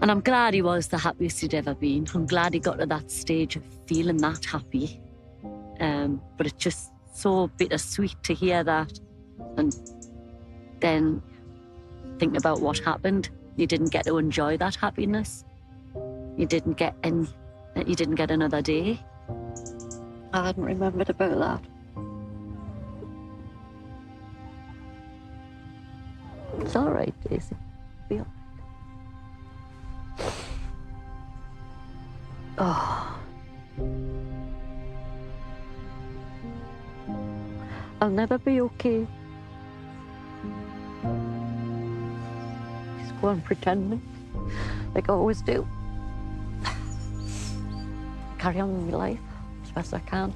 And I'm glad he was the happiest he'd ever been. I'm glad he got to that stage of feeling that happy. But it's just so bittersweet to hear that. And then thinking about what happened, you didn't get to enjoy that happiness. You didn't get another day. I hadn't remembered about that. It's all right, Daisy. Be all right. Oh. I'll never be okay. Just go on pretending, like I always do. Carry on with my life as best I can.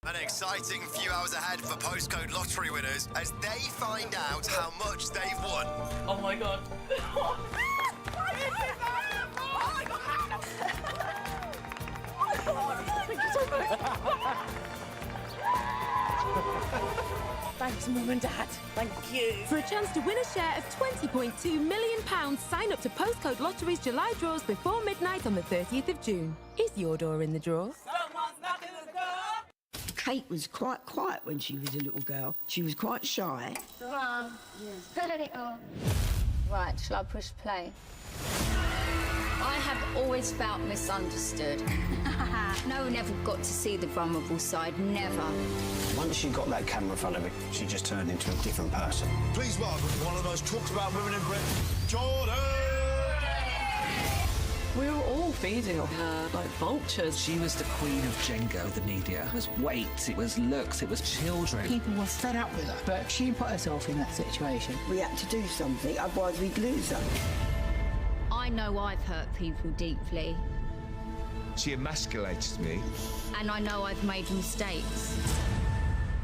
An exciting few hours ahead for postcode lottery winners as they find out how much they've won. Oh my god. Thank you so much. Thanks, Mum and Dad. Thank you. For a chance to win a share of £20.2 million, sign up to Postcode Lottery's July draws before midnight on the 30th of June. Is your door in the draw? Someone's knocking the door. Kate was quite quiet when she was a little girl. She was quite shy. Mum, put it on. Right, shall I push play? I have always felt misunderstood. No one ever got to see the vulnerable side, never. Once she got that camera in front of her, she just turned into a different person. Please welcome one of the most talked about women in Britain, Jordan! We were all feeding on her like vultures. She was the queen of Jenga, the media. It was weight, it was looks, it was children. People were fed up with her, but she put herself in that situation. We had to do something, otherwise we'd lose her. I know I've hurt people deeply, She emasculated me. and I know I've made mistakes.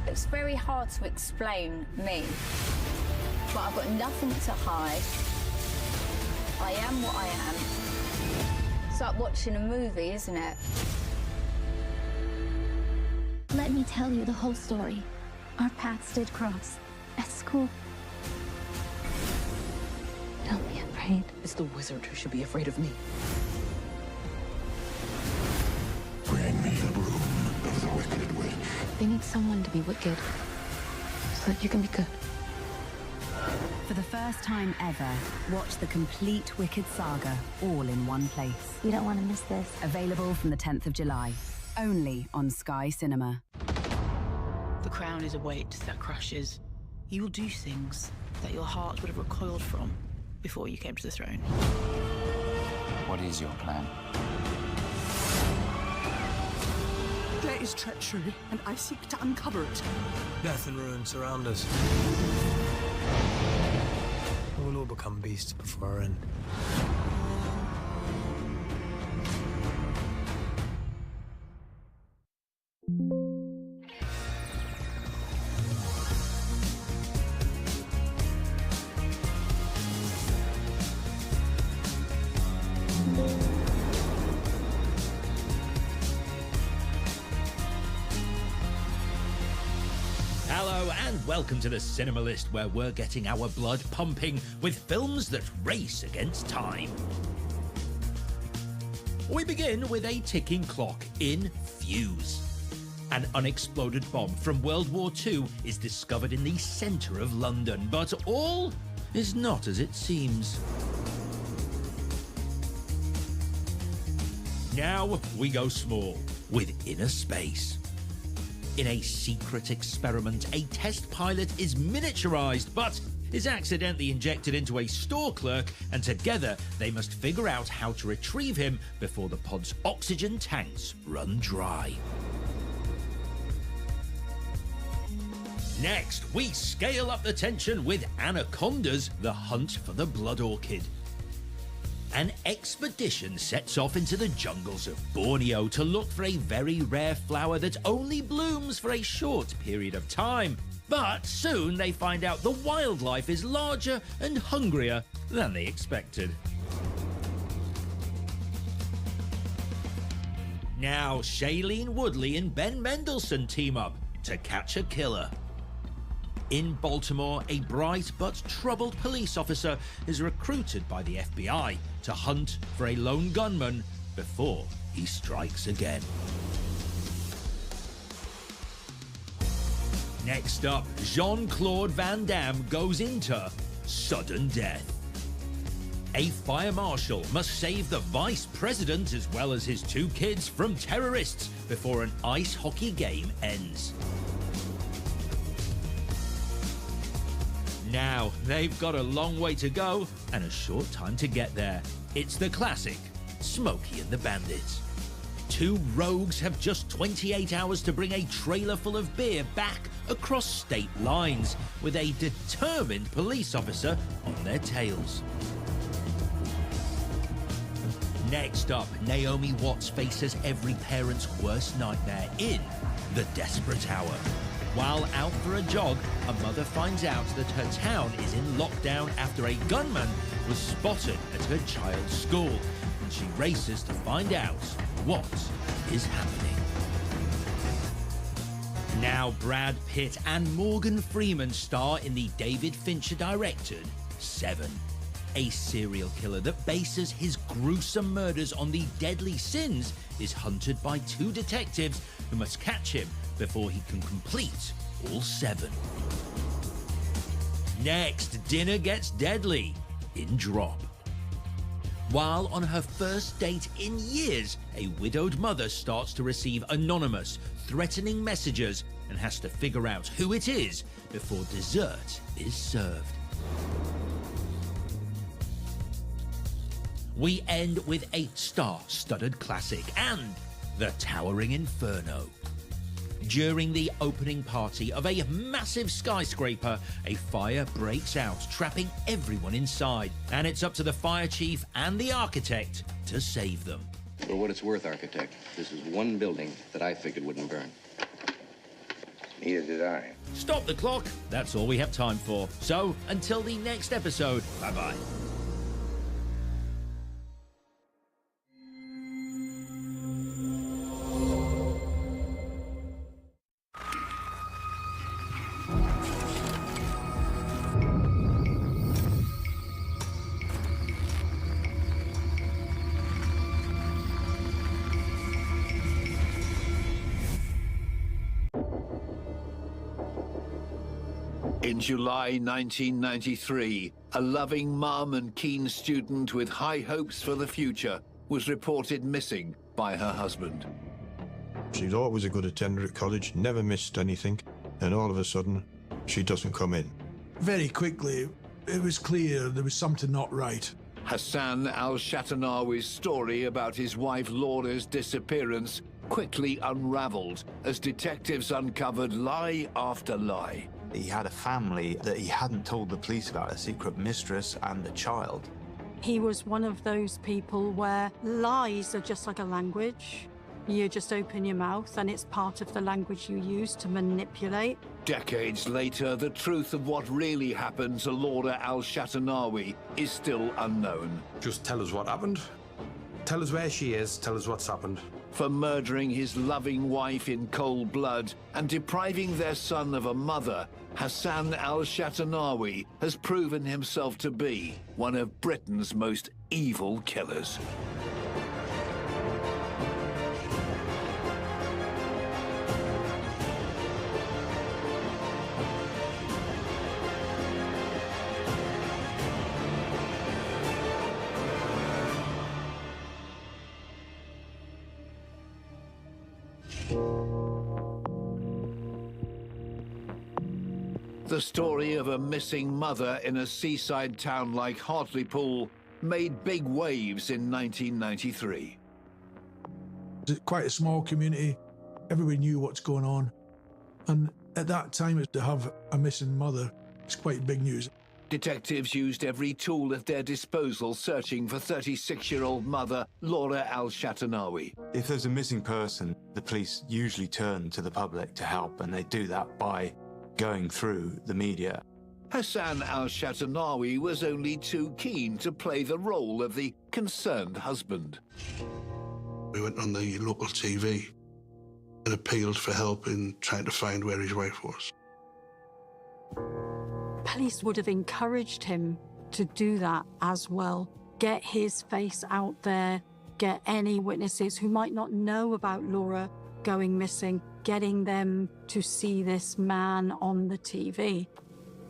It's very hard to explain me, but I've got nothing to hide. I am what I am. It's like watching a movie, isn't it? Let me tell you the whole story. Our paths did cross at school. Don't be afraid. It's the wizard who should be afraid of me. Bring me the broom of the wicked witch. They need someone to be wicked so that you can be good. For the first time ever, watch the complete Wicked saga all in one place. You don't want to miss this. Available from the 10th of July, only on Sky Cinema. The crown is a weight that crushes. You will do things that your heart would have recoiled from before you came to the throne. What is your plan? There is treachery, and I seek to uncover it. Death and ruin surround us. We'll all become beasts before our end. Hello and welcome to the Cinema List, where we're getting our blood pumping with films that race against time. We begin with a ticking clock in Fuse. An unexploded bomb from World War II is discovered in the centre of London, but all is not as it seems. Now we go small with Inner Space. In a secret experiment, a test pilot is miniaturized, but is accidentally injected into a store clerk, and together they must figure out how to retrieve him before the pod's oxygen tanks run dry. Next, we scale up the tension with Anacondas, the hunt for the blood orchid. An expedition sets off into the jungles of Borneo to look for a very rare flower that only blooms for a short period of time. But soon they find out the wildlife is larger and hungrier than they expected. Now, Shailene Woodley and Ben Mendelsohn team up to catch a killer. In Baltimore, a bright but troubled police officer is recruited by the FBI to hunt for a lone gunman before he strikes again. Next up, Jean-Claude Van Damme goes into sudden death. A fire marshal must save the vice president as well as his 2 kids from terrorists before an ice hockey game ends. Now, they've got a long way to go and a short time to get there. It's the classic Smokey and the Bandits. 2 rogues have just 28 hours to bring a trailer full of beer back across state lines, with a determined police officer on their tails. Next up, Naomi Watts faces every parent's worst nightmare in The Desperate Hour. While out for a jog, a mother finds out that her town is in lockdown after a gunman was spotted at her child's school, and she races to find out what is happening. Now Brad Pitt and Morgan Freeman star in the David Fincher-directed Seven. A serial killer that bases his gruesome murders on the deadly sins is hunted by 2 detectives who must catch him before he can complete all 7. Next, dinner gets deadly in Drop. While on her first date in years, a widowed mother starts to receive anonymous, threatening messages and has to figure out who it is before dessert is served. We end with a star-studded classic and The Towering Inferno. During the opening party of a massive skyscraper, a fire breaks out, trapping everyone inside, and it's up to the fire chief and the architect to save them. For what it's worth, architect, this is one building that I figured wouldn't burn. Neither did I. Stop the clock. That's all we have time for. So, until the next episode, bye-bye. In July 1993, a loving mum and keen student with high hopes for the future was reported missing by her husband. She's always a good attender at college, never missed anything, and all of a sudden, she doesn't come in. Very quickly, it was clear there was something not right. Hassan al-Shatanawi's story about his wife Laura's disappearance quickly unraveled as detectives uncovered lie after lie. He had a family that he hadn't told the police about, a secret mistress and a child. He was one of those people where lies are just like a language. You just open your mouth and it's part of the language you use to manipulate. Decades later, the truth of what really happened to Laura al-Shatanawi is still unknown. Just tell us what happened. Tell us where she is. Tell us what's happened. For murdering his loving wife in cold blood and depriving their son of a mother, Hassan al-Shatanawi has proven himself to be one of Britain's most evil killers. The story of a missing mother in a seaside town like Hartlepool made big waves in 1993. It's quite a small community. Everybody knew what's going on. And At that time, to have a missing mother is quite big news. Detectives used every tool at their disposal searching for 36-year-old mother Laura Al-Shatanawi. If there's a missing person, the police usually turn to the public to help, and they do that by going through the media. Hassan Al-Shatanawi was only too keen to play the role of the concerned husband. We went on the local TV and appealed for help in trying to find where his wife was. Police would have encouraged him to do that as well. Get his face out there, get any witnesses who might not know about Laura going missing, getting them to see this man on the TV.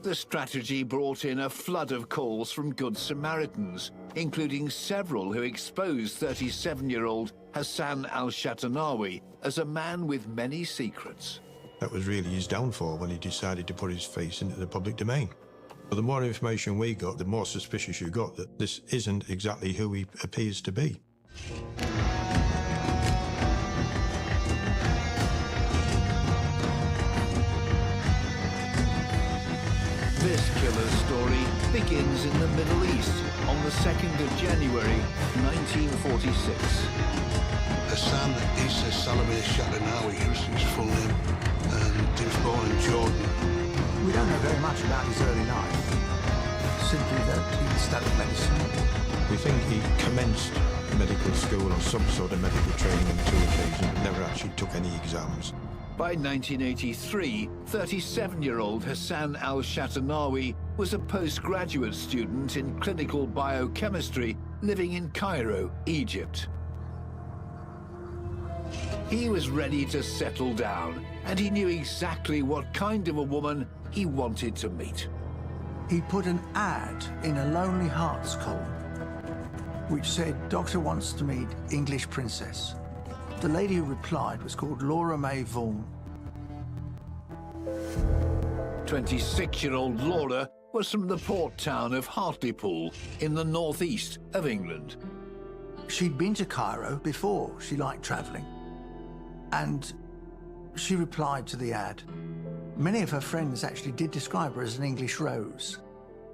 The strategy brought in a flood of calls from Good Samaritans, including several who exposed 37-year-old Hassan Al-Shatanawi as a man with many secrets. That was really his downfall when he decided to put his face into the public domain. But the more information we got, the more suspicious you got that this isn't exactly who he appears to be. This killer's story begins in the Middle East on the 2nd of January, 1946. Hassan Issa Salami Shatanawi was his full name, and he was born in Jordan. We don't know very much about his early life, simply that he studied medicine. We think he commenced medical school or some sort of medical training on 2 occasions, but never actually took any exams. By 1983, 37-year-old Hassan Al-Shatanawi was a postgraduate student in clinical biochemistry living in Cairo, Egypt. He was ready to settle down, and he knew exactly what kind of a woman he wanted to meet. He put an ad in a Lonely Hearts column, which said, "Doctor wants to meet English princess." The lady who replied was called Laura May Vaughan. 26-year-old Laura was from the port town of Hartlepool in the northeast of England. She'd been to Cairo before. She liked travelling. And she replied to the ad. Many of her friends actually did describe her as an English rose.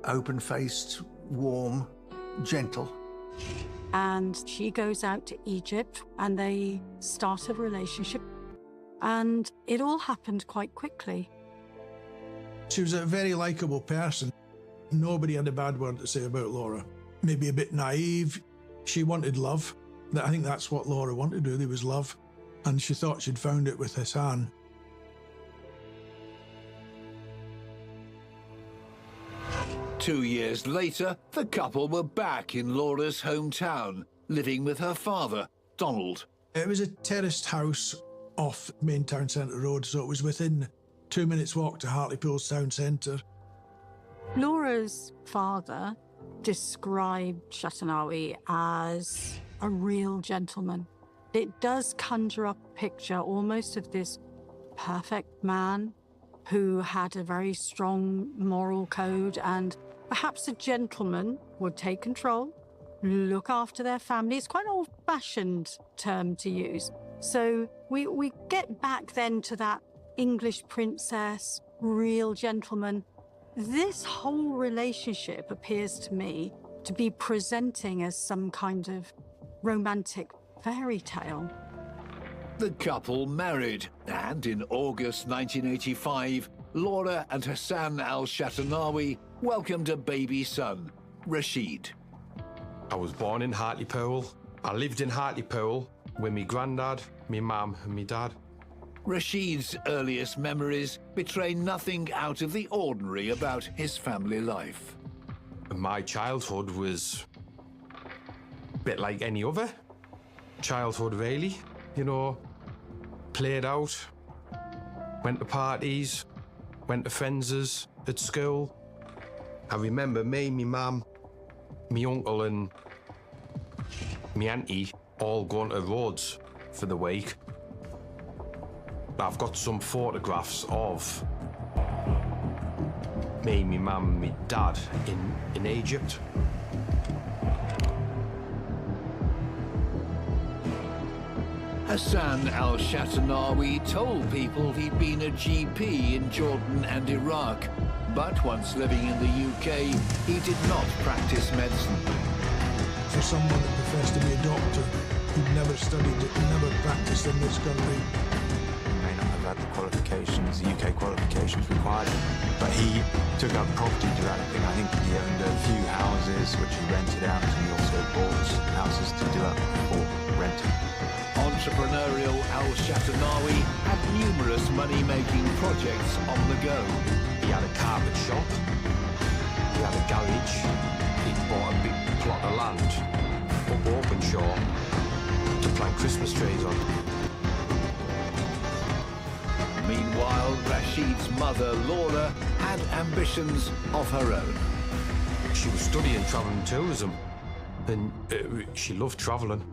Open-faced, warm, gentle. And she goes out to Egypt and they start a relationship. And it all happened quite quickly. She was a very likeable person. Nobody had a bad word to say about Laura. Maybe a bit naive. She wanted love. I think that's what Laura wanted, really, was love. And she thought she'd found it with Hassan. Two years later, the couple were back in Laura's hometown, living with her father, Donald. It was a terraced house off main town centre road, so it was within 2 minutes walk to Hartlepool's town centre. Laura's father described Shatanawi as a real gentleman. It does conjure up a picture almost of this perfect man who had a very strong moral code, and perhaps a gentleman would take control, look after their family. It's quite an old-fashioned term to use. So we get back then to that English princess, real gentleman. This whole relationship appears to me to be presenting as some kind of romantic fairy tale. The couple married, and in August 1985, Laura and Hassan Al-Shatanawi welcomed a baby son, Rashid. I was born in Hartlepool. I lived in Hartlepool with me granddad, me mum and me dad. Rashid's earliest memories betray nothing out of the ordinary about his family life. My childhood was a bit like any other childhood, really. You know, played out, went to parties, went to friends' at school. I remember me, me mum, me uncle and me auntie all going to Rhodes for the week. I've got some photographs of me, me mum and me dad in Egypt. Hassan al-Shatanawi told people he'd been a GP in Jordan and Iraq, but once living in the UK, he did not practice medicine. For someone that professed to be a doctor, who'd never studied it, never practiced in this country. He may not have had the qualifications, UK qualifications required, but he took up property developing. I think he owned a few houses which he rented out, and he also bought houses to do up for renting. Entrepreneurial al-Shatanawi had numerous money-making projects on the go. He had a carpet shop, he had a garage, he bought a big plot of land up Openshaw to plant Christmas trees on. Meanwhile, Rashid's mother, Laura, had ambitions of her own. She was studying travel and tourism, and she loved travelling.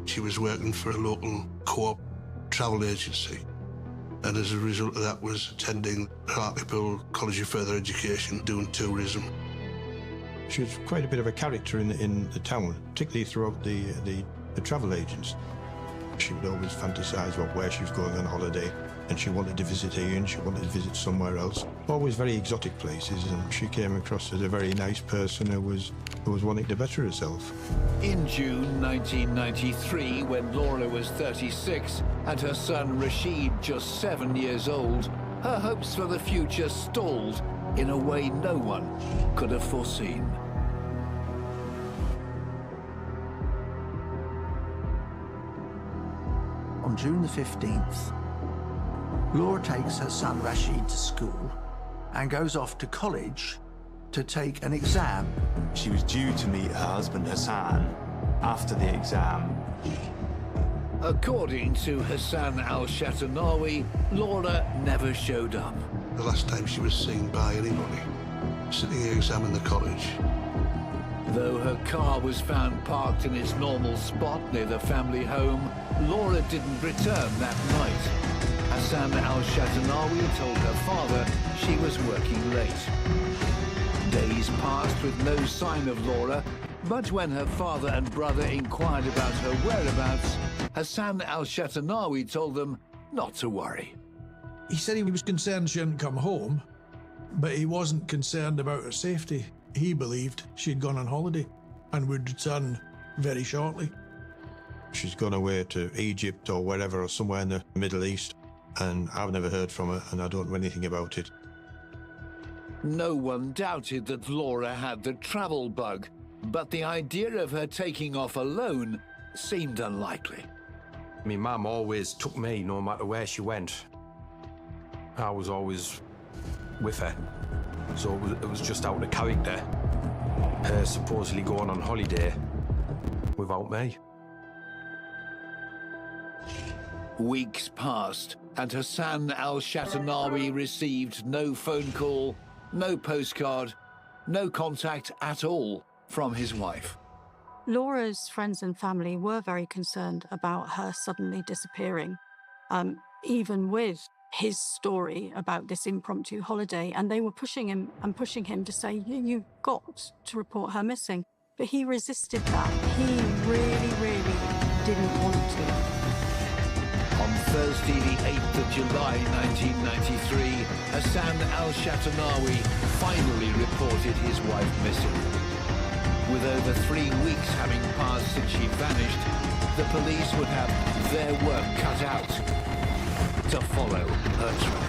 She was working for a local co-op travel agency, and as a result of that was attending Hartlepool College of Further Education, doing tourism. She was quite a bit of a character in the town, particularly throughout the travel agents. She would always fantasise about where she was going on holiday, and she wanted to visit here and she wanted to visit somewhere else. Always very exotic places, and she came across as a very nice person who was wanting to better herself. In June 1993, when Laura was 36 and her son Rashid just 7 years old, her hopes for the future stalled in a way no one could have foreseen. On June the 15th, Laura takes her son Rashid to school and goes off to college to take an exam. She was due to meet her husband Hassan after the exam. According to Hassan al-Shatanawi, Laura never showed up. The last time she was seen by anybody, sitting the exam in the college. Though her car was found parked in its normal spot near the family home, Laura didn't return that night. Hassan al-Shatanawi told her father she was working late. Days passed with no sign of Laura, but when her father and brother inquired about her whereabouts, Hassan al-Shatanawi told them not to worry. He said he was concerned she hadn't come home, but he wasn't concerned about her safety. He believed she'd gone on holiday and would return very shortly. She's gone away to Egypt or wherever, or somewhere in the Middle East, and I've never heard from her, and I don't know anything about it. No one doubted that Laura had the travel bug, but the idea of her taking off alone seemed unlikely. My mum always took me no matter where she went. I was always with her, so it was just out of character, her supposedly going on holiday without me. Weeks passed, and Hassan al-Shatanawi received no phone call, no postcard, no contact at all from his wife. Laura's friends and family were very concerned about her suddenly disappearing, even with his story about this impromptu holiday, and they were pushing him to say, you've got to report her missing. But he resisted that. He really didn't want to. On Thursday, the 8th of July, 1993, Hassan al-Shatanawi finally reported his wife missing. With over 3 weeks having passed since she vanished, the police would have their work cut out to follow her trail.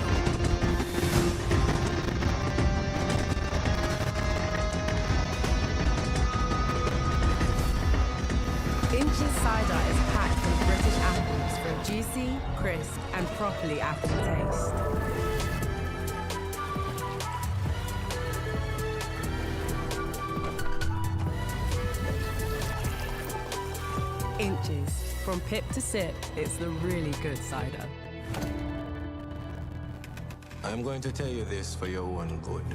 Inch's cider is packed with British apples for a juicy, crisp, and properly apple taste. Inches. From pip to sip, it's the really good cider. I'm going to tell you this for your own good.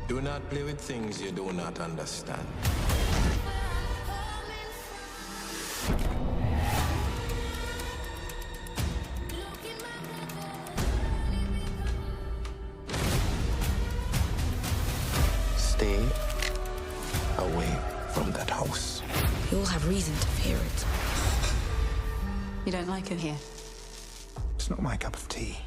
Do not play with things you do not understand. Stay away from that house. You all have reason to fear it. You don't like her here? It's not my cup of tea.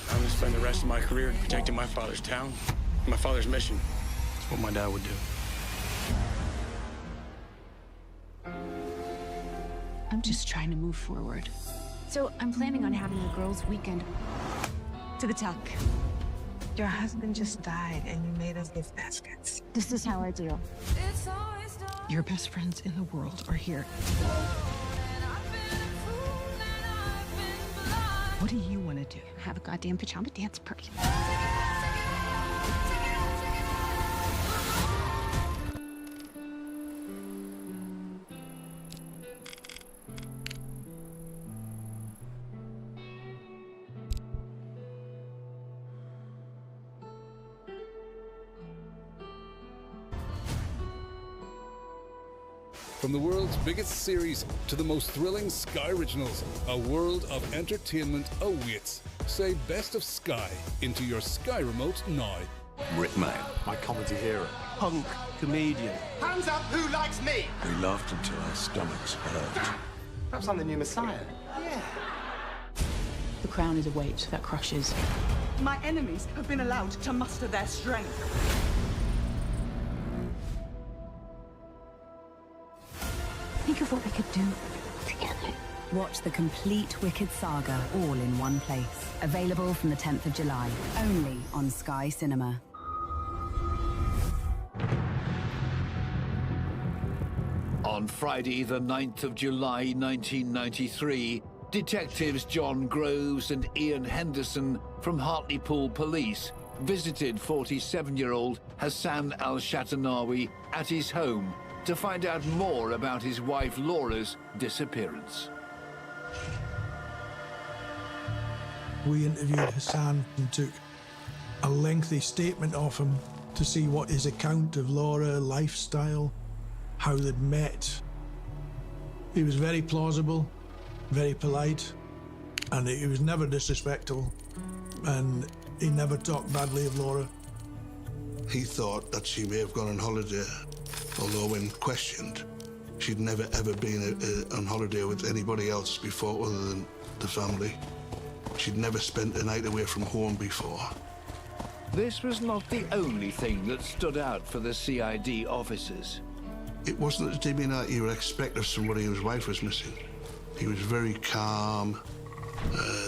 I'm gonna spend the rest of my career protecting my father's town, my father's mission. It's what my dad would do. I'm just trying to move forward. So I'm planning on having a girls' weekend to the tuck. Your husband just died and you made us gift baskets. This is how I deal. Your best friends in the world are here. What do you want to do? Have a goddamn pajama dance party. From the world's biggest series to the most thrilling Sky originals, a world of entertainment awaits. Say Best of Sky into your Sky remote now. Rickman, my comedy hero. Punk comedian. Hands up, who likes me? We laughed until our stomachs hurt. Perhaps I'm the new Messiah. Yeah. The crown is a weight that crushes. My enemies have been allowed to muster their strength. Think of what we could do together. Watch the complete Wicked saga all in one place. Available from the 10th of July, only on Sky Cinema. On Friday, the 9th of July 1993, detectives John Groves and Ian Henderson from Hartlepool Police visited 47-year-old Hassan al-Shatanawi at his home to find out more about his wife Laura's disappearance. We interviewed Hassan and took a lengthy statement off him to see what his account of Laura, lifestyle, how they'd met. He was very plausible, very polite, and he was never disrespectful, and he never talked badly of Laura. He thought that she may have gone on holiday, although when questioned, she'd never ever been on holiday with anybody else before other than the family. She'd never spent a night away from home before. This was not the only thing that stood out for the CID officers. It wasn't the demeanour you would expect of somebody whose wife was missing. He was very calm.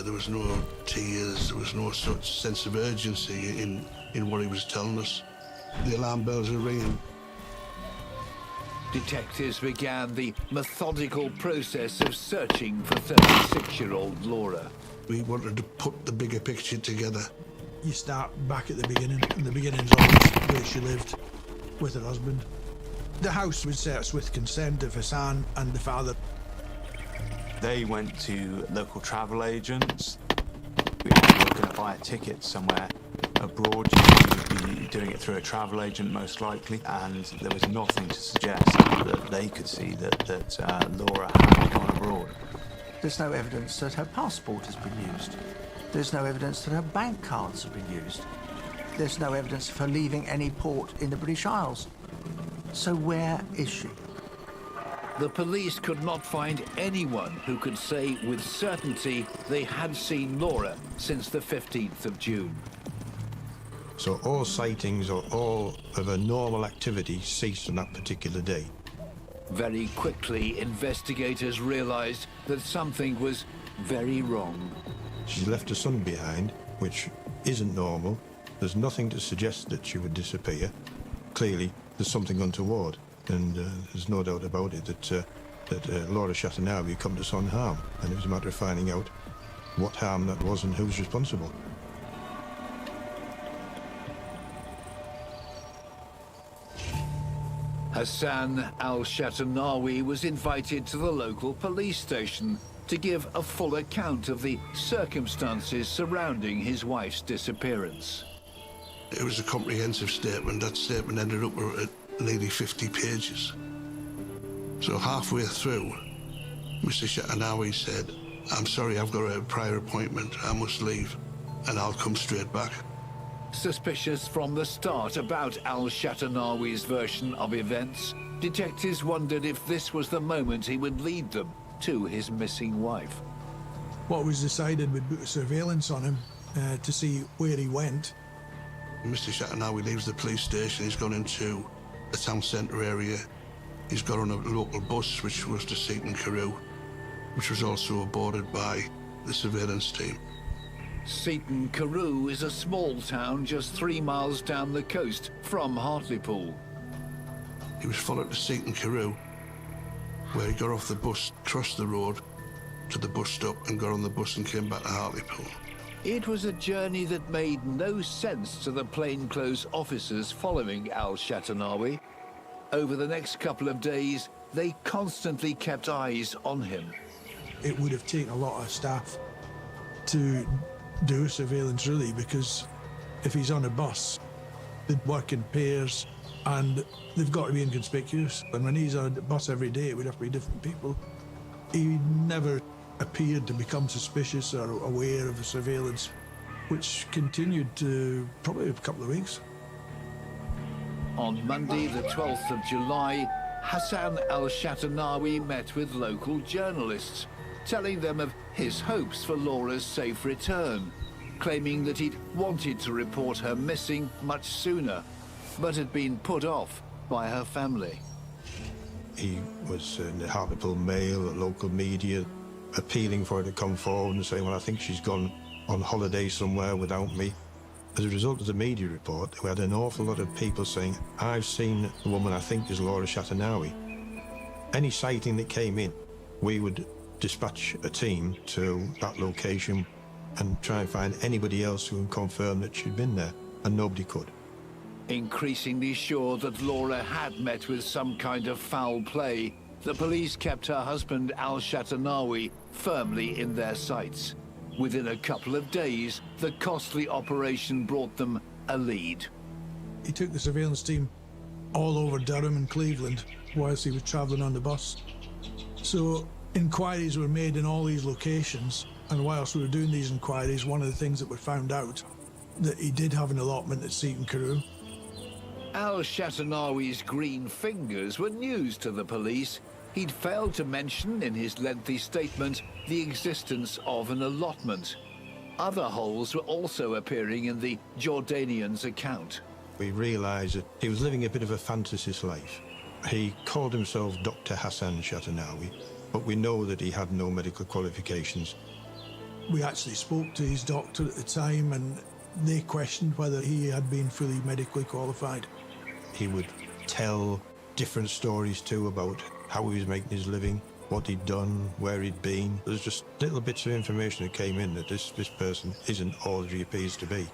There was no tears. There was no such sense of urgency in what he was telling us. The alarm bells were ringing. Detectives began the methodical process of searching for 36-year-old Laura. We wanted to put the bigger picture together. You start back at the beginning, and the beginning's always where she lived with her husband. The house was searched with consent of Hassan and the father. They went to local travel agents. We were going to buy a ticket somewhere abroad. You would be doing it through a travel agent, most likely, and there was nothing to suggest that they could see that Laura had gone abroad. There's no evidence that her passport has been used. There's no evidence that her bank cards have been used. There's no evidence of her leaving any port in the British Isles. So where is she? The police could not find anyone who could say with certainty they had seen Laura since the 15th of June. So all sightings or all of a normal activity ceased on that particular day. Very quickly, investigators realized that something was very wrong. She's left her son behind, which isn't normal. There's nothing to suggest that she would disappear. Clearly, there's something untoward, and there's no doubt about it that Laura Shatanawi had come to some harm, and it was a matter of finding out what harm that was and who's responsible. Hassan al-Shatanawi was invited to the local police station to give a full account of the circumstances surrounding his wife's disappearance. It was a comprehensive statement. That statement ended up at nearly 50 pages. So halfway through, Mr. Shatanawi said, "I'm sorry, I've got a prior appointment. I must leave, and I'll come straight back." Suspicious from the start about al-Shatanawi's version of events, detectives wondered if this was the moment he would lead them to his missing wife. What was decided, we'd put surveillance on him to see where he went. Mr. Shatanawi leaves the police station. He's gone into the town centre area. He's got on a local bus which was to Seaton Carew, which was also boarded by the surveillance team. Seaton Carew is a small town just 3 miles down the coast from Hartlepool. He was followed to Seaton Carew, where he got off the bus, crossed the road to the bus stop and got on the bus and came back to Hartlepool. It was a journey that made no sense to the plainclothes officers following al-Shatanawi. Over the next couple of days, they constantly kept eyes on him. It would have taken a lot of staff to do surveillance, really, because if he's on a bus, they'd work in pairs and they've got to be inconspicuous. And when he's on a bus every day, it would have to be different people. He never appeared to become suspicious or aware of the surveillance, which continued to probably a couple of weeks. On Monday, the 12th of July, Hassan al-Shatanawi met with local journalists, telling them of his hopes for Laura's safe return, claiming that he'd wanted to report her missing much sooner, but had been put off by her family. He was in the Hartlepool Mail, local media, appealing for her to come forward and say, well, I think she's gone on holiday somewhere without me. As a result of the media report, we had an awful lot of people saying, I've seen the woman I think is Laura Shatanawi. Any sighting that came in, we would dispatch a team to that location and try and find anybody else who can confirm that she'd been there, and nobody could. Increasingly sure that Laura had met with some kind of foul play, the police kept her husband al-Shatanawi firmly in their sights. Within a couple of days, the costly operation brought them a lead. He took the surveillance team all over Durham and Cleveland whilst he was travelling on the bus. So inquiries were made in all these locations, and whilst we were doing these inquiries, one of the things that we found out that he did have an allotment at Seaton Carew. Al-Shatanawi's green fingers were news to the police. He'd failed to mention in his lengthy statement the existence of an allotment. Other holes were also appearing in the Jordanian's account. We realised that he was living a bit of a fantasist life. He called himself Dr. Hassan Shatanawi, but we know that he had no medical qualifications. We actually spoke to his doctor at the time, and they questioned whether he had been fully medically qualified. He would tell different stories too about how he was making his living, what he'd done, where he'd been. There's just little bits of information that came in that this person isn't all he appears to be.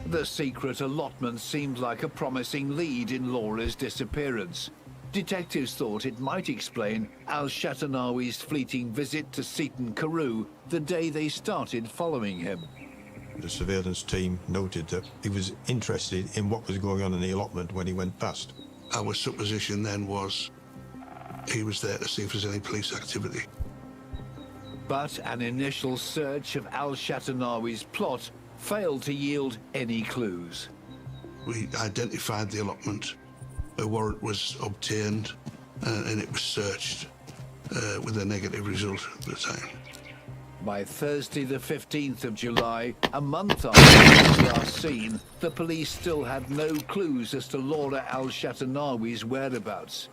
The secret allotment seemed like a promising lead in Laura's disappearance. Detectives thought it might explain al-Shatanawi's fleeting visit to Seaton Carew the day they started following him. The surveillance team noted that he was interested in what was going on in the allotment when he went past. Our supposition then was he was there to see if there's any police activity. But an initial search of al-Shatanawi's plot failed to yield any clues. We identified the allotment. A warrant was obtained and it was searched with a negative result at the time. By Thursday the 15th of July, a month after he was last seen, the police still had no clues as to Laura al-Shatanawi's whereabouts.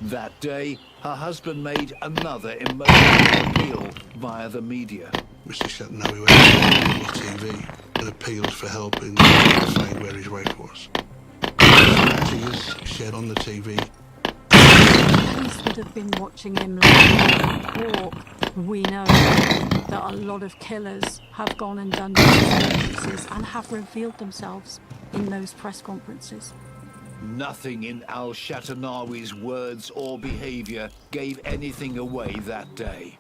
That day, her husband made another emotional appeal via the media. Mr. Shatanawi went on TV and appealed for help in finding where his wife was. Tears shed on the TV. Police would have been watching him walk. We know that a lot of killers have gone and done press conferences and have revealed themselves in those press conferences. Nothing in al-Shatanawi's words or behavior gave anything away that day.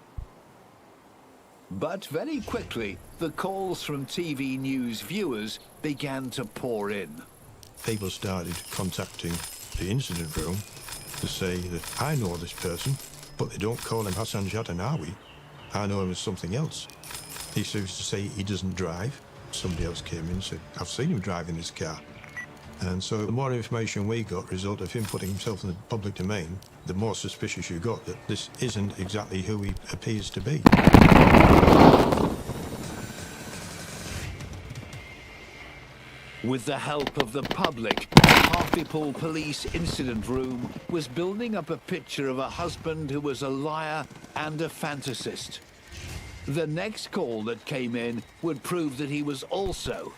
But very quickly, the calls from TV news viewers began to pour in. People started contacting the incident room to say that I know this person, but they don't call him Hassan Jatanawi. I know him as something else. He seems to say he doesn't drive. Somebody else came in and said, I've seen him driving this car. And so the more information we got, result of him putting himself in the public domain, the more suspicious you got that this isn't exactly who he appears to be. With the help of the public, the Hartlepool Police Incident Room was building up a picture of a husband who was a liar and a fantasist. The next call that came in would prove that he was also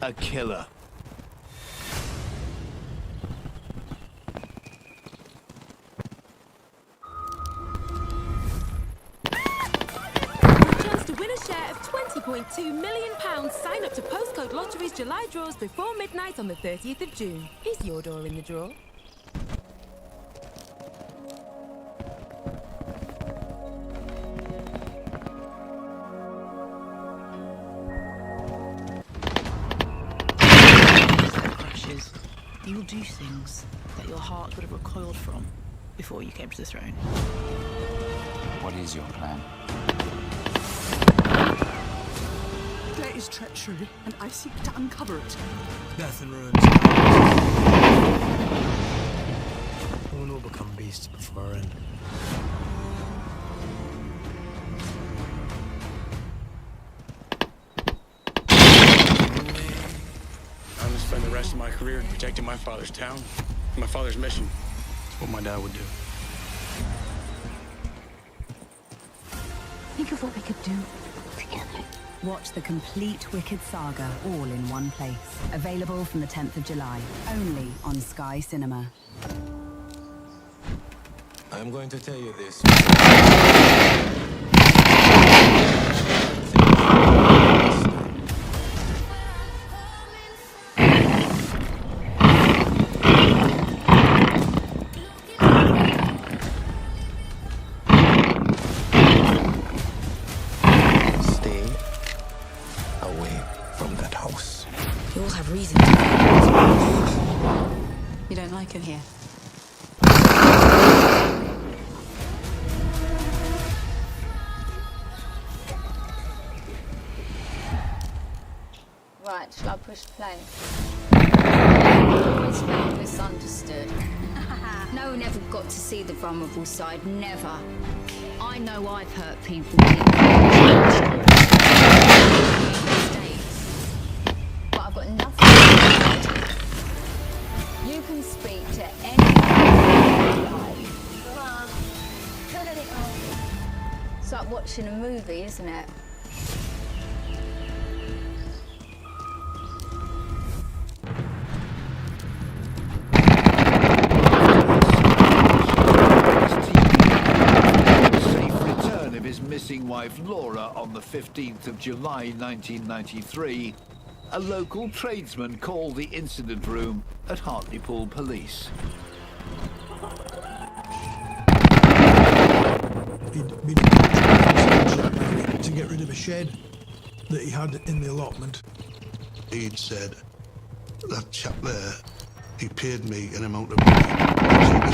a killer. Chance to win a share of £20.2 million. Sign up to Postcode Lottery's July draws before midnight on the 30th of June. Is your door in the draw? Crashes. You will do things that your heart would have recoiled from before you came to the throne. What is your plan? There is treachery, and I seek to uncover it. Death and ruins. One will become beasts before our end. I'm gonna spend the rest of my career protecting my father's town, my father's mission. It's what my dad would do. Think of what we could do together. Watch the complete Wicked saga all in one place. Available from the 10th of July, only on Sky Cinema. I'm going to tell you this. Stay away from that house. You all have reason to. You don't like him here? Right, shall I push play? I always felt misunderstood. No one ever got to see the vulnerable side, never. I know I've hurt people deeply. But I've got nothing to do. You can speak to anyone you like. It's like watching a movie, isn't it? Missing wife Laura on the 15th of July 1993, a local tradesman called the incident room at Hartlepool Police. He'd been to get rid of a shed that he had in the allotment. He'd said, that chap there, he paid me an amount of money to take the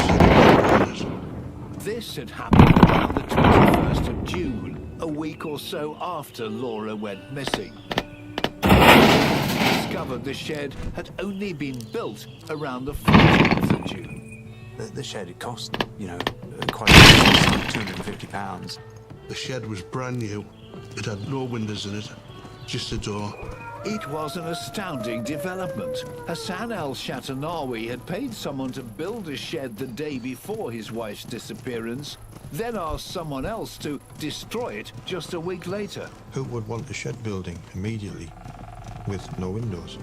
shed. This had happened around the 21st of June, a week or so after Laura went missing. He discovered the shed had only been built around the 14th of June. The shed, it cost, quite a £250. The shed was brand new. It had no windows in it, just a door. It was an astounding development. Hassan al-Shatanawi had paid someone to build a shed the day before his wife's disappearance, then asked someone else to destroy it just a week later. Who would want a shed building immediately with no windows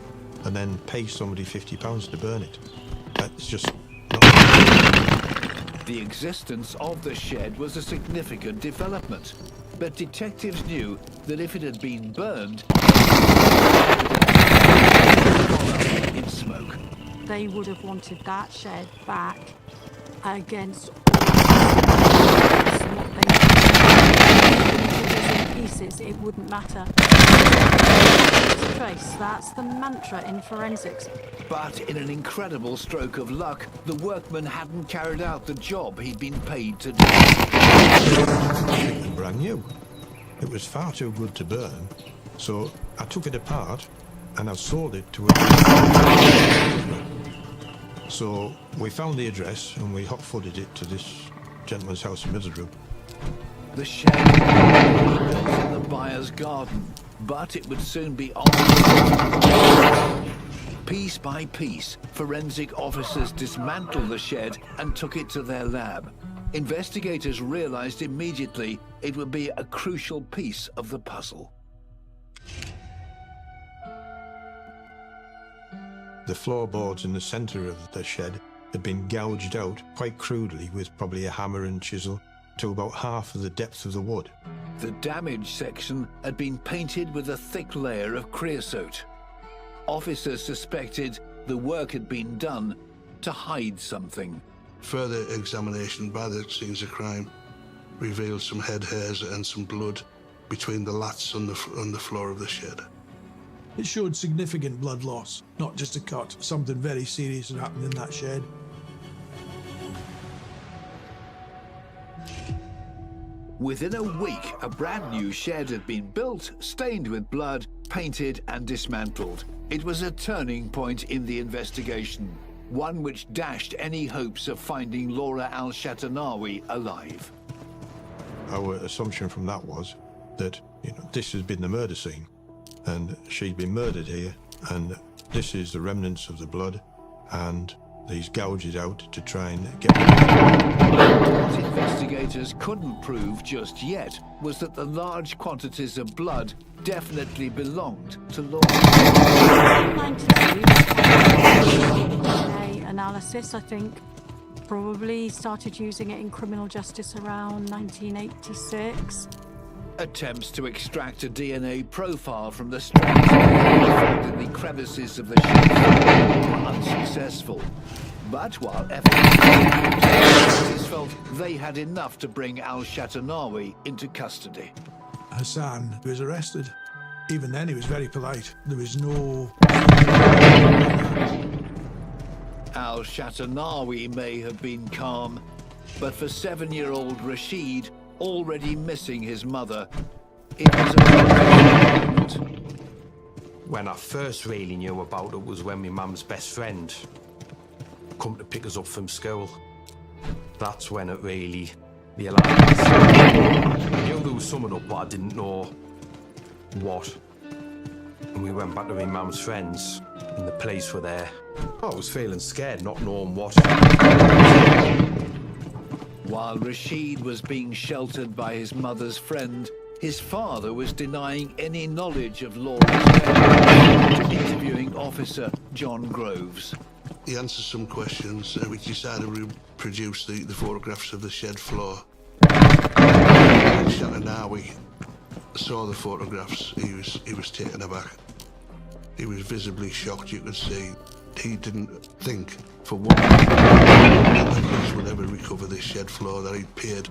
and then pay somebody £50 to burn it? That's just not... The existence of the shed was a significant development, but detectives knew that if it had been burned, in smoke. They would have wanted that shed back against what they pieces, it wouldn't matter. Trace, that's the mantra in forensics. But in an incredible stroke of luck, the workman hadn't carried out the job he'd been paid to do. It was brand new. It was far too good to burn, so I took it apart and I sold it to a... So we found the address and we hot-footed it to this gentleman's house in Middlesbrough. The shed was built in the buyer's garden, but it would soon be on. Piece by piece, forensic officers dismantled the shed and took it to their lab. Investigators realized immediately it would be a crucial piece of the puzzle. The floorboards in the centre of the shed had been gouged out quite crudely with probably a hammer and chisel to about half of the depth of the wood. The damaged section had been painted with a thick layer of creosote. Officers suspected the work had been done to hide something. Further examination by the scenes of crime revealed some head hairs and some blood between the lats on the floor of the shed. It showed significant blood loss, not just a cut. Something very serious had happened in that shed. Within a week, a brand new shed had been built, stained with blood, painted and dismantled. It was a turning point in the investigation, one which dashed any hopes of finding Laura Al-Shatanawi alive. Our assumption from that was that, this has been the murder scene, and she'd been murdered here, and this is the remnants of the blood, and these gouges out to try and get... What investigators couldn't prove just yet was that the large quantities of blood definitely belonged to Laura. DNA analysis, I think, probably started using it in criminal justice around 1986. Attempts to extract a DNA profile from the strands found in the crevices of the shed were unsuccessful. But while authorities felt they had enough to bring Al-Shatanawi into custody. Hassan was arrested. Even then, he was very polite. There was no... Al-Shatanawi may have been calm, but for 7-year-old Rashid, already missing his mother, it was a moment. When I first really knew about it was when my mum's best friend come to pick us up from school. That's when it really, the alarm. I knew there was something up, but I didn't know what. And we went back to my mum's friends, and the police were there. I was feeling scared, not knowing what. While Rashid was being sheltered by his mother's friend, his father was denying any knowledge of Laura's death to interviewing officer John Groves. He answered some questions, we decided to reproduce the photographs of the shed floor. Shatanawi saw the photographs. He was taken aback. He was visibly shocked, you could see. He didn't think for one minute that the police would ever recover this shed floor that he'd paid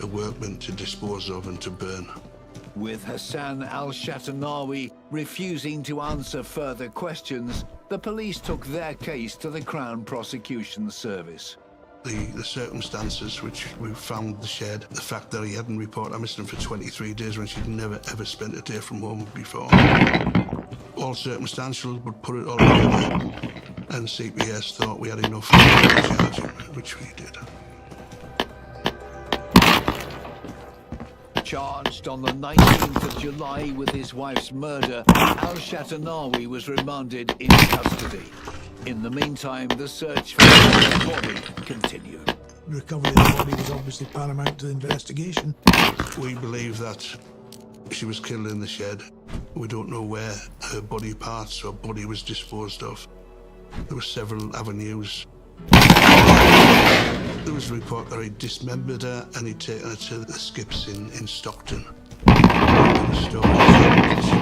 a workman to dispose of and to burn. With Hassan Al-Shatanawi refusing to answer further questions, the police took their case to the Crown Prosecution Service. The circumstances which we found the shed, the fact that he hadn't reported missing for 23 days when she'd never ever spent a day from home before. All circumstantial, but put it all together, and CPS thought we had enough to charge him, which we did. Charged on the 19th of July with his wife's murder, Al-Shatanawi was remanded in custody. In the meantime, the search for his body continued. Recovery of the body was obviously paramount to the investigation. We believe that she was killed in the shed. We don't know where her body parts or body was disposed of. There were several avenues. There was a report that he'd dismembered her and he'd taken her to the skips in Stockton. She'd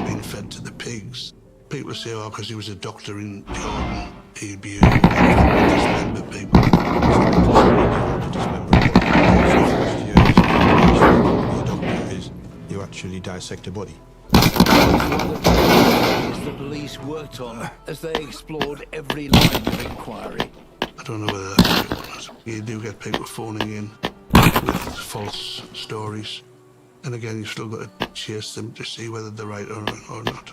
been fed to the pigs. People say, oh, because he was a doctor in Jordan, he'd be able to dismember people. actually dissect a body. The police worked on as they explored every line of inquiry. I don't know whether that's true or not. You do get people phoning in with false stories. And again, you've still got to chase them to see whether they're right or not.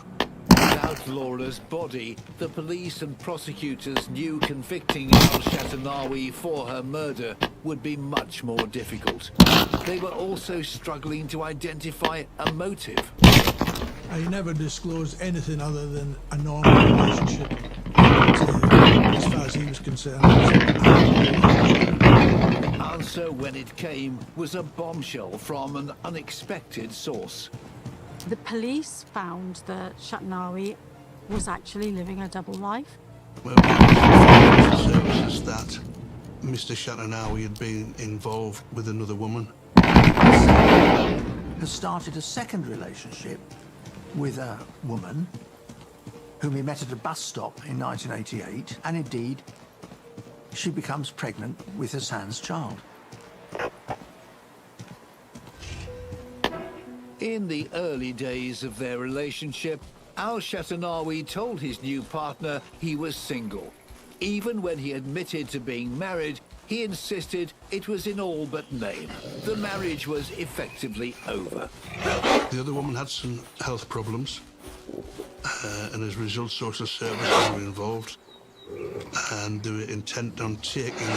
Without Laura's body, the police and prosecutors knew convicting Al-Shatanawi for her murder would be much more difficult. They were also struggling to identify a motive. I never disclosed anything other than a normal relationship. As far as he was concerned. The answer, when it came, was a bombshell from an unexpected source. The police found that Shatanawi was actually living a double life. Well, the services that Mr. Shatanawi had been involved with another woman. Has started a second relationship with a woman whom he met at a bus stop in 1988, and indeed, she becomes pregnant with Hassan's child. In the early days of their relationship, Al-Shatanawi told his new partner he was single. Even when he admitted to being married, he insisted it was in all but name. The marriage was effectively over. The other woman had some health problems, and as a result, social services were involved, and they were intent on taking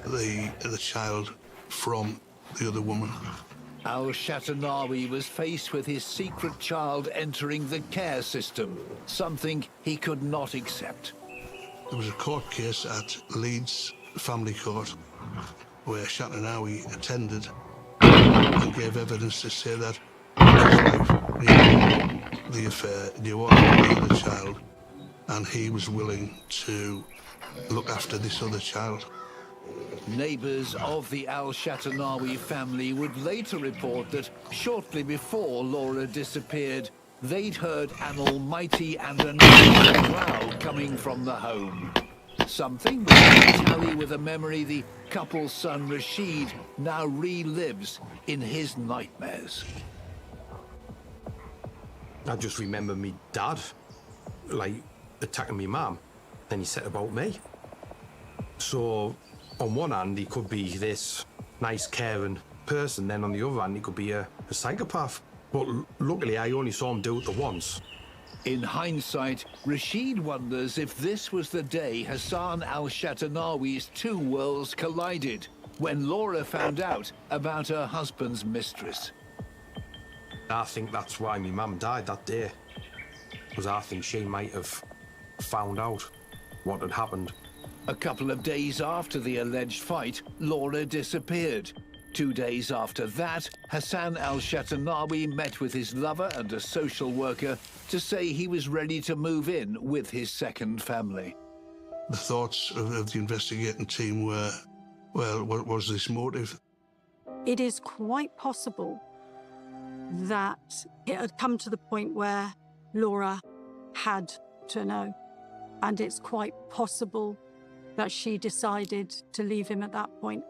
the child from the other woman. Al-Shatanawi was faced with his secret child entering the care system, something he could not accept. There was a court case at Leeds Family Court where Shatanawi attended and gave evidence to say that his wife knew the affair, knew all about the child, and he was willing to look after this other child. Neighbours of the Al-Shatanawi family would later report that shortly before Laura disappeared, they'd heard an almighty and annoying growl coming from the home. Something that would tally with a memory the couple's son Rashid now relives in his nightmares. I just remember me dad, like, attacking me mum. Then he said about me. So, on one hand, he could be this nice, caring person. Then on the other hand, he could be a psychopath. But luckily, I only saw him do it the once. In hindsight, Rashid wonders if this was the day Hassan Al-Shatanawi's two worlds collided, when Laura found out about her husband's mistress. I think that's why my mum died that day. Because I think she might have found out what had happened. A couple of days after the alleged fight, Laura disappeared. 2 days after that, Hassan Al-Shatanawi met with his lover and a social worker to say he was ready to move in with his second family. The thoughts of the investigating team were, well, what was this motive? It is quite possible that it had come to the point where Laura had to know. And it's quite possible that she decided to leave him at that point.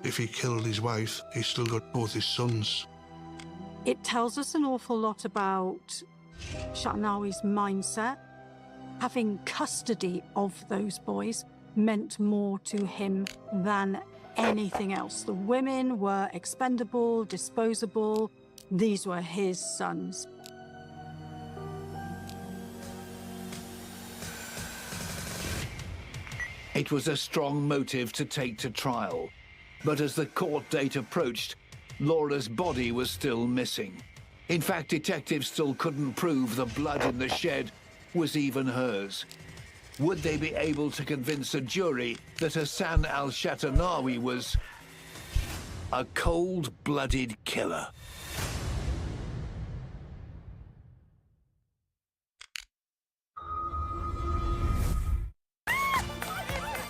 If he killed his wife, he's still got both his sons. It tells us an awful lot about Shatanawi's mindset. Having custody of those boys meant more to him than anything else. The women were expendable, disposable. These were his sons. It was a strong motive to take to trial. But as the court date approached, Laura's body was still missing. In fact, detectives still couldn't prove the blood in the shed was even hers. Would they be able to convince a jury that Hassan Al-Shatanawi was a cold-blooded killer?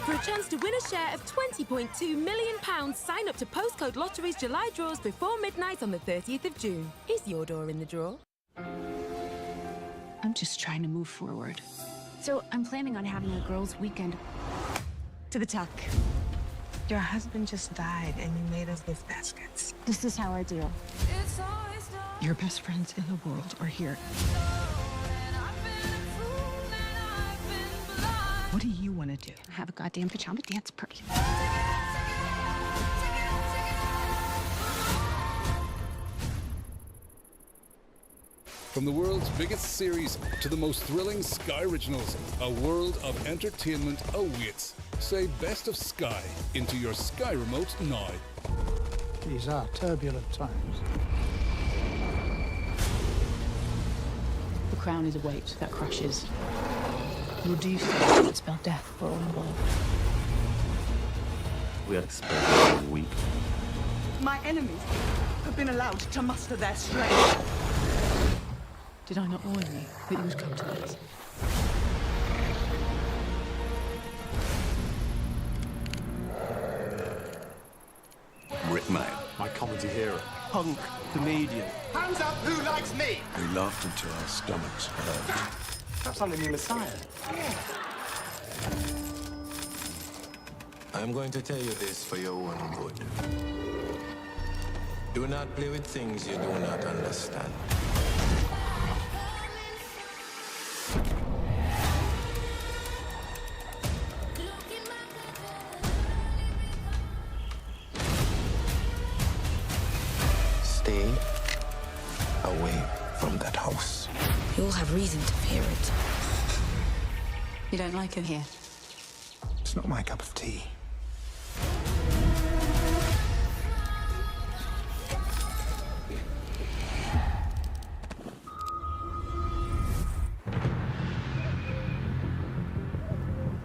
For a chance to win a share of £20.2 million, sign up to Postcode Lottery's July draws before midnight on the 30th of June. Is your door in the draw? I'm just trying to move forward. So I'm planning on having a girls' weekend to the tuck. Your husband just died and you made us gift baskets. This is how I deal. Your best friends in the world are here. What do you want to do? Have a goddamn pajama dance party. From the world's biggest series to the most thrilling Sky originals, a world of entertainment awaits. Say Best of Sky into your Sky remote now. These are turbulent times. The crown is a weight that crushes. You'll do things that spell death for all involved. We are exposed for a week. My enemies have been allowed to muster their strength. Did I not warn you that you would come to this? Rickman, my comedy hero. Punk, comedian. Hands up, who likes me? We laughed until our stomachs hurt. Perhaps I'm the new Messiah. I'm going to tell you this for your own good. Do not play with things you do not understand. Stay away from that house. You all have reason to fear it. You don't like him here? It's not my cup of tea.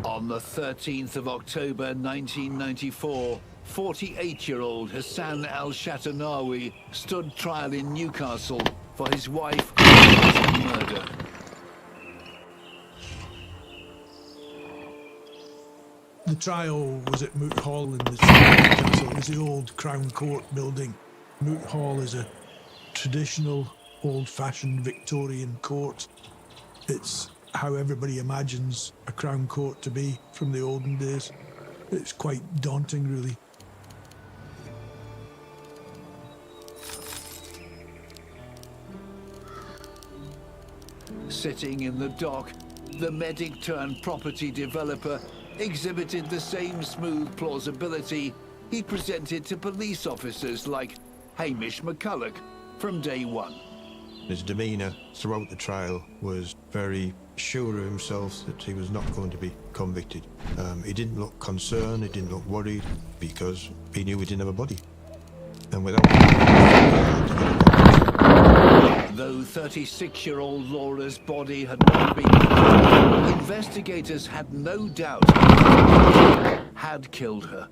On the 13th of October 1994, 48-year-old Hassan al-Shatanawi stood trial in Newcastle for his wife murder. The trial was at Moot Hall in the Newcastle. It was the old Crown Court building. Moot Hall is a traditional, old-fashioned Victorian court. It's how everybody imagines a Crown Court to be from the olden days. It's quite daunting, really. Sitting in the dock, the medic-turned-property developer exhibited the same smooth plausibility he presented to police officers like Hamish McCulloch from day one. His demeanour throughout the trial was very sure of himself that he was not going to be convicted. He didn't look concerned, he didn't look worried, because he knew he didn't have a body. And without... Though 36-year-old Laura's body had not been found, investigators had no doubt had killed her.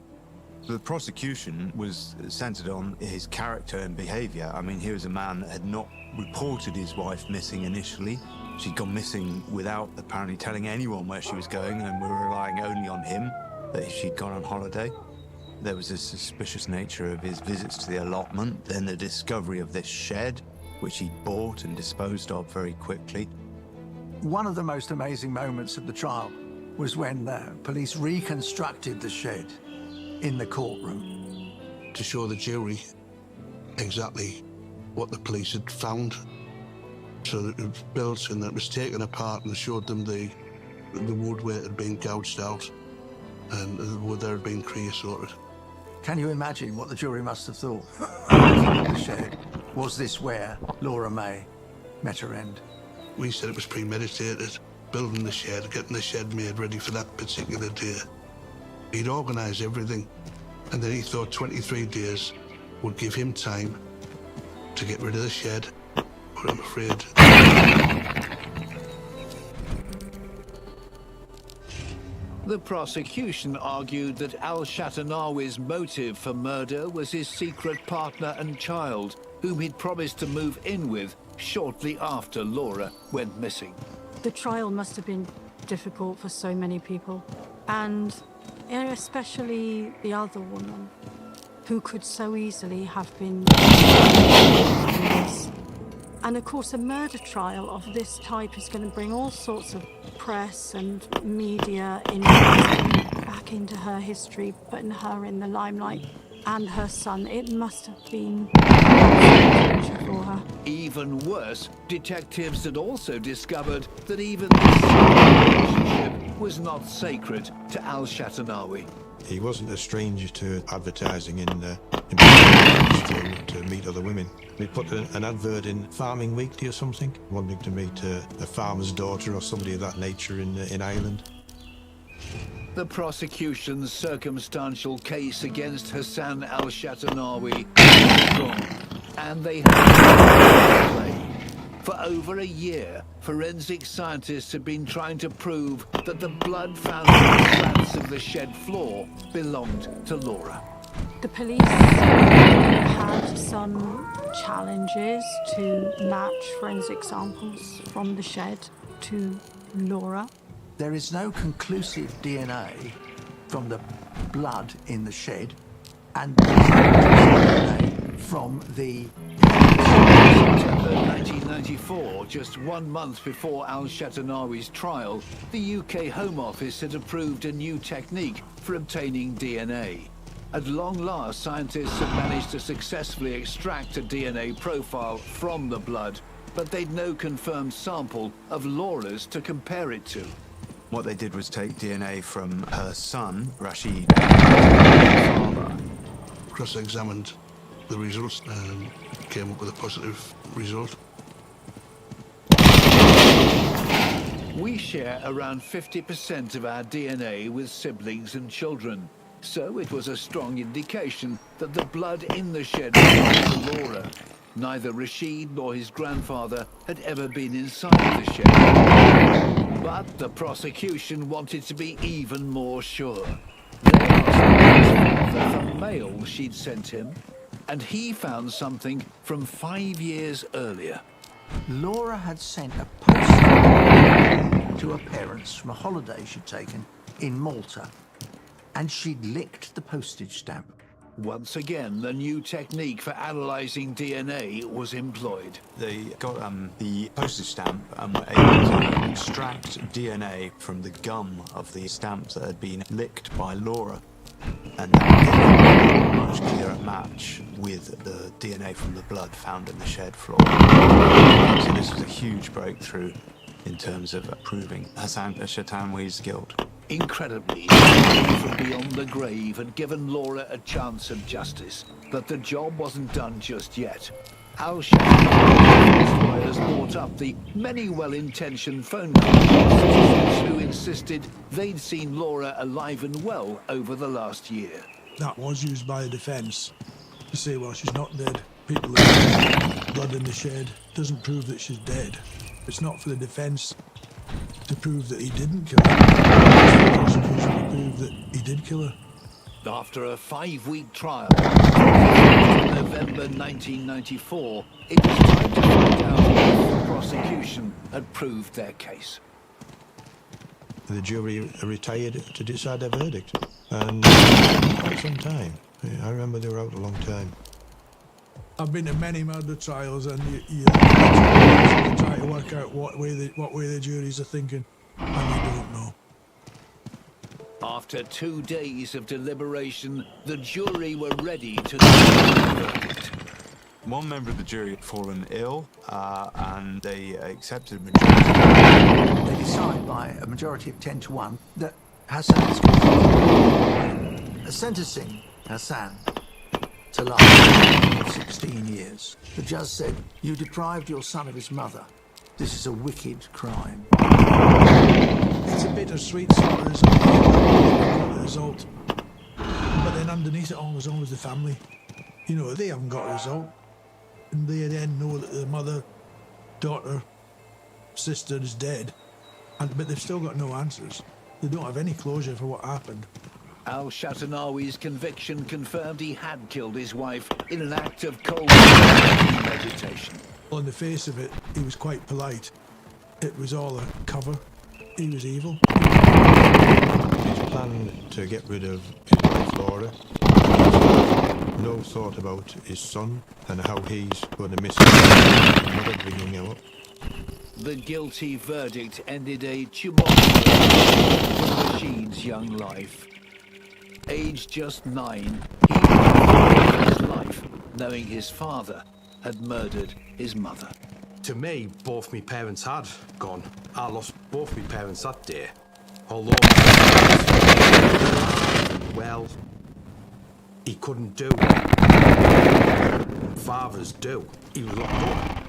The prosecution was centred on his character and behaviour. I mean, here was a man that had not reported his wife missing initially. She'd gone missing without apparently telling anyone where she was going, and we were relying only on him, that she'd gone on holiday. There was a suspicious nature of his visits to the allotment, then the discovery of this shed, which he'd bought and disposed of very quickly. One of the most amazing moments of the trial was when the police reconstructed the shed in the courtroom. To show the jury exactly what the police had found. So that it was built and that it was taken apart, and showed them the wood where it had been gouged out and the wood there had been creosoted. Can you imagine what the jury must have thought? The shed. Was this where Laura May met her end? We said it was premeditated, building the shed, getting the shed made ready for that particular day. He'd organised everything, and then he thought 23 days would give him time to get rid of the shed, but I'm afraid... The prosecution argued that al-Shatanawi's motive for murder was his secret partner and child, whom he'd promised to move in with shortly after Laura went missing. The trial must have been difficult for so many people, and especially the other woman, who could so easily have been... And of course, a murder trial of this type is going to bring all sorts of press and media interest. back into her history, putting her in the limelight, and her son. It must have been for her. Even worse, detectives had also discovered that even this relationship was not sacred to Al-Shatanawi. He wasn't a stranger to advertising in to meet other women. We put an advert in Farming Weekly or something, wanting to meet a farmer's daughter or somebody of that nature in Ireland. The prosecution's circumstantial case against Hassan Al-Shatanawi was strong, and they had to play. For over a year, forensic scientists have been trying to prove that the blood found on the slats of the shed floor belonged to Laura. The police had some challenges to match forensic samples from the shed to Laura. There is no conclusive DNA from the blood in the shed, and DNA from the... September 1994, just 1 month before Al-Shatanawi's trial, the UK Home Office had approved a new technique for obtaining DNA. At long last, scientists had managed to successfully extract a DNA profile from the blood, but they'd no confirmed sample of Laura's to compare it to. What they did was take DNA from her son, Rashid, and her father. Cross-examined the results and came up with a positive result. We share around 50% of our DNA with siblings and children, so it was a strong indication that the blood in the shed belonged to Laura. Neither Rashid nor his grandfather had ever been inside the shed. But the prosecution wanted to be even more sure. They asked his father the mail she'd sent him, and he found something from 5 years earlier. Laura had sent a postcard to her parents from a holiday she'd taken in Malta, and she'd licked the postage stamp. Once again, the new technique for analysing DNA was employed. They got the postage stamp and were able to extract DNA from the gum of the stamps that had been licked by Laura. And that gave a much clearer match with the DNA from the blood found in the shed floor. So this was a huge breakthrough in terms of proving Hassan Al-Shatanawi's guilt. Incredibly, from beyond the grave had given Laura a chance of justice, but the job wasn't done just yet. Al-Shatanawi's lawyers brought up the many well-intentioned phone calls from citizens who insisted they'd seen Laura alive and well over the last year. That was used by the defence to say, well, she's not dead. People have blood in the shed doesn't prove that she's dead. It's not for the defence to prove that he didn't kill her. It's for the prosecution to prove that he did kill her. After a 5-week trial, in November 1994, it was time to find out if the prosecution had proved their case. The jury retired to decide their verdict, and quite some time. I remember they were out a long time. I've been to many murder trials, and you try to work out what way the juries are thinking, and you don't know. After 2 days of deliberation, the jury were ready to decide the verdict. One member of the jury had fallen ill, and they accepted a majority. They decide by a majority of 10 to 1 that Hassan is guilty. Sentencing Hassan to life, 16 years. The judge said, "You deprived your son of his mother. This is a wicked crime." It's a bittersweet sort of result. But then underneath it all was always the family. You know, they haven't got a result. And they then know that the mother, daughter, sister is dead. But they've still got no answers. They don't have any closure for what happened. Al-Shatanawi's conviction confirmed he had killed his wife in an act of cold premeditation. On the face of it, he was quite polite. It was all a cover. He was evil. His plan to get rid of his wife Laura, no thought about his son and how he's going to miss his mother bringing him up. The guilty verdict ended a tumultuous Rashid's young life. Aged just 9, he lived his life knowing his father had murdered his mother. To me, both my parents had gone. I lost both my parents that day. Although, well, he couldn't do what fathers do. He was locked up.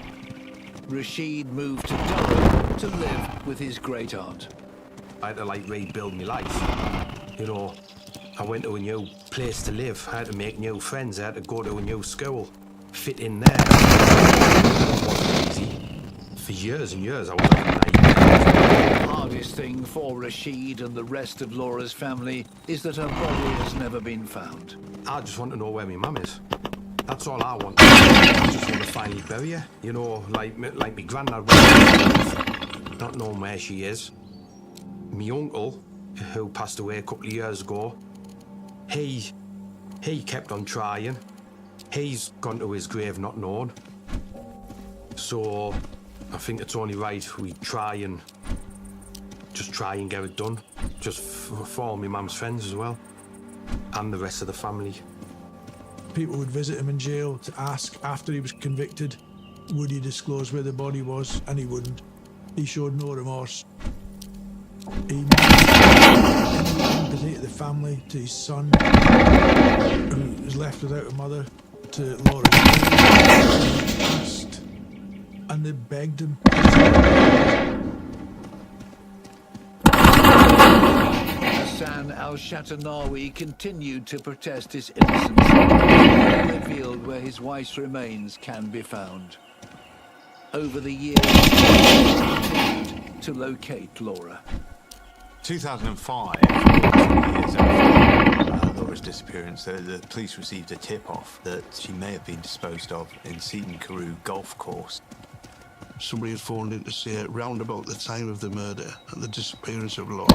Rashid moved to Durham to live with his great aunt. I had to rebuild my life. You know, I went to a new place to live. I had to make new friends. I had to go to a new school, fit in there. It wasn't easy. For years and years, I was The hardest thing for Rashid and the rest of Laura's family is that her body has never been found. I just want to know where my mum is. That's all I want. I just want to finally bury her. You know, like my granddad, not knowing where she is. My uncle, who passed away a couple of years ago, he kept on trying. He's gone to his grave not known. So I think it's only right we try and get it done. Just for all my mum's friends as well. And the rest of the family. People would visit him in jail to ask after he was convicted, would he disclose where the body was? And he wouldn't. He showed no remorse. He empathy to the family, to his son, who was left without a mother, to Laura's past, and they begged him. Hassan al-Shatanawi continued to protest his innocence and revealed where his wife's remains can be found. Over the years, he continued to locate Laura. 2005, 2 years after Laura's disappearance, the police received a tip-off that she may have been disposed of in Seaton Carew golf course. Somebody had phoned in to say round about the time of the murder and the disappearance of Laura,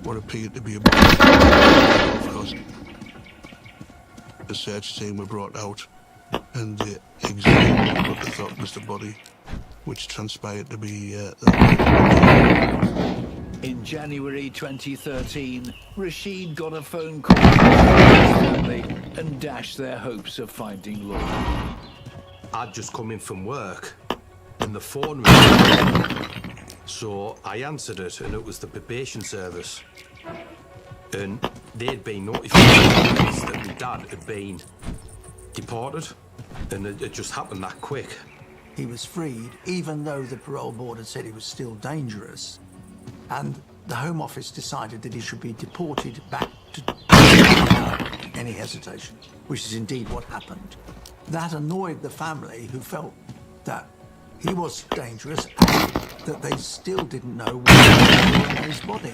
what appeared to be a body. The search team were brought out and they examined what they thought was the body, which transpired to be In January 2013, Rashid got a phone call from his family and dashed their hopes of finding Laura. I'd just come in from work and the phone rang. So I answered it and it was the probation service. And they'd been notified that my dad had been deported. And it just happened that quick. He was freed, even though the parole board had said he was still dangerous. And the Home Office decided that he should be deported back to without any hesitation, which is indeed what happened. That annoyed the family, who felt that he was dangerous and that they still didn't know where was his body.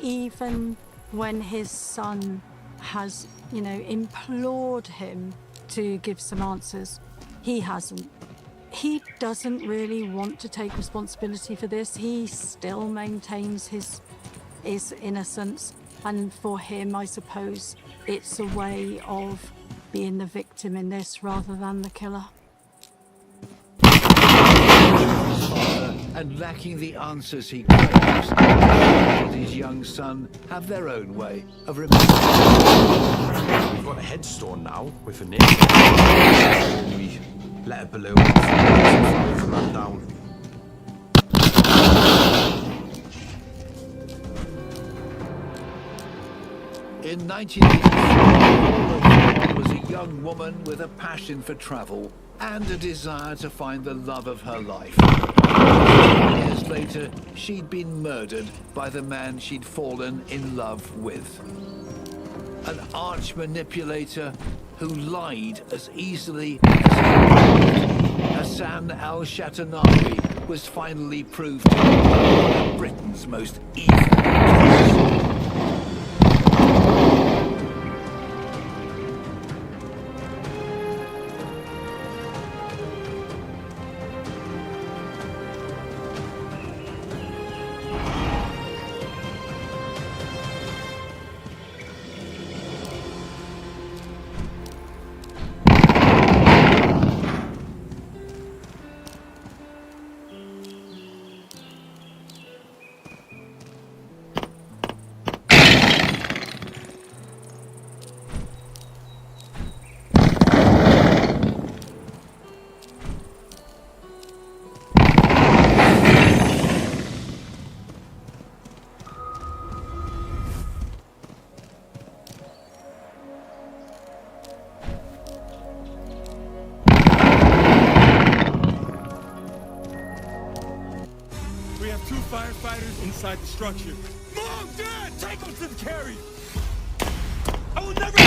Even when his son has, implored him to give some answers, he hasn't. He doesn't really want to take responsibility for this. He still maintains his innocence. And for him, I suppose, it's a way of being the victim in this rather than the killer. And lacking the answers he craves, he and his young son have their own way of remembering. We've got a headstone now with a name. We let a balloon run down. In 1984, Laura was a young woman with a passion for travel and a desire to find the love of her life. 10 years later, she'd been murdered by the man she'd fallen in love with. An arch manipulator who lied as easily as he lived. Hassan al-Shatanawi was finally proved to be one of Britain's most evil killers. firefighters inside the structure. Mom, Dad, take them to the carry. I will never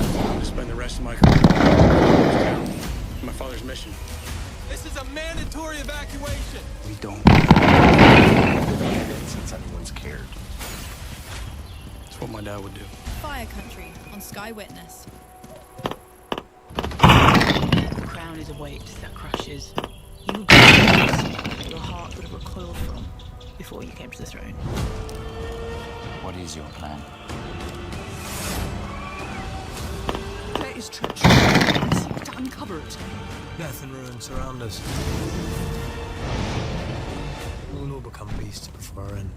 I spend the rest of my career my father's mission. This is a mandatory evacuation. We don't live in since anyone's cared. It's what my dad would do. Fire Country on Sky Witness. The crown is a weight that crushes. You will do things that your heart would have recoiled from before you came to the throne. What is your plan? There is treachery. Seek to uncover it. Death and ruin surround us. We'll all become beasts before our end.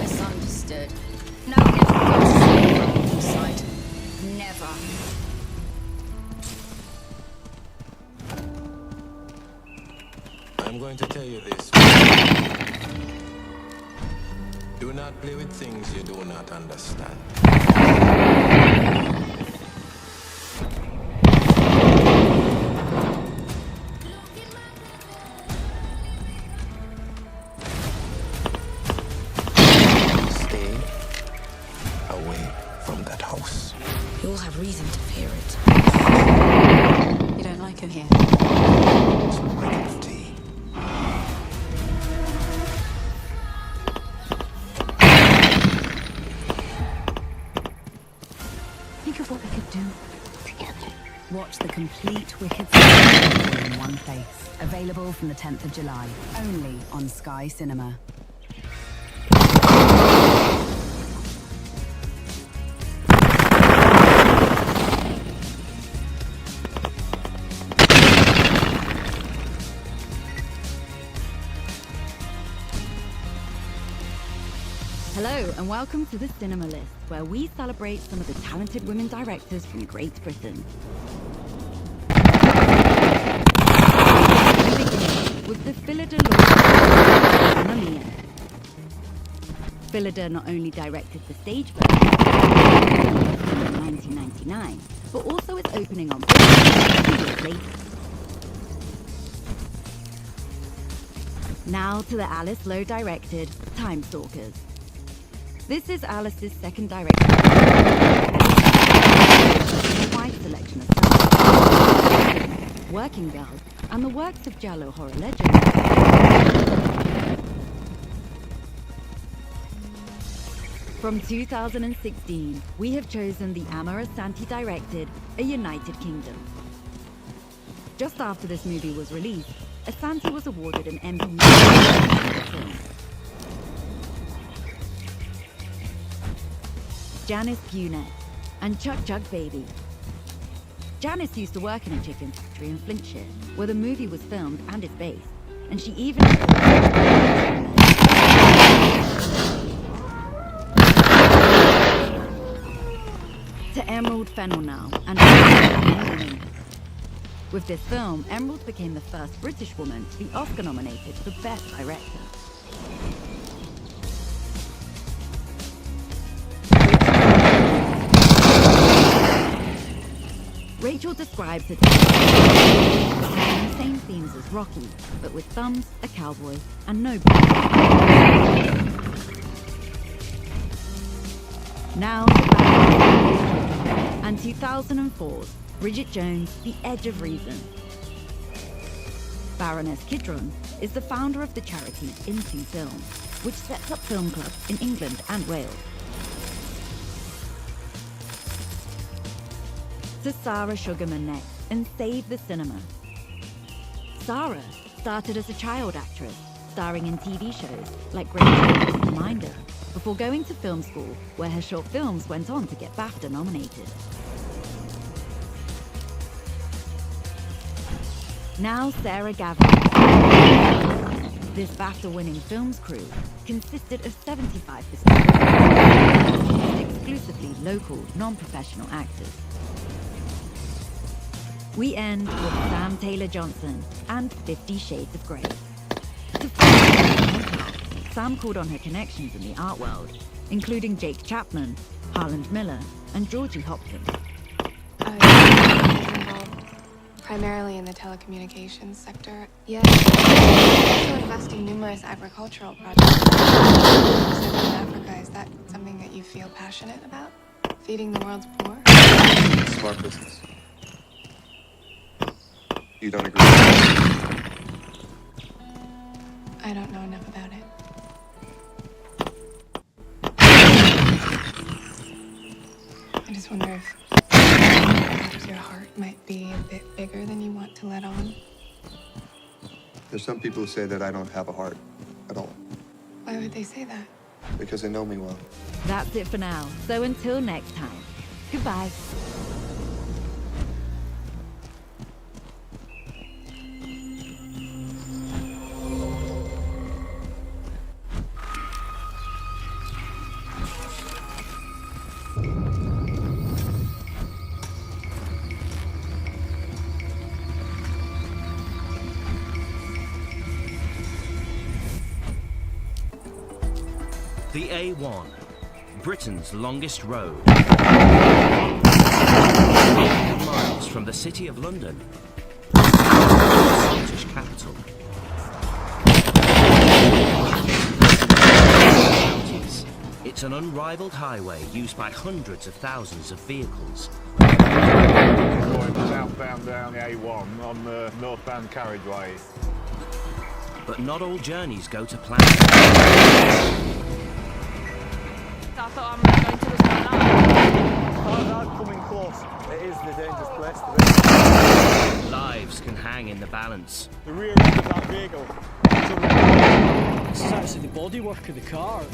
Misunderstood. No one ever got to see the vulnerable side. Never. I'm going to tell you this. Do not play with things you do not understand. Stay away from that house. You all have reason to fear it. You don't like him here? It's not my cup of tea. Think of what we could do together. Watch the complete Wicked Saga in one place. Available from the 10th of July. Only on Sky Cinema. Hello and welcome to the Cinema List, where we celebrate some of the talented women directors from Great Britain. We begin with the Philida Mamma Mia. Philida not only directed the stage version in 1999, but also its opening on Broadway 2 years later. Now to the Alice Lowe directed Time Stalkers. This is Alice's second direction. A wide selection of films, working girls, and the works of Giallo horror legends. From 2016, we have chosen the Amara Santi directed A United Kingdom. Just after this movie was released, Asante was awarded an Emmy for the film. Janice Punet and Chuck Chuck Baby. Janice used to work in a chicken factory in Flintshire, where the movie was filmed and is based, and she even to Emerald Fennell now, and with this film, Emerald became the first British woman to be Oscar nominated for Best Director. Rachel describes it as the same themes as Rocky, but with thumbs, a cowboy, and no blood. Now to and 2004's Bridget Jones' The Edge of Reason. Baroness Kidron is the founder of the charity Into Film, which sets up film clubs in England and Wales. To Sarah Sugarman next, and Save the Cinema. Sarah started as a child actress, starring in TV shows like Great British Reminder, before going to film school, where her short films went on to get BAFTA nominated. Now Sarah Gavin. This BAFTA-winning films crew consisted of 75% exclusively local, non-professional actors. We end with Sam Taylor Johnson and 50 Shades of Grey. Sam called on her connections in the art world, including Jake Chapman, Harland Miller, and Georgie Hopkins. Involved primarily in the telecommunications sector, yet also invest in numerous agricultural projects. In Africa, is that something that you feel passionate about? Feeding the world's poor? Smart business. You don't agree with that? I don't know enough about it. I just wonder if perhaps your heart might be a bit bigger than you want to let on. There's some people who say that I don't have a heart at all. Why would they say that? Because they know me well. That's it for now, so until next time, goodbye. The A1, Britain's longest road. Miles from the City of London, the Scottish capital. It's an unrivaled highway used by hundreds of thousands of vehicles. Going southbound down the A1 on the northbound carriageway. But not all journeys go to plan. I thought I'm going to lose my life. I'm coming close. It is the dangerous place to be. Lives can hang in the balance. The rear end of that vehicle. This is actually the bodywork of the car.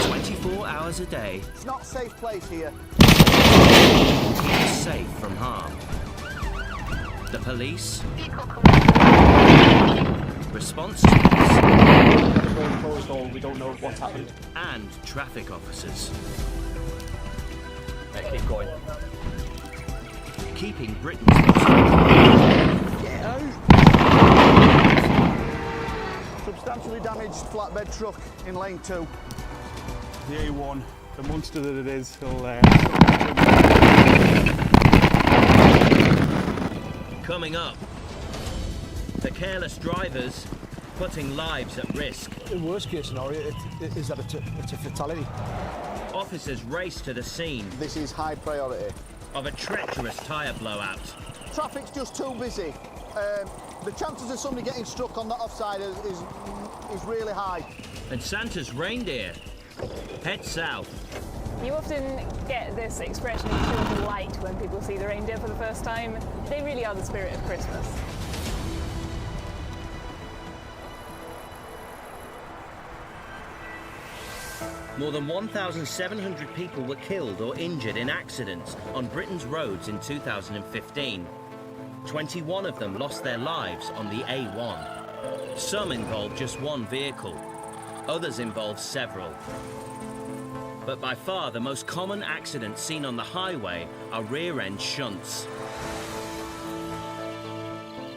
24 hours a day. It's not a safe place here. Keep us safe from harm. The police. Response teams. We don't know what's happened. And traffic officers. Keep going. Keeping Britain's most. Get out! Substantially damaged flatbed truck in lane 2. The A1, the monster that it is, will Coming up, the careless drivers putting lives at risk. The worst case scenario is that it's a fatality. Officers race to the scene. This is high priority. Of a treacherous tyre blowout. Traffic's just too busy. The chances of somebody getting struck on the offside is really high. And Santa's reindeer head south. You often get this expression of pure delight when people see the reindeer for the first time. They really are the spirit of Christmas. More than 1,700 people were killed or injured in accidents on Britain's roads in 2015. 21 of them lost their lives on the A1. Some involved just one vehicle. Others involved several. But by far the most common accidents seen on the highway are rear-end shunts.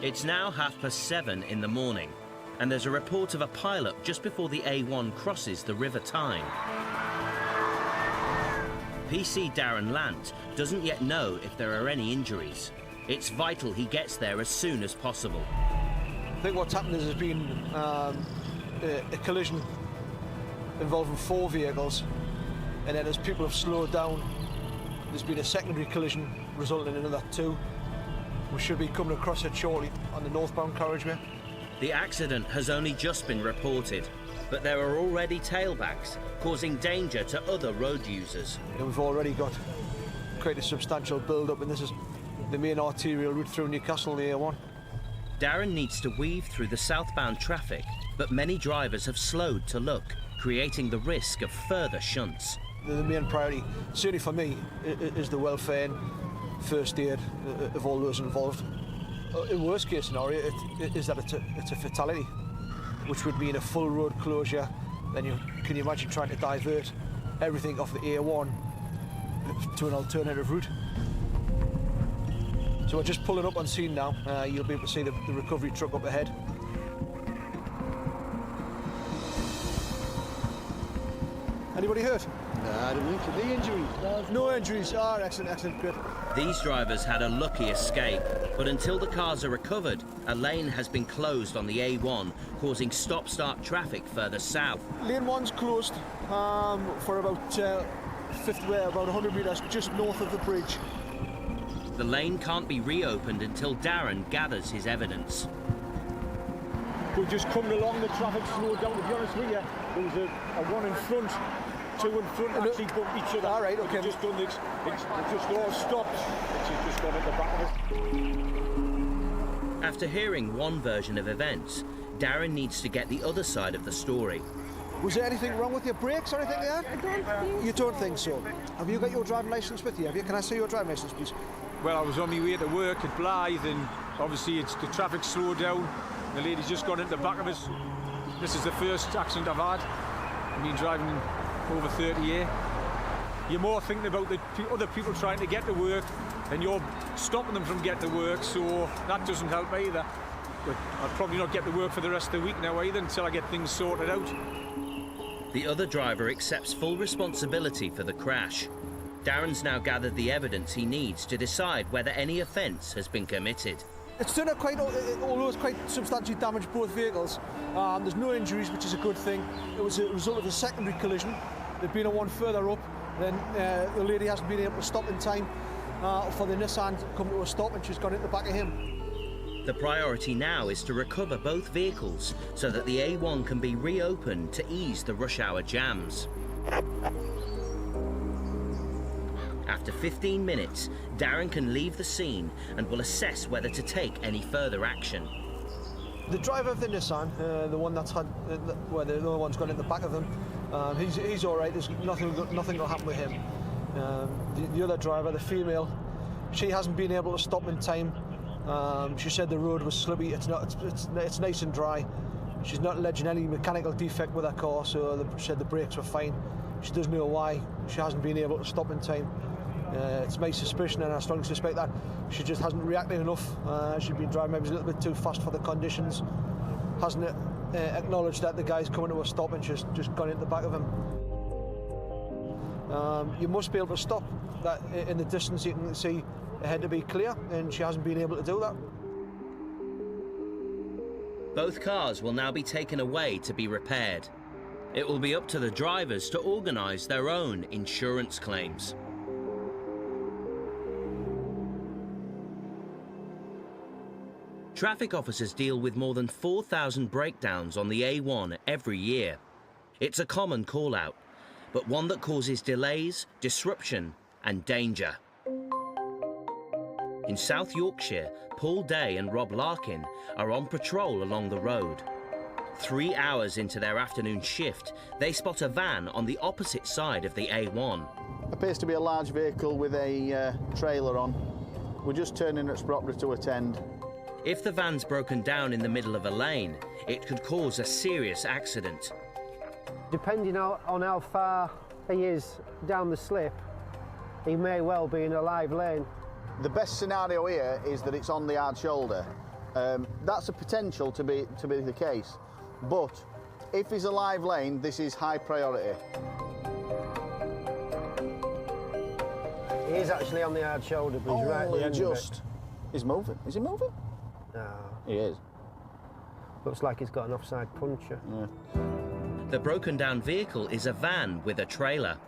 It's now 7:30 in the morning, and there's a report of a pile-up just before the A1 crosses the River Tyne. PC Darren Lant doesn't yet know if there are any injuries. It's vital he gets there as soon as possible. I think what's happened is there's been a collision involving 4 vehicles, and then as people have slowed down, there's been a secondary collision resulting in another 2. We should be coming across it shortly on the northbound carriageway. The accident has only just been reported, but there are already tailbacks, causing danger to other road users. And we've already got quite a substantial build-up, and this is the main arterial route through Newcastle, the A1. Darren needs to weave through the southbound traffic, but many drivers have slowed to look, creating the risk of further shunts. The main priority, certainly for me, is the welfare and first aid of all those involved. In worst case scenario, is that it's a fatality, which would mean a full road closure. Then can you imagine trying to divert everything off the A1 to an alternative route? So we're just pulling up on scene now. You'll be able to see the recovery truck up ahead. Anybody hurt? Nah, I don't think so. The injuries? No injuries. Ah, excellent, excellent, good. These drivers had a lucky escape, but until the cars are recovered, a lane has been closed on the A1, causing stop-start traffic further south. Lane 1's closed for about 100 metres just north of the bridge. The lane can't be reopened until Darren gathers his evidence. We're just coming along, the traffic slowed down. To be honest with you, there was a one in front, two in front, actually bumped each other. All right, okay. It's just done this, it's just all stopped. It's just gone at the back of us. After hearing one version of events, Darren needs to get the other side of the story. Was there anything wrong with your brakes or anything like that? I don't think You don't think so? Have you got your driving licence with you? Have you? Can I see your driving licence, please? Well, I was on my way to work at Blythe, and obviously the traffic slowed down. The lady's just gone into the back of us. This is the first accident I've had. I've been driving over 30 years. You're more thinking about the other people trying to get to work, and you're stopping them from getting to work, so that doesn't help either. But I'll probably not get to work for the rest of the week now either until I get things sorted out. The other driver accepts full responsibility for the crash. Darren's now gathered the evidence he needs to decide whether any offence has been committed. It's turned out although it's quite substantially damaged both vehicles. There's no injuries, which is a good thing. It was a result of a secondary collision. There'd been a one further up, then the lady hasn't been able to stop in time for the Nissan to come to a stop, and she's gone into the back of him. The priority now is to recover both vehicles so that the A1 can be reopened to ease the rush hour jams. After 15 minutes, Darren can leave the scene and will assess whether to take any further action. The driver of the Nissan, the one that's had, where the other one's gone in the back of him, he's all right. There's nothing will happen with him. The other driver, the female, she hasn't been able to stop in time. She said the road was slippy. It's nice and dry. She's not alleging any mechanical defect with her car, so she said the brakes were fine. She doesn't know why she hasn't been able to stop in time. It's my suspicion, and I strongly suspect that she just hasn't reacted enough. She's been driving maybe a little bit too fast for the conditions. Hasn't acknowledged that the guy's coming to a stop and she's just gone into the back of him. You must be able to stop that in the distance. You can see ahead to be clear, and she hasn't been able to do that. Both cars will now be taken away to be repaired. It will be up to the drivers to organise their own insurance claims. Traffic officers deal with more than 4,000 breakdowns on the A1 every year. It's a common call-out, but one that causes delays, disruption and danger. In South Yorkshire, Paul Day and Rob Larkin are on patrol along the road. 3 hours into their afternoon shift, they spot a van on the opposite side of the A1. Appears to be a large vehicle with a trailer on. We're just turning at Sprotborough to attend. If the van's broken down in the middle of a lane, it could cause a serious accident. Depending on how far he is down the slip, he may well be in a live lane. The best scenario here is that it's on the hard shoulder. That's a potential to be the case, but if he's a live lane, this is high priority. He is actually on the hard shoulder, but he's right at the end of it. He's moving. Is he moving? No. He is. Looks like he's got an offside puncher. Yeah. The broken down vehicle is a van with a trailer.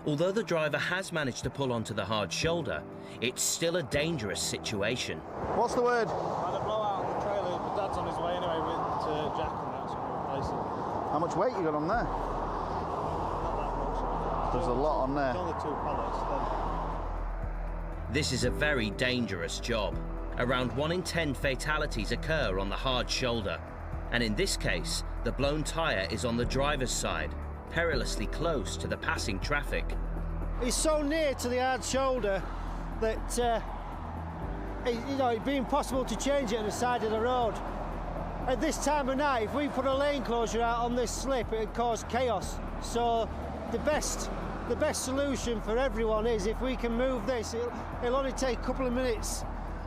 Although the driver has managed to pull onto the hard shoulder, it's still a dangerous situation. What's the word? Had a blowout on the trailer, but Dad's on his way anyway with Jack and that, so we'll replace it. How much weight you got on there? Not that much. There's a lot on there. It's only 2 pallets. This is a very dangerous job. Around 1 in 10 fatalities occur on the hard shoulder. And in this case, the blown tyre is on the driver's side, perilously close to the passing traffic. He's so near to the hard shoulder that it'd be impossible to change it on the side of the road. At this time of night, if we put a lane closure out on this slip, it'd cause chaos. So the best solution for everyone is if we can move this. It'll only take a couple of minutes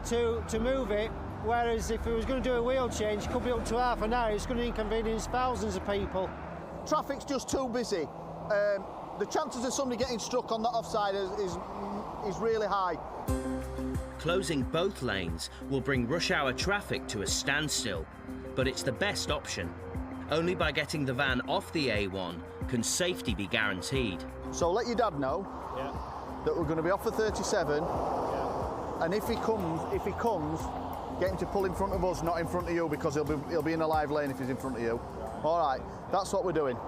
to move it, whereas if it was going to do a wheel change, it could be up to half an hour. It's going to inconvenience thousands of people. Traffic's just too busy. the chances of somebody getting struck on that offside is really high. Closing both lanes will bring rush hour traffic to a standstill, but it's the best option. Only by getting the van off the A1 can safety be guaranteed. So let your dad know that we're going to be off the 37, and if he comes, get him to pull in front of us, not in front of you, because he'll be in a live lane if he's in front of you. All right, that's what we're doing.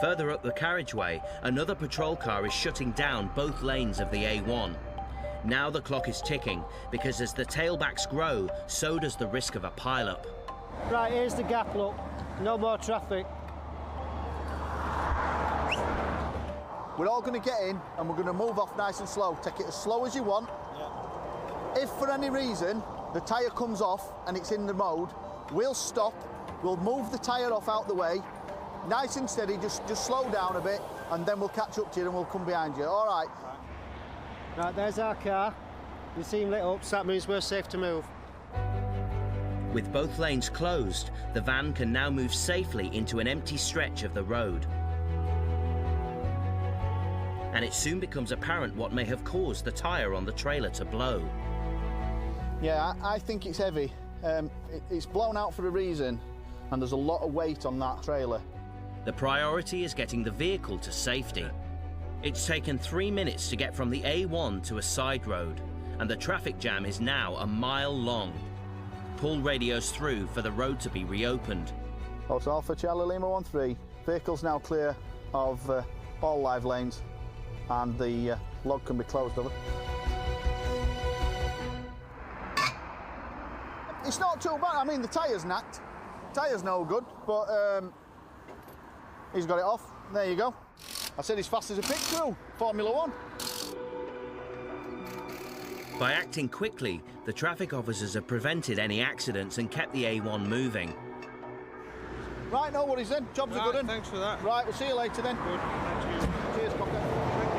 Further up the carriageway, another patrol car is shutting down both lanes of the A1. Now the clock is ticking, because as the tailbacks grow, so does the risk of a pile-up. Right, here's the gap, look. No more traffic. We're all going to get in and we're going to move off nice and slow. Take it as slow as you want. If for any reason the tyre comes off and it's in the mode, we'll stop, we'll move the tyre off out the way, nice and steady, just slow down a bit, and then we'll catch up to you and we'll come behind you. All right. Right, there's our car. You see him lit up, so that means we're safe to move. With both lanes closed, the van can now move safely into an empty stretch of the road. And it soon becomes apparent what may have caused the tyre on the trailer to blow. Yeah, I think it's heavy. It's blown out for a reason, and there's a lot of weight on that trailer. The priority is getting the vehicle to safety. It's taken 3 minutes to get from the A1 to a side road, and the traffic jam is now a mile long. Paul radios through for the road to be reopened. Hotel Alpha Charlie Lima 13. Vehicle's now clear of all live lanes, and the log can be closed over. It's not too bad. I mean, the tyre's knacked. Tyre's no good, but he's got it off. There you go. I said he's fast as a pit crew, Formula 1. By acting quickly, the traffic officers have prevented any accidents and kept the A1 moving. Right, no worries then. Job's a good one. Thanks for that. Right, we'll see you later then. Good, thank you. Cheers, Cocker. Thank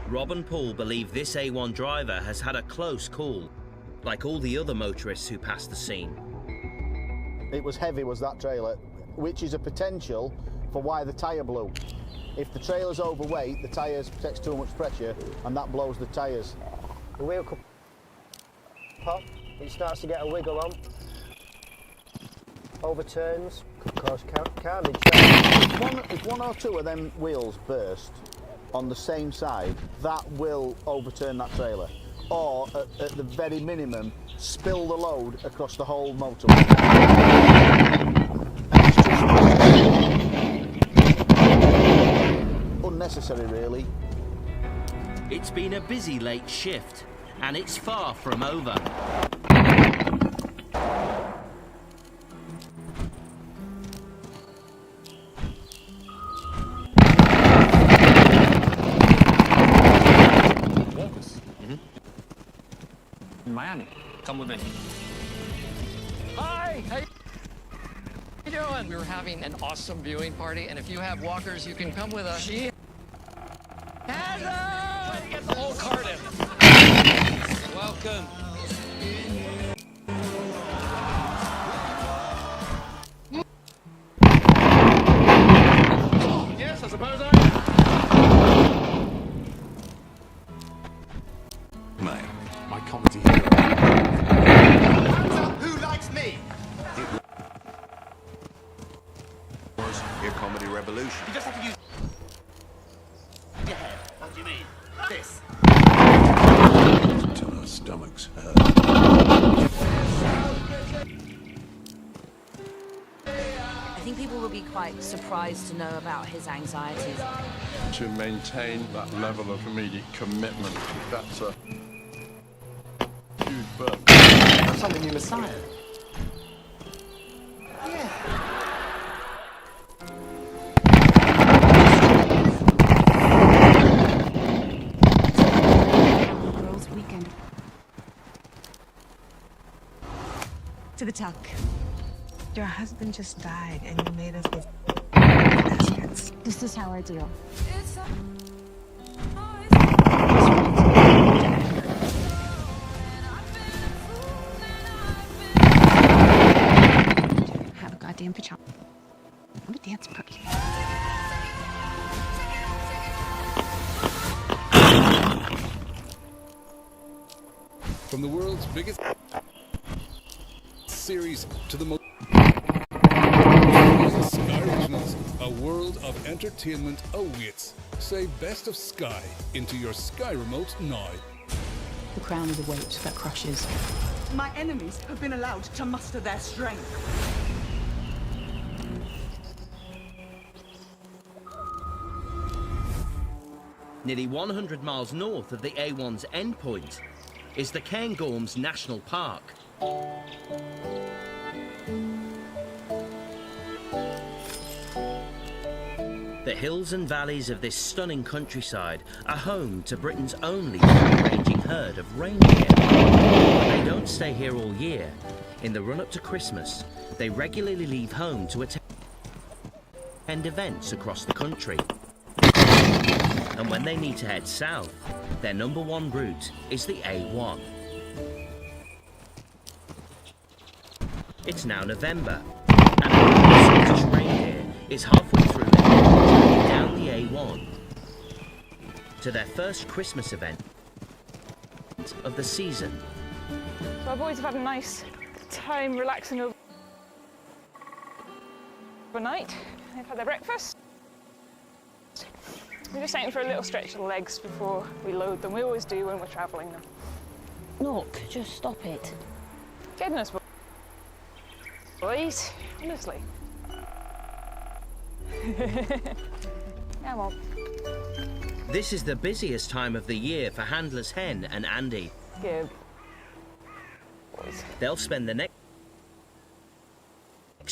you. Rob and Paul believe this A1 driver has had a close call, like all the other motorists who passed the scene. It was heavy, was that trailer, which is a potential for why the tyre blew. If the trailer's overweight, the tyres takes too much pressure and that blows the tyres. The wheel could pop, it starts to get a wiggle on, overturns, could cause carnage. If one or two of them wheels burst on the same side, that will overturn that trailer. Or, at the very minimum, spill the load across the whole motorway. Unnecessary, really. It's been a busy late shift, and it's far from over. In Miami. Come with me. Hi! How you doing? We were having an awesome viewing party, and if you have walkers, you can come with us. Hello! Get the whole cart in. Welcome. Yes, I suppose I am. Man, my comedy hero. Who likes me? It was your comedy revolution. You just have to use your head. What do you mean? This. Till our stomachs hurt. I think people will be quite surprised to know about his anxieties. To maintain that level of comedic commitment, that's a huge burden. That's something new Messiah. Girls' weekend. To the tuck. Your husband just died and you made us with baskets. This is how I deal. Have a goddamn pajama. I'm a dance party. From the world's biggest series to the most Sky Originals, a world of entertainment awaits. Say Best of Sky into your Sky remote now. The crown is a weight that crushes. My enemies have been allowed to muster their strength. Nearly 100 miles north of the A1's endpoint is the Cairngorms National Park. The hills and valleys of this stunning countryside are home to Britain's only free-ranging herd of reindeer. But they don't stay here all year. In the run-up to Christmas, they regularly leave home to attend events across the country. And when they need to head south, their number one route is the A1. It's now November, and the Scottish reindeer is halfway through their journey down the A1 to their first Christmas event of the season. So our boys have had a nice time relaxing overnight. They've had their breakfast. We're just aiming for a little stretch of the legs before we load them. We always do when we're travelling them. Look, just stop it. Goodness, boys. Honestly. Come on. This is the busiest time of the year for handlers Hen and Andy. Good. Boys. They'll spend the next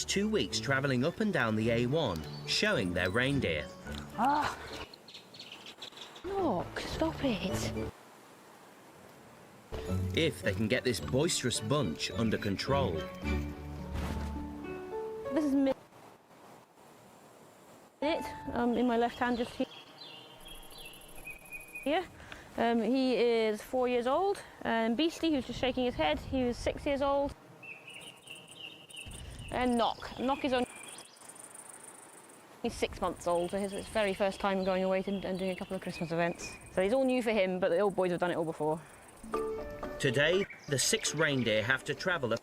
2 weeks travelling up and down the A1, showing their reindeer. Ah. Look, stop it. If they can get this boisterous bunch under control. This is me. In my left hand, just here. He is 4 years old. Beastie, who's just shaking his head, he was 6 years old. And Knock. Knock is only 6 months old, so his very first time going away and doing a couple of Christmas events. So it's all new for him, but the old boys have done it all before. Today, the 6 reindeer have to travel a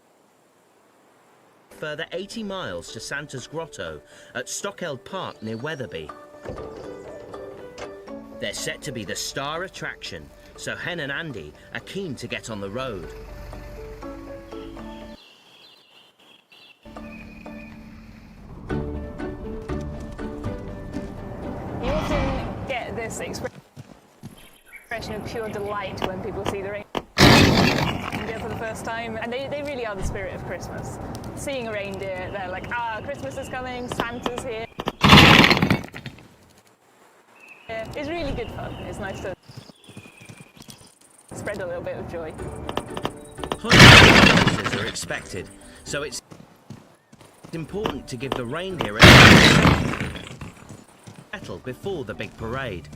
further 80 miles to Santa's Grotto at Stockeld Park near Wetherby. They're set to be the star attraction, so Hen and Andy are keen to get on the road. You often get this expression of pure delight when people see the reindeer for the first time, and they really are the spirit of Christmas. Seeing a reindeer, they're like, ah, Christmas is coming, Santa's here. It's really good fun. It's nice to spread a little bit of joy. Hundreds of visitors are expected, so it's important to give the reindeer a settle before the big parade.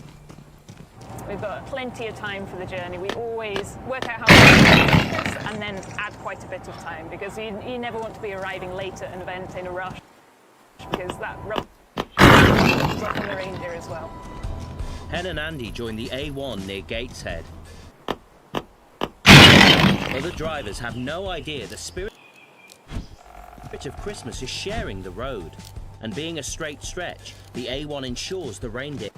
We've got plenty of time for the journey. We always work out how to do this and then add quite a bit of time, because you never want to be arriving late at an event in a rush, because that rubs off on the reindeer as well. Hen and Andy join the A1 near Gateshead. Other drivers have no idea the spirit of Christmas is sharing the road, and being a straight stretch, the A1 ensures the reindeer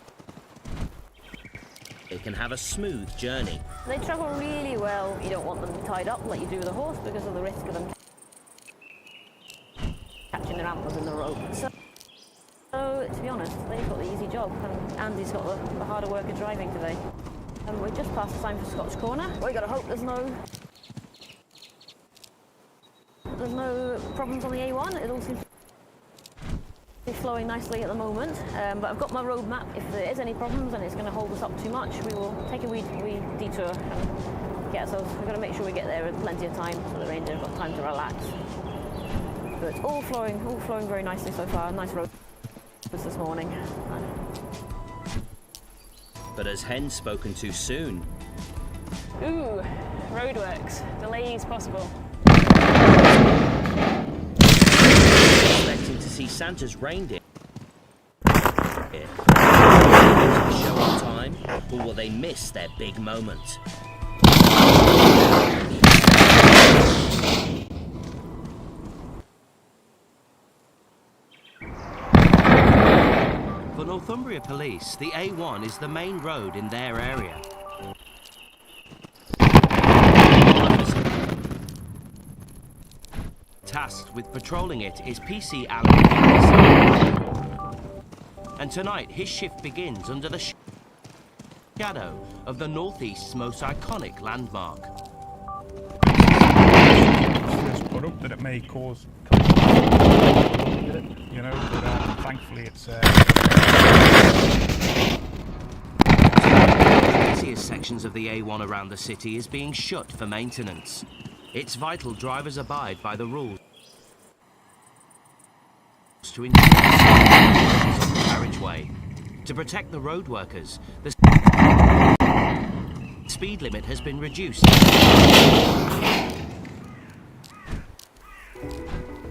can have a smooth journey. They travel really well. You don't want them tied up like you do with a horse because of the risk of them catching their antlers in the rope. So to be honest, they've got the easy job, and Andy's got the harder work of driving today. And we're just past the sign for Scotch Corner. We've got to hope there's no problems on the A1. It all seems to be flowing nicely at the moment, but I've got my road map. If there is any problems and it's going to hold us up too much, we will take a wee detour and get ourselves. We've got to make sure we get there with plenty of time so the reindeer have got time to relax. But all flowing very nicely so far. Nice road this morning. But has Hen spoken too soon? Ooh, roadworks. Delays possible. Expecting to see Santa's reindeer show on time, or will they miss their big moment? The Northumbria Police, the A1 is the main road in their area. Tasked with patrolling it is PC Alan. And tonight his shift begins under the shadow of the Northeast's most iconic landmark. First put up that it may cause, you know, but thankfully it's. The busiest sections of the A1 around the city is being shut for maintenance. It's vital drivers abide by the rules to ensure the carriageway. To protect the road workers, the speed limit has been reduced.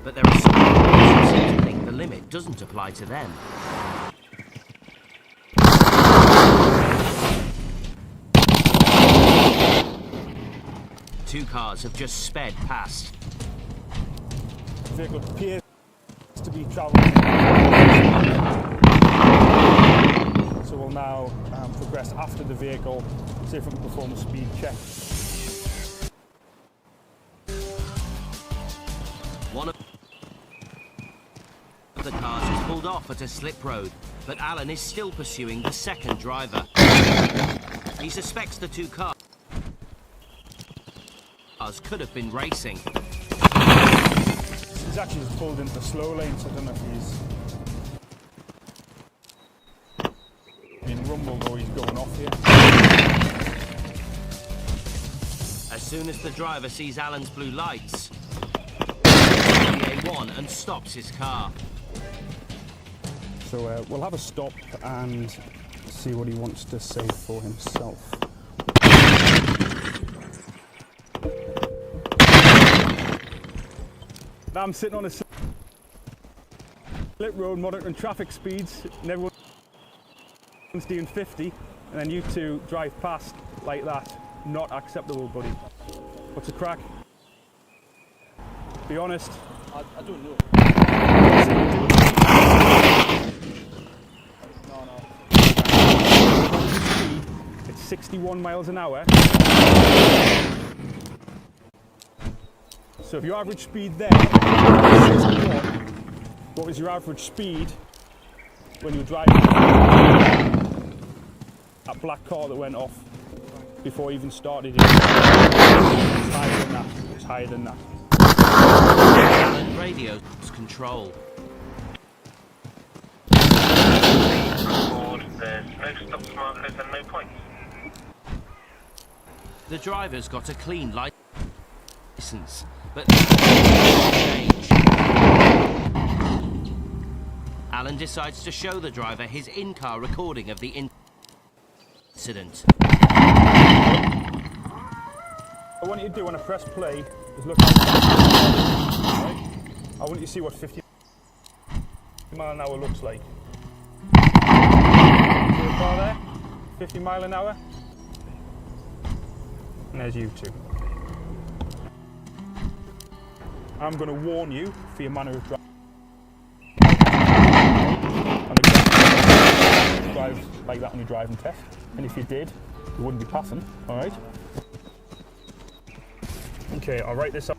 But there are some who seem to think the limit doesn't apply to them. Two cars have just sped past. The vehicle appears to be travelling. So we'll now progress after the vehicle, see if we can perform a speed check. One of the cars has pulled off at a slip road, but Alan is still pursuing the second driver. He suspects the two cars could have been racing. He's actually just pulled into the slow lane, so I don't know if he's being rumbled or he's going off here. As soon as the driver sees Alan's blue lights, the A1 and stops his car. So we'll have a stop and see what he wants to say for himself. Now I'm sitting on a slip road monitoring traffic speeds and everyone's doing 50 and then you two drive past like that. Not acceptable, buddy. What's the crack? Be honest. I don't know. It's 61 miles an hour. So if your average speed there is 61, what was your average speed when you were driving that black car that went off before you even started? It was higher than that. It was higher than that. Radio control. There's no stop markers and no points. The driver's got a clean license, but Alan decides to show the driver his in-car recording of the incident. What I want you to do when I press play is look outside. Right? I want you to see what 50 mile an hour looks like. See the car there? 50 mile an hour. And there's you two. I'm going to warn you for your manner of driving. Drive like that on your driving test. And if you did, you wouldn't be passing, alright? Okay, I'll write this out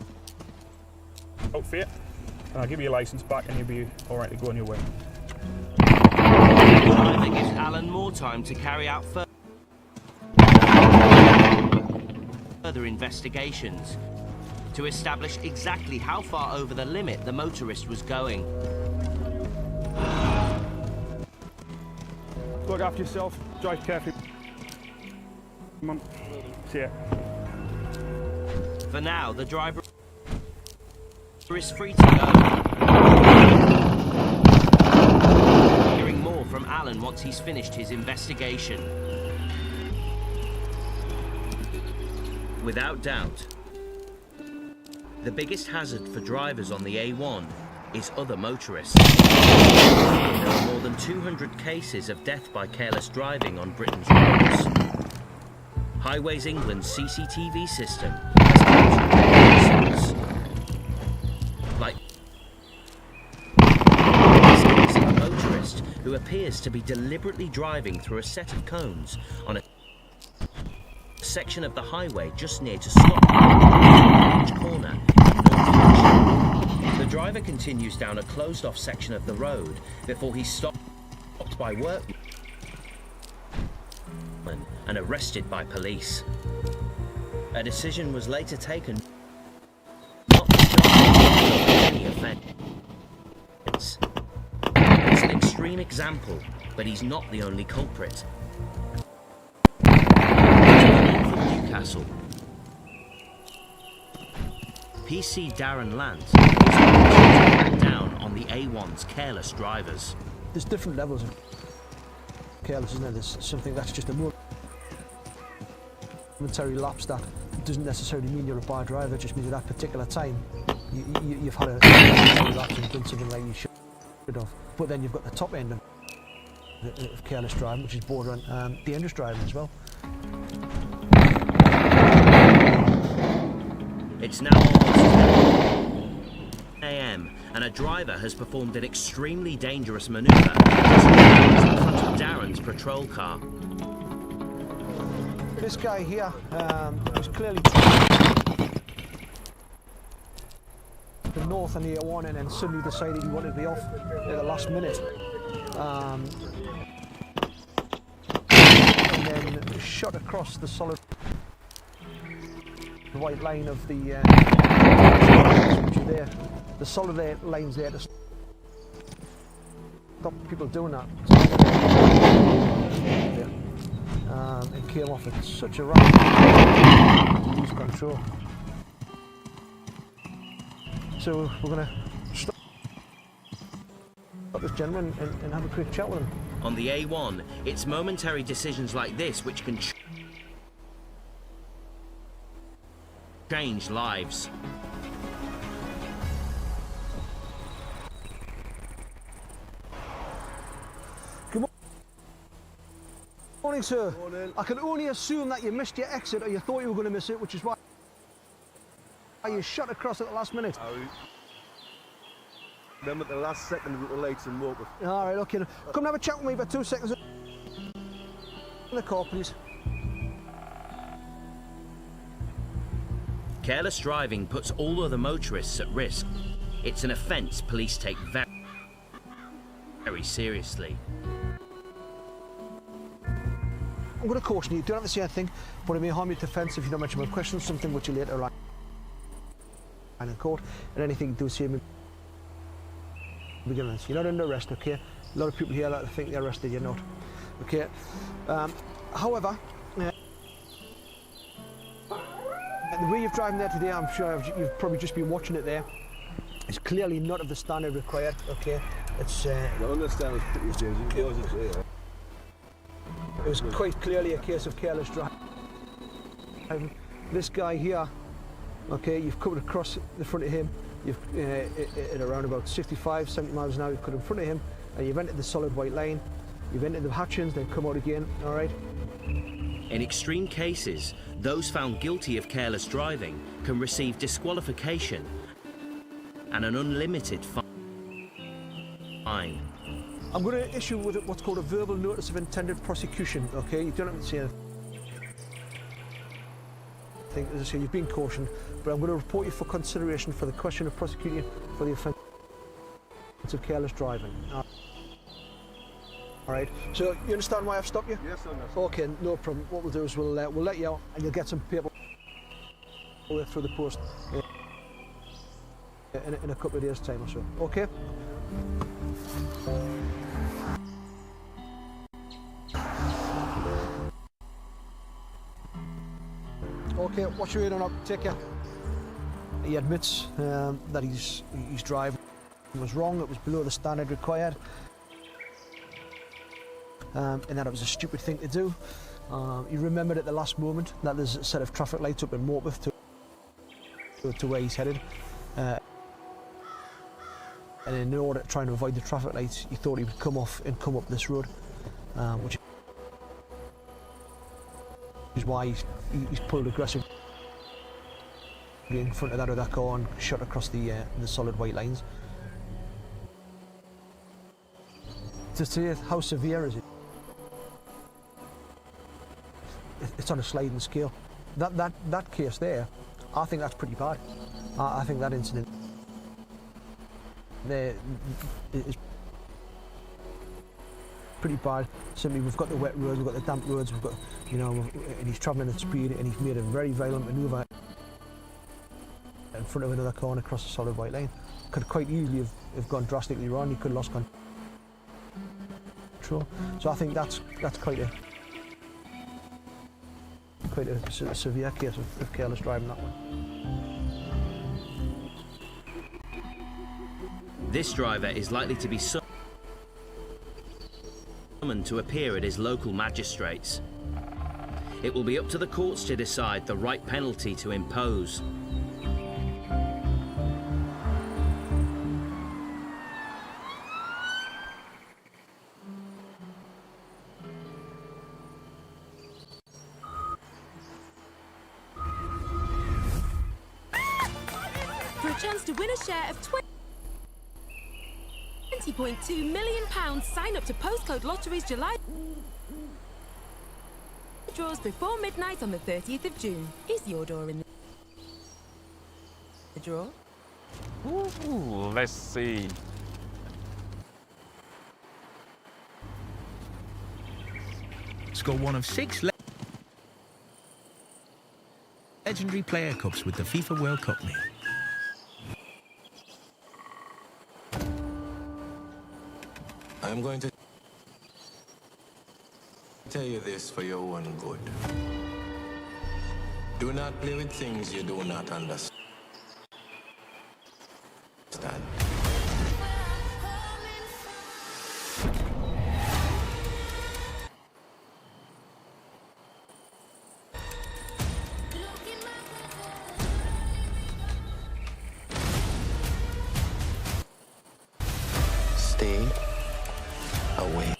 for you. And I'll give you your license back and you'll be alright to go on your way. The driver gives Alan more time to carry out further investigations to establish exactly how far over the limit the motorist was going. Look after yourself, drive carefully. Mum, see ya. For now, the driver is free to go. Hearing more from Alan once he's finished his investigation. Without doubt, the biggest hazard for drivers on the A1 is other motorists. There are more than 200 cases of death by careless driving on Britain's roads. Highways England's CCTV system has captured results. Like this case of a motorist who appears to be deliberately driving through a set of cones on a section of the highway just near to Scotland corner in north direction. The driver continues down a closed-off section of the road before he's stopped by workmen and arrested by police. A decision was later taken not to charge any offence. It's an extreme example, but he's not the only culprit. Newcastle. PC Darren Lance was cracked down on the A1's careless drivers. There's different levels of careless, isn't there? There's something that's just a momentary lapse that doesn't necessarily mean you're a bad driver. It just means at that particular time you've had a lapse and done something like you should have. But then you've got the top end of careless driving, which is bordering dangerous driving as well. It's now almost 10 a.m. and a driver has performed an extremely dangerous manoeuvre in front of Darren's patrol car. This guy here was clearly the north on the A1 and then suddenly decided he wanted to be off at the last minute. And then shot across the solid white line of the which are there. The solid lines there to stop people doing that. And came off at such a rapid lose control. So we're going to stop this gentleman and have a quick chat with him. On the A1, it's momentary decisions like this which can change lives. Good morning, sir. Morning. I can only assume that you missed your exit or you thought you were going to miss it, which is why you shot across at the last minute. Remember the last second with the lights and walk. All right, okay. Come and have a chat with me about 2 seconds. In the car, please. Careless driving puts all other motorists at risk. It's an offence police take very seriously. I'm going to caution you, you don't have to say anything, but it may harm your defence if you don't mention my question, something which you later on in court, and anything you do say in beginnings. You're not under arrest, okay? A lot of people here that think they're arrested, you're not. Okay? However, the way you've driven there today, I'm sure you've probably just been watching it there. It's clearly not of the standard required, okay? It's I understand it's pretty serious. It was quite clearly a case of careless driving. This guy here, okay, you've come across the front of him, you've at around about 65, 70 miles an hour, you've come in front of him, and you've entered the solid white line, you've entered the hatchings, then come out again, all right? In extreme cases, those found guilty of careless driving can receive disqualification and an unlimited fine. I'm going to issue with what's called a verbal notice of intended prosecution, okay? You don't have to say anything. As I say, you've been cautioned, but I'm going to report you for consideration for the question of prosecuting for the offence of careless driving. All right, so you understand why I've stopped you? Yes, I understand. Okay, no problem. What we'll do is we'll let you out and you'll get some paper through the post in a couple of days' time or so, okay? Okay, watch your head on up, take care. He admits that his driving was wrong, it was below the standard required. And that it was a stupid thing to do. He remembered at the last moment that there's a set of traffic lights up in Morpeth to where he's headed. And in order to try and avoid the traffic lights, he thought he would come off and come up this road, which is why he's pulled aggressively in front of that other car and shot across the solid white lines. To see how severe is it? It's on a sliding scale. That case there, I think that's pretty bad. I think that incident there is pretty bad. Simply, we've got the wet roads, we've got the damp roads, we've got, you know, and he's travelling at speed, and he's made a very violent manoeuvre in front of another car and across a solid white line. Could quite easily have gone drastically wrong. He could have lost control. So I think that's quite a severe case of careless driving, that one. This driver is likely to be summoned to appear at his local magistrates. It will be up to the courts to decide the right penalty to impose. For a chance to win a share of £20.2 million, sign up to Postcode Lottery's July draws before midnight on the 30th of June. Is your door in the draw? Ooh, let's see. Score one of 6 legendary player cups with the FIFA World Cup meal. I'm going to tell you this for your own good. Do not play with things you do not understand. Stay away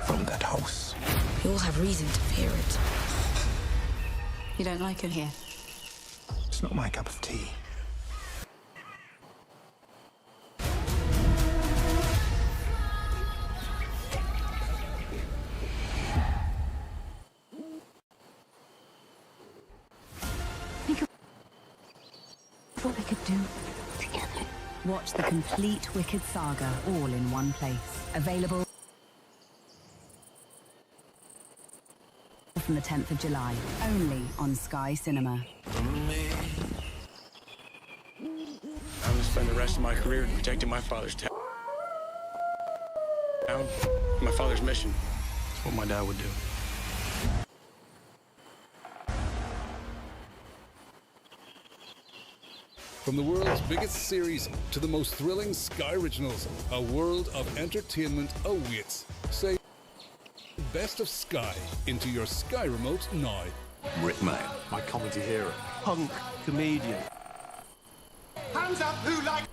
from that house. You all have reason to fear it. You don't like him here? It's not my cup of tea. Think of what we could do together. Watch the complete Wicked saga all in one place. Available from the 10th of July, only on Sky Cinema. I will spend the rest of my career protecting my father's town. My father's mission. It's what my dad would do. From the world's biggest series to the most thrilling Sky originals, a world of entertainment awaits. Say Best of Sky into your Sky remote now. Rickman, my comedy hero. Punk comedian. Hands up, who likes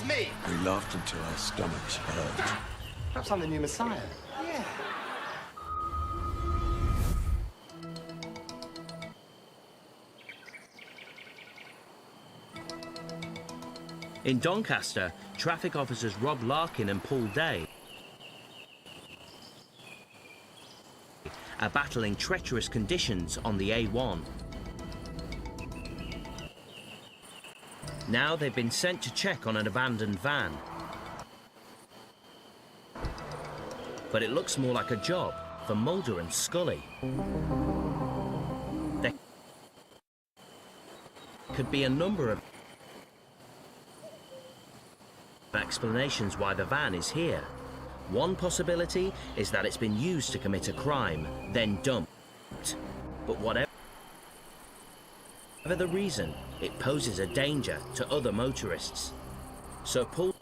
me? We laughed until our stomachs hurt. Perhaps I'm the new Messiah. Yeah. In Doncaster, traffic officers Rob Larkin and Paul Day are battling treacherous conditions on the A1. Now they've been sent to check on an abandoned van. But it looks more like a job for Mulder and Scully. There could be a number of explanations why the van is here. One possibility is that it's been used to commit a crime, then dumped. But whatever the reason, it poses a danger to other motorists. So Paul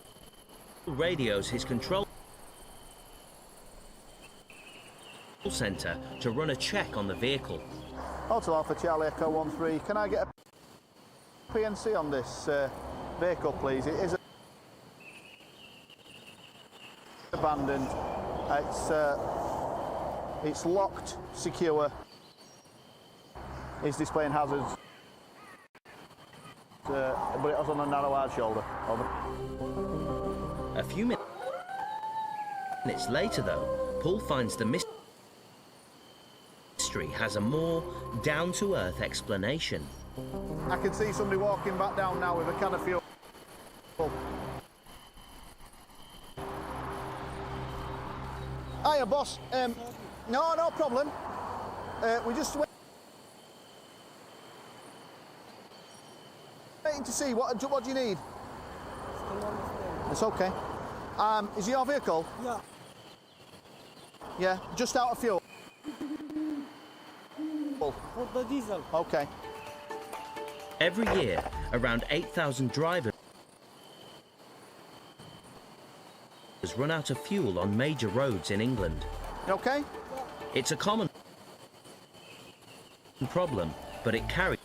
radios his control centre to run a check on the vehicle. Hotel Alpha Charlie Echo 13, can I get a PNC on this vehicle, please? It is abandoned. It's locked, secure. It's displaying hazards, but it was on a narrow hard shoulder. Over. A few minutes later, though, Paul finds the mystery has a more down-to-earth explanation. I can see somebody walking back down now with a can of fuel. Hiya, boss. No problem. We just waiting to see what do you need. It's okay. Is your vehicle? Yeah. Yeah, just out of fuel. For the diesel. Okay. Every year, around 8,000 drivers run out of fuel on major roads in England. You okay? It's a common problem, but it carries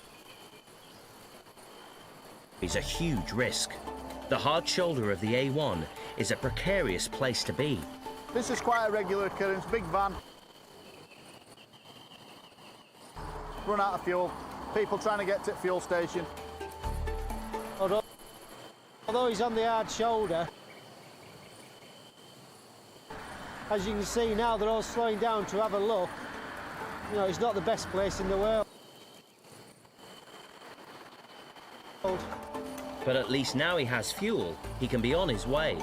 a huge risk. The hard shoulder of the A1 is a precarious place to be. This is quite a regular occurrence. Big van. Run out of fuel. People trying to get to the fuel station. Although he's on the hard shoulder, as you can see now, they're all slowing down to have a look. You know, it's not the best place in the world. But at least now he has fuel, he can be on his way.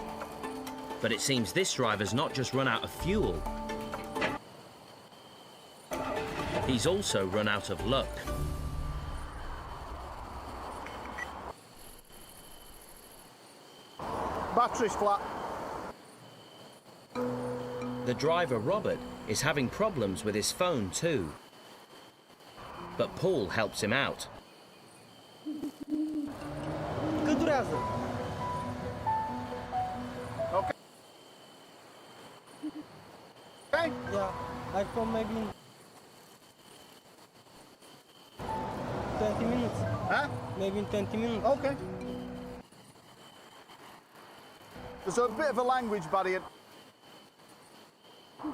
But it seems this driver's not just run out of fuel, he's also run out of luck. Battery's flat. The driver, Robert, is having problems with his phone too. But Paul helps him out. Good driver. Okay. Okay. Yeah, I come maybe in 20 minutes. Huh? Maybe in 20 minutes. Okay. There's a bit of a language barrier.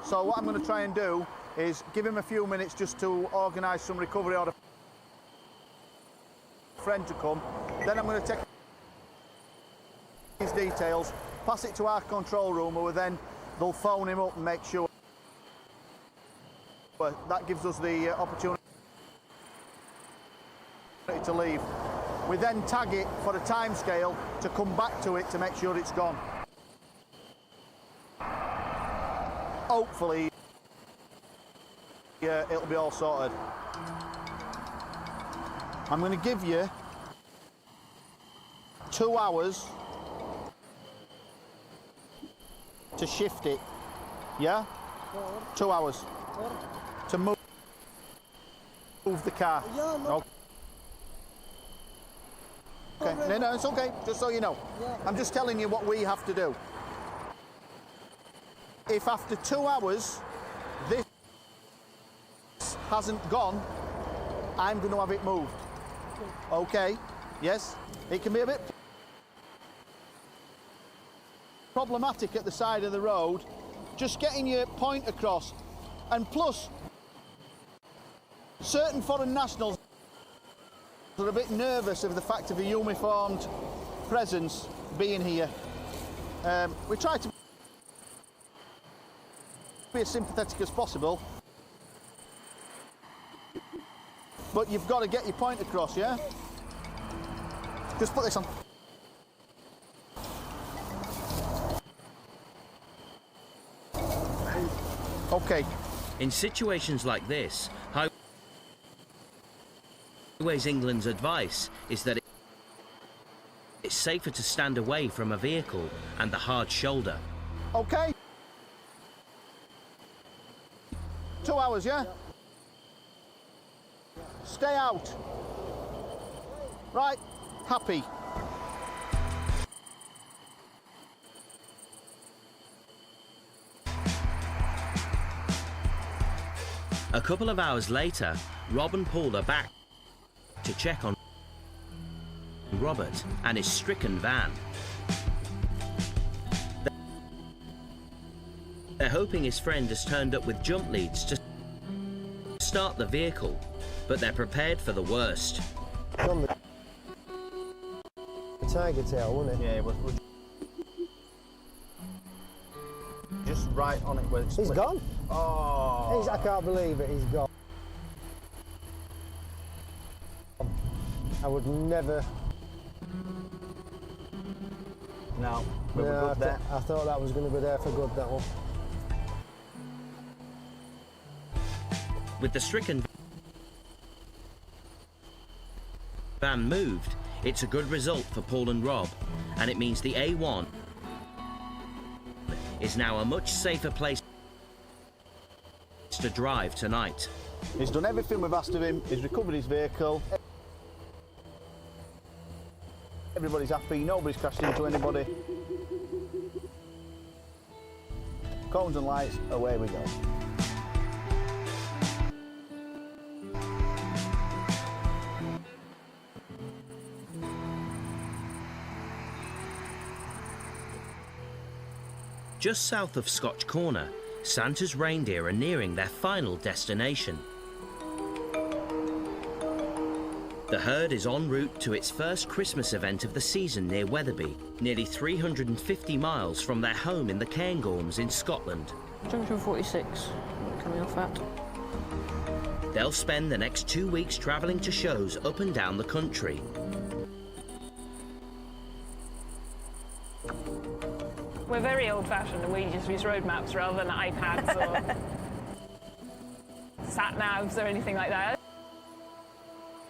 So what I'm going to try and do is give him a few minutes just to organise some recovery or a friend to come. Then I'm going to take these details, pass it to our control room, who they'll phone him up and make sure. But that gives us the opportunity to leave. We then tag it for a time scale to come back to it to make sure it's gone. Hopefully, it'll be all sorted. I'm going to give you 2 hours to shift it. Yeah? 2 hours to move the car. Yeah, no. Okay. No, it's okay. Just so you know. I'm just telling you what we have to do. If after 2 hours this hasn't gone, I'm going to have it moved. Okay? Yes? It can be a bit problematic at the side of the road, just getting your point across. And plus, certain foreign nationals are a bit nervous of the fact of a uniformed presence being here. We try to be as sympathetic as possible, but you've got to get your point across, yeah? Just put this on. Okay. In situations like this, Highways England's advice is that it's safer to stand away from a vehicle and the hard shoulder. Okay. 2 hours, yeah? Stay out. Right, happy. A couple of hours later, Rob and Paul are back to check on Robert and his stricken van. They're hoping his friend has turned up with jump leads to start the vehicle, but they're prepared for the worst. On the tiger tail, wasn't it? Yeah, it was. just right on it where it's He's split. gone. Oh. I can't believe it, he's gone. I would never... No, we were good there. I thought that was going to be there for good, that one. With the stricken van moved, it's a good result for Paul and Rob, and it means the A1 is now a much safer place to drive tonight. He's done everything we've asked of him, he's recovered his vehicle. Everybody's happy, nobody's crashed into anybody. Cones and lights, away we go. Just south of Scotch Corner, Santa's reindeer are nearing their final destination. The herd is en route to its first Christmas event of the season near Wetherby, nearly 350 miles from their home in the Cairngorms in Scotland. Junction 46, coming off that. They'll spend the next 2 weeks travelling to shows up and down the country. We're very old-fashioned and we just use road maps rather than iPads or sat-navs or anything like that.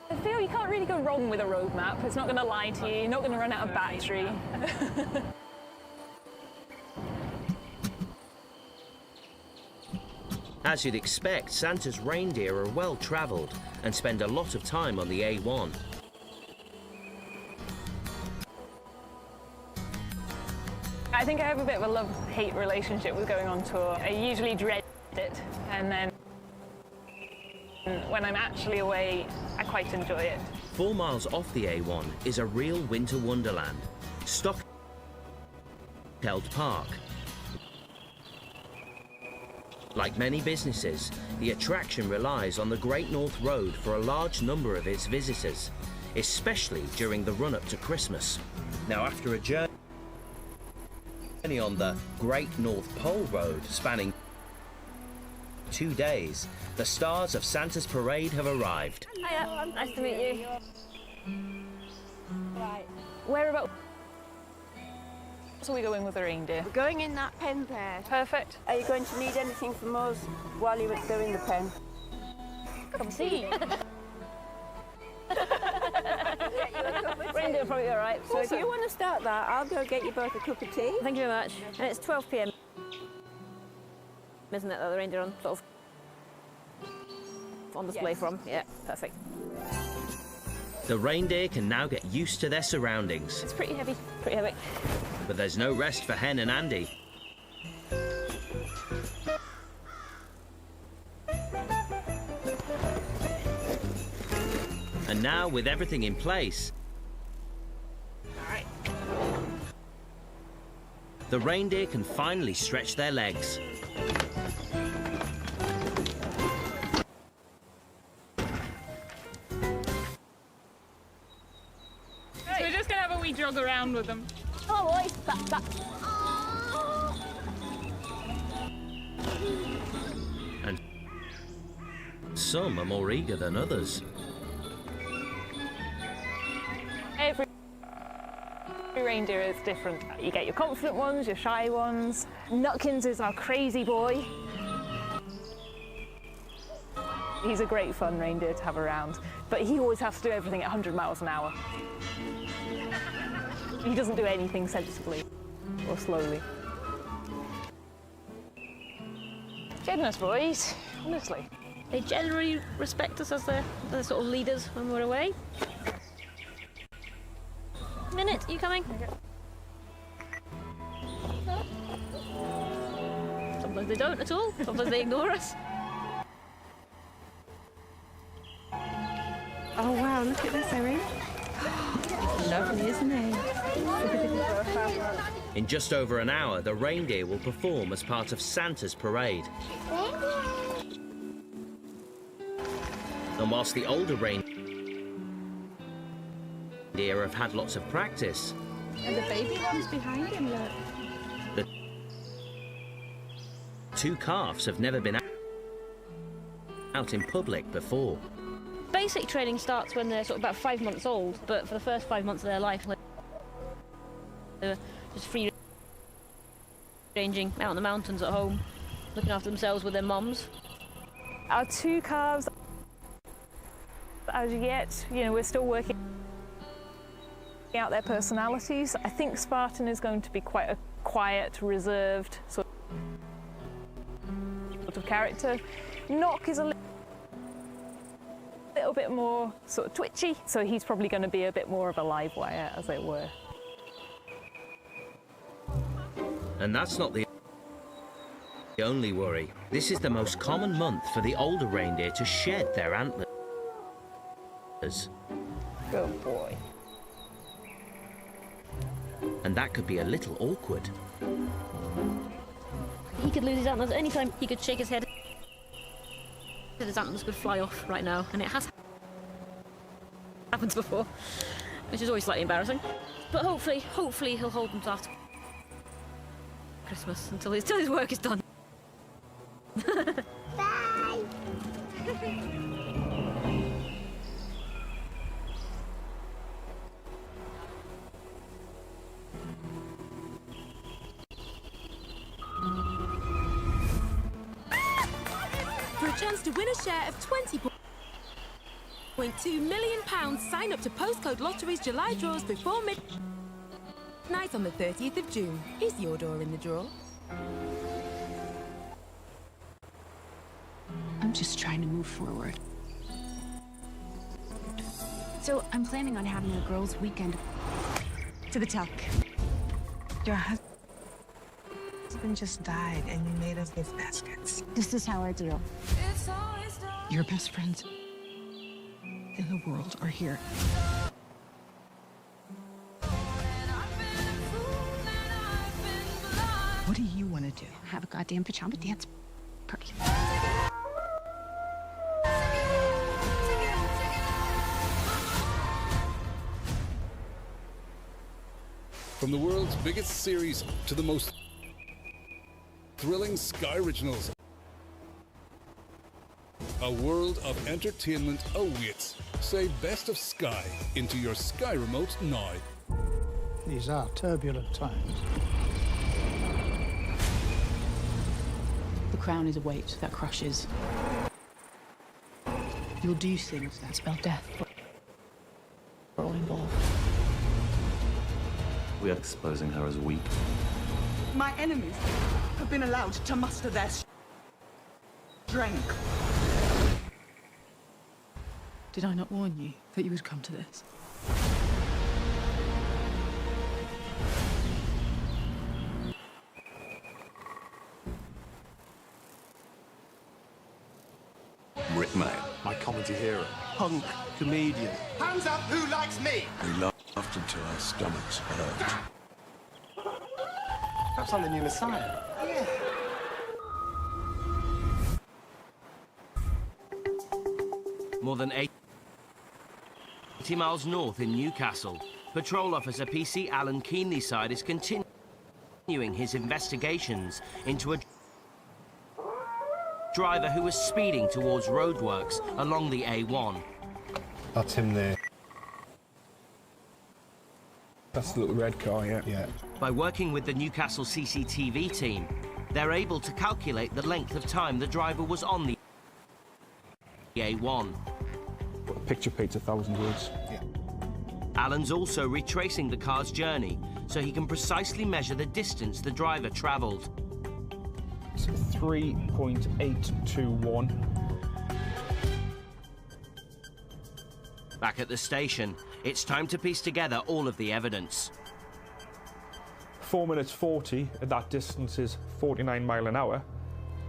I feel you can't really go wrong with a road map. It's not going to lie to you, you're not going to run out of battery. As you'd expect, Santa's reindeer are well-travelled and spend a lot of time on the A1. I think I have a bit of a love-hate relationship with going on tour. I usually dread it, and then when I'm actually away, I quite enjoy it. 4 miles off the A1 is a real winter wonderland, Stockheld Park. Like many businesses, the attraction relies on the Great North Road for a large number of its visitors, especially during the run-up to Christmas. Now, after a journey on the Great North Pole Road spanning 2 days, the stars of Santa's parade have arrived. Hiya, nice to meet you. Right. Whereabouts are we going with the reindeer? We're going in that pen there. Perfect. Are you going to need anything from us while you're doing the pen? Come see. Get you a cup of tea. Reindeer probably all right. So if you want to start that, I'll go get you both a cup of tea. Thank you very much. And it's 12 p.m. Isn't it, that the reindeer on sort of on display from? Yeah, perfect. The reindeer can now get used to their surroundings. It's pretty heavy, pretty heavy. But there's no rest for Hen and Andy. And now, with everything in place, the reindeer can finally stretch their legs. So we're just going to have a wee jog around with them. Oh, boy, back. And some are more eager than others. Every reindeer is different. You get your confident ones, your shy ones. Nutkins is our crazy boy. He's a great fun reindeer to have around, but he always has to do everything at 100 miles an hour. He doesn't do anything sensibly or slowly. Goodness, boys, honestly. They generally respect us as their sort of leaders when we're away. Minute, you coming? Sometimes they don't at all. Sometimes they ignore us. Oh wow, look at this, Erin. Lovely, isn't it? In just over an hour, the reindeer will perform as part of Santa's parade. And whilst the older reindeer have had lots of practice, And the baby one's behind him, look. 2 calves have never been out in public before. Basic training starts when they're sort of about 5 months old, but for the first 5 months of their life, they're just free ranging out in the mountains at home, looking after themselves with their mums. Our 2 calves, as yet, you know, we're still working out their personalities. I think Spartan is going to be quite a quiet, reserved sort of character. Knock is a little bit more sort of twitchy, so he's probably going to be a bit more of a live wire, as it were. And that's not the only worry. This is the most common month for the older reindeer to shed their antlers. Good boy. And that could be a little awkward. He could lose his antlers at any time. He could shake his head. His antlers could fly off right now, and it has happened before, which is always slightly embarrassing. But hopefully he'll hold them till after Christmas, until his work is done. Bye. For a chance to win a share of £20.2 million, sign up to Postcode Lottery's July draws before midnight on the 30th of June. Is your door in the draw? I'm just trying to move forward. So I'm planning on having a girls' weekend. To the tuck. Your husband just died and you made us gift baskets. This is how I deal. Your best friends in the world are here. What do you want to do? Have a goddamn pajama dance party. From the world's biggest series to the most thrilling Sky Originals, a world of entertainment awaits. Say Best of Sky into your Sky remote now. These are turbulent times. The crown is a weight that crushes. You'll do things that spell death for all involved. We are exposing her as weak. My enemies have been allowed to muster their strength. Did I not warn you that you would come to this? Rickman, my comedy hero. Punk comedian. Hands up, who likes me? We laughed until our stomachs hurt. Perhaps I'm the new Messiah. Yeah. More than 80 miles north in Newcastle, Patrol Officer PC Alan Keenlyside is continuing his investigations into a driver who was speeding towards roadworks along the A1. That's him there. That's the little red car, yeah. By working with the Newcastle CCTV team, they're able to calculate the length of time the driver was on the A1. A picture paints 1,000 words. Yeah. Alan's also retracing the car's journey so he can precisely measure the distance the driver travelled. It's 3.821. Back at the station, it's time to piece together all of the evidence. 4 minutes 40 at that distance is 49 miles an hour.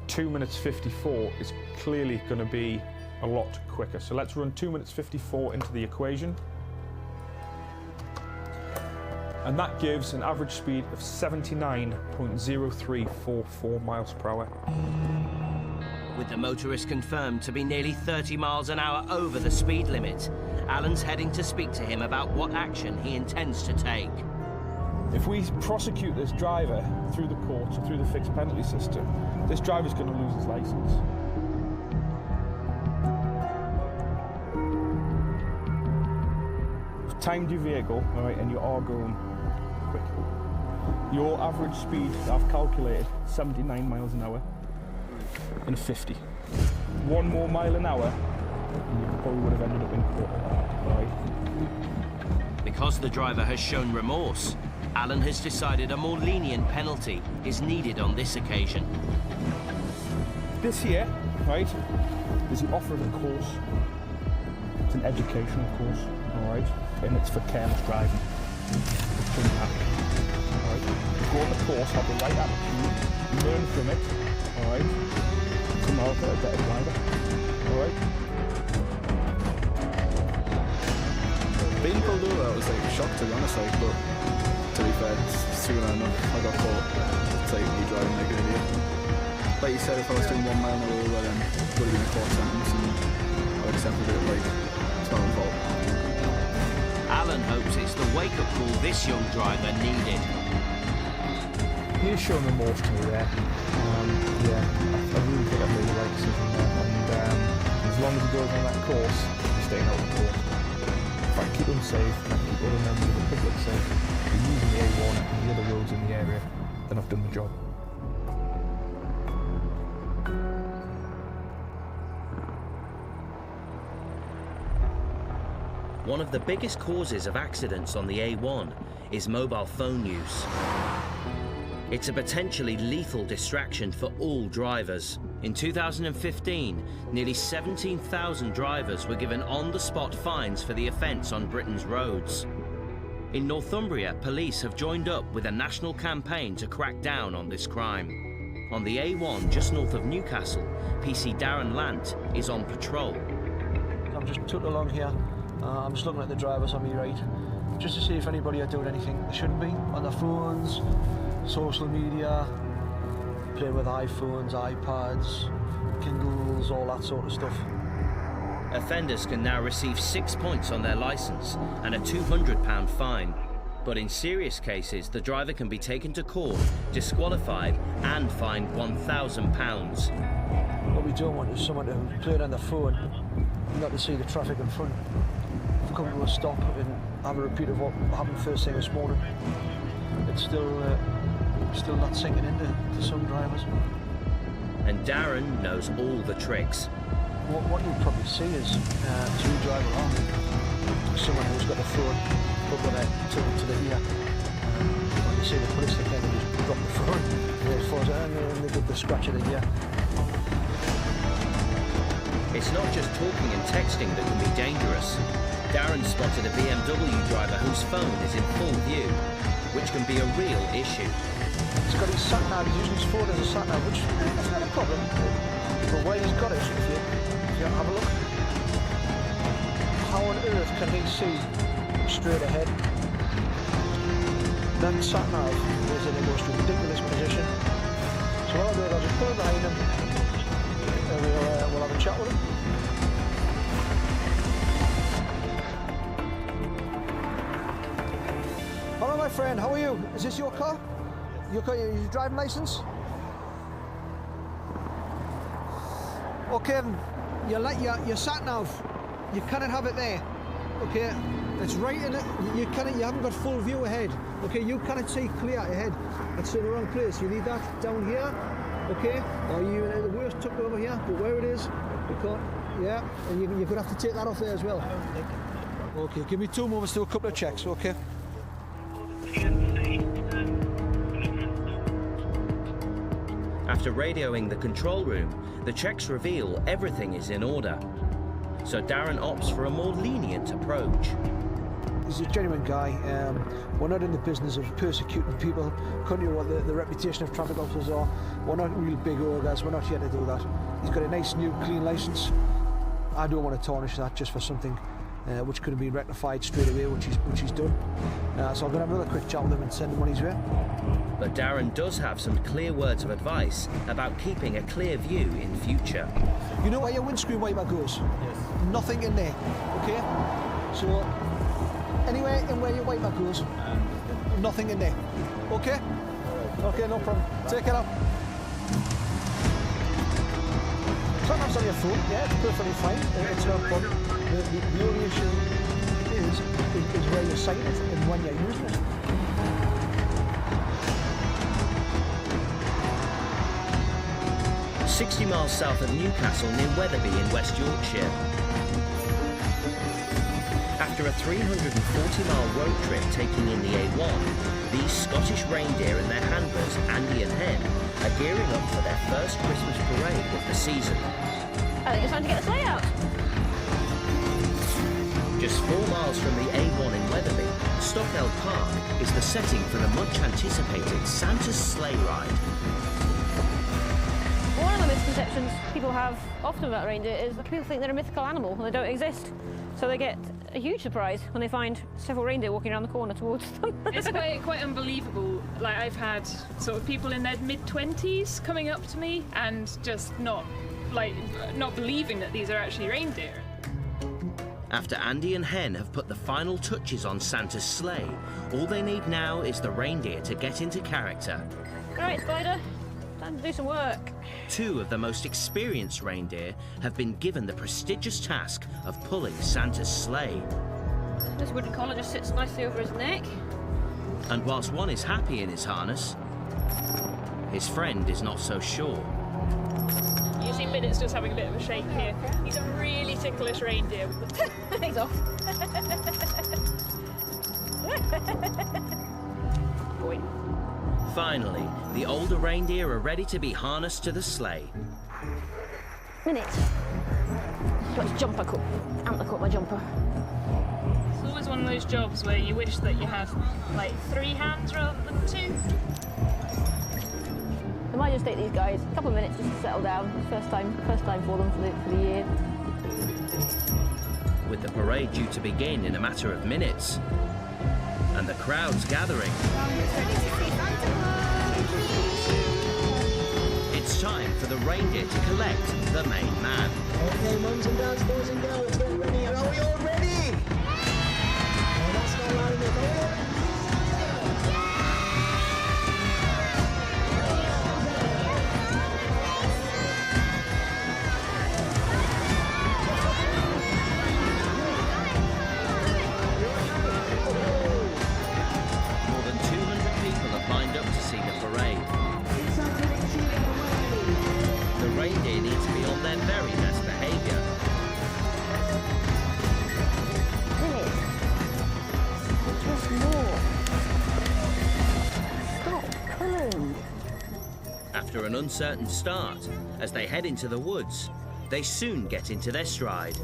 2 minutes 54 is clearly going to be a lot quicker. So let's run 2 minutes 54 into the equation. And that gives an average speed of 79.0344 miles per hour. With the motorist confirmed to be nearly 30 miles an hour over the speed limit, Alan's heading to speak to him about what action he intends to take. If we prosecute this driver through the courts or through the fixed penalty system, this driver's going to lose his licence. You've timed your vehicle, all right, and you are going quick. Your average speed, I've calculated, 79 miles an hour in a 50. 1 more mile an hour, and you probably would have ended up in court, all right? Because the driver has shown remorse, Alan has decided a more lenient penalty is needed on this occasion. This here, right, is the offer of a course. It's an educational course, all right, and it's for careless driving. It shouldn't happen, all right? You go on the course, have the right attitude, learn from it, all right? Come out a better driver, all right? Being pulled over, I was like shocked to be honest, like, but to be fair, soon enough I got caught. It's like me driving like an idiot. Like you said, if I was doing 1 mile an hour over, then it would have been a court sentence, and I would accept it like it's my own fault. Alan hopes it's the wake-up call this young driver needed. He's shown remorse to me there. Yeah, I really think I've made the right decision there, and as long as he goes on that course, he's staying out of the course. If I keep him safe, and I keep other members of the public safe, and using the A1 and the other roads in the area, then I've done the job. One of the biggest causes of accidents on the A1 is mobile phone use. It's a potentially lethal distraction for all drivers. In 2015, nearly 17,000 drivers were given on-the-spot fines for the offence on Britain's roads. In Northumbria, police have joined up with a national campaign to crack down on this crime. On the A1, just north of Newcastle, PC Darren Lant is on patrol. I'm just took along here. I'm just looking at the drivers on my right, just to see if anybody are doing anything they shouldn't be on their phones, social media, playing with iPhones, iPads, Kindles, all that sort of stuff. Offenders can now receive 6 points on their licence and a £200 fine. But in serious cases, the driver can be taken to court, disqualified and fined £1,000. What we don't want is someone to play on their phone, not to see the traffic in front, come to a stop and have a repeat of what happened first thing this morning. It's still not sinking into some drivers. And Darren knows all the tricks. What you'll probably see is two driver on, someone who's got the phone up on it to the ear. When you see the police, they kind of just drop the phone, and they give the scratch of the ear. It's not just talking and texting that can be dangerous. Darren spotted a BMW driver whose phone is in full view, which can be a real issue. He's got his sat-nav, he's using his phone as a sat-nav, which is not a problem. But where he's got it, if you have a look, how on earth can he see straight ahead? That sat-nav is in the most ridiculous position. So what I'll do is I'll just put it behind him, and we'll have a chat with him. Hello, my friend, how are you? Is this your car? Your driving license? Okay, your sat nav, you cannot have it there. Okay, it's right in it. You haven't got full view ahead. Okay, you cannot see clear ahead. That's in the wrong place. You need that down here. Okay, or you at the worst tucked over here. But where it is, you can't. Yeah, and you're gonna have to take that off there as well. Okay, give me 2 moments to do a couple of checks. Okay. After radioing the control room, the checks reveal everything is in order. So Darren opts for a more lenient approach. He's a genuine guy. We're not in the business of persecuting people. Country what the reputation of traffic officers are. We're not real big ogres. We're not here to do that. He's got a nice new clean licence. I don't want to tarnish that just for something which could have been rectified straight away, which he's done. So I'm going to have another quick chat with him and send him on his way. But Darren does have some clear words of advice about keeping a clear view in future. You know where your windscreen wiper goes? Yes. Nothing in there, okay? So, anywhere in where your wiper goes, nothing in there. Okay? Okay, no problem. Take it out. Sometimes on your phone, yeah, it's perfectly fine. It's no problem. The only issue is where you sight it and when you're using it. "60 miles south of Newcastle near Wetherby in West Yorkshire. After a 340-mile road trip taking in the A1, these Scottish reindeer and their handlers, Andy and Hen, are gearing up for their first Christmas parade of the season. I think it's time to get the sleigh out. Just 4 miles from the A1 in Wetherby, Stockwell Park is the setting for the much-anticipated Santa's sleigh ride. One of the misconceptions people have often about reindeer is that people think they're a mythical animal and they don't exist. So they get a huge surprise when they find several reindeer walking around the corner towards them. It's quite unbelievable. Like, I've had sort of people in their mid-20s coming up to me and just not believing that these are actually reindeer. After Andy and Hen have put the final touches on Santa's sleigh, all they need now is the reindeer to get into character. Right, Spider, time to do some work. 2 of the most experienced reindeer have been given the prestigious task of pulling Santa's sleigh. This wooden collar just sits nicely over his neck. And whilst one is happy in his harness, his friend is not so sure. You see Minutes just having a bit of a shake here. He's a really ticklish reindeer. He's off. Boy. Finally, the older reindeer are ready to be harnessed to the sleigh. Minute. Got his jumper cut. Antler cut my jumper. It's always one of those jobs where you wish that you had like 3 hands rather than 2. I might just take these guys a couple of minutes just to settle down. First time for them for the year. With the parade due to begin in a matter of minutes, and the crowds gathering, it's time for the reindeer to collect the main man. Okay, mums and dads, boys and girls, get ready. Are we all ready? Oh, that's not loud enough. Are we all ready? Reindeer need to be on their very best behaviour. Just more. Stop pulling. After an uncertain start, as they head into the woods, they soon get into their stride.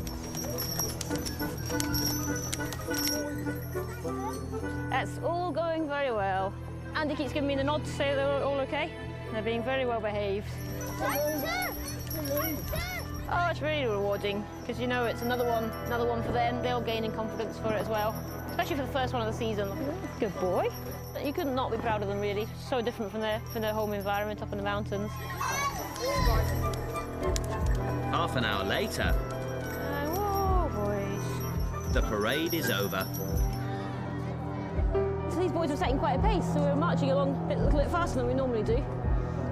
That's all going very well. Andy keeps giving me the nod to say they're all okay. They're being very well behaved. Oh, it's really rewarding because you know it's another one for them. They'll gain in confidence for it as well, especially for the first one of the season. Good boy. You could not be proud of them really. So different from their home environment up in the mountains. Half an hour later, Whoa, boys. the parade is over. So these boys were setting quite a pace, so we were marching along a little bit faster than we normally do.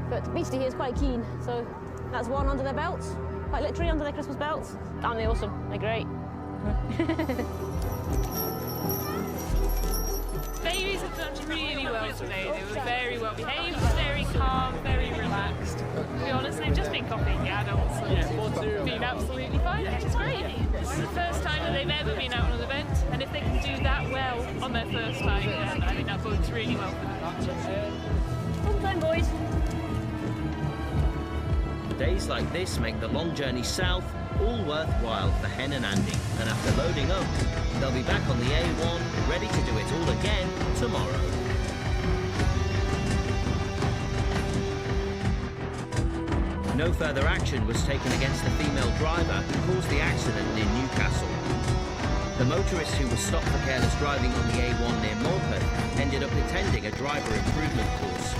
But Beastie here is quite keen, so that's one under their belts, quite literally under their Christmas belts. Aren't they awesome? They're great. Babies have done really well today. They were very well behaved, very calm, very relaxed. To be honest, they've just been copying the adults and been absolutely fine, which is great. It's the first time that they've ever been out on an event, and if they can do that well on their first time, then I think that bodes really well for them. Fun time, boys. Days like this make the long journey south all worthwhile for Hen and Andy, and after loading up, they'll be back on the A1, ready to do it all again tomorrow. No further action was taken against the female driver who caused the accident near Newcastle. The motorist who was stopped for careless driving on the A1 near Morpeth ended up attending a driver improvement course.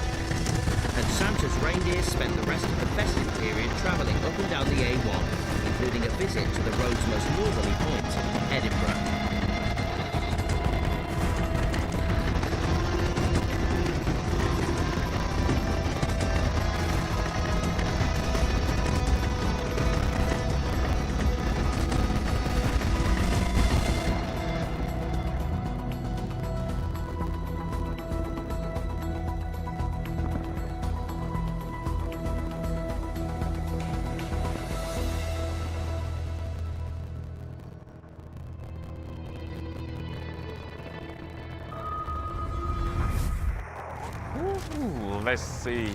And Santa's reindeer spent the rest of the festive period travelling up and down the A1, including a visit to the road's most northerly point, Edinburgh. Let's see.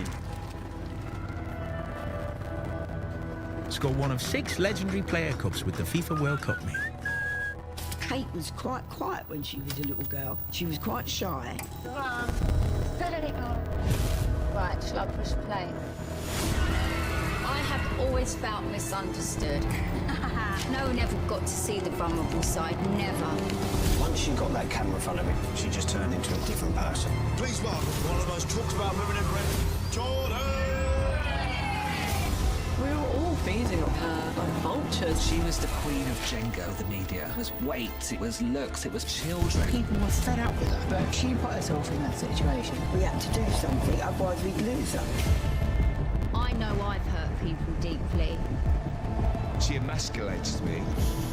Scored one of 6 legendary player cups with the FIFA World Cup meal. Kate was quite quiet when she was a little girl. She was quite shy. Right, shall I push play? I have always felt misunderstood. No one ever got to see the vulnerable side, never. Once she got that camera in front of me, she just turned into a different person. Please welcome one of the most talked about women in Britain, Jordan! We were all feeding on her like vultures. She was the queen of Jenga of the media. It was weight, it was looks, it was children. People were fed up with her, but she put herself in that situation. We had to do something, otherwise we'd lose her. I know I've hurt people deeply. She emasculated me.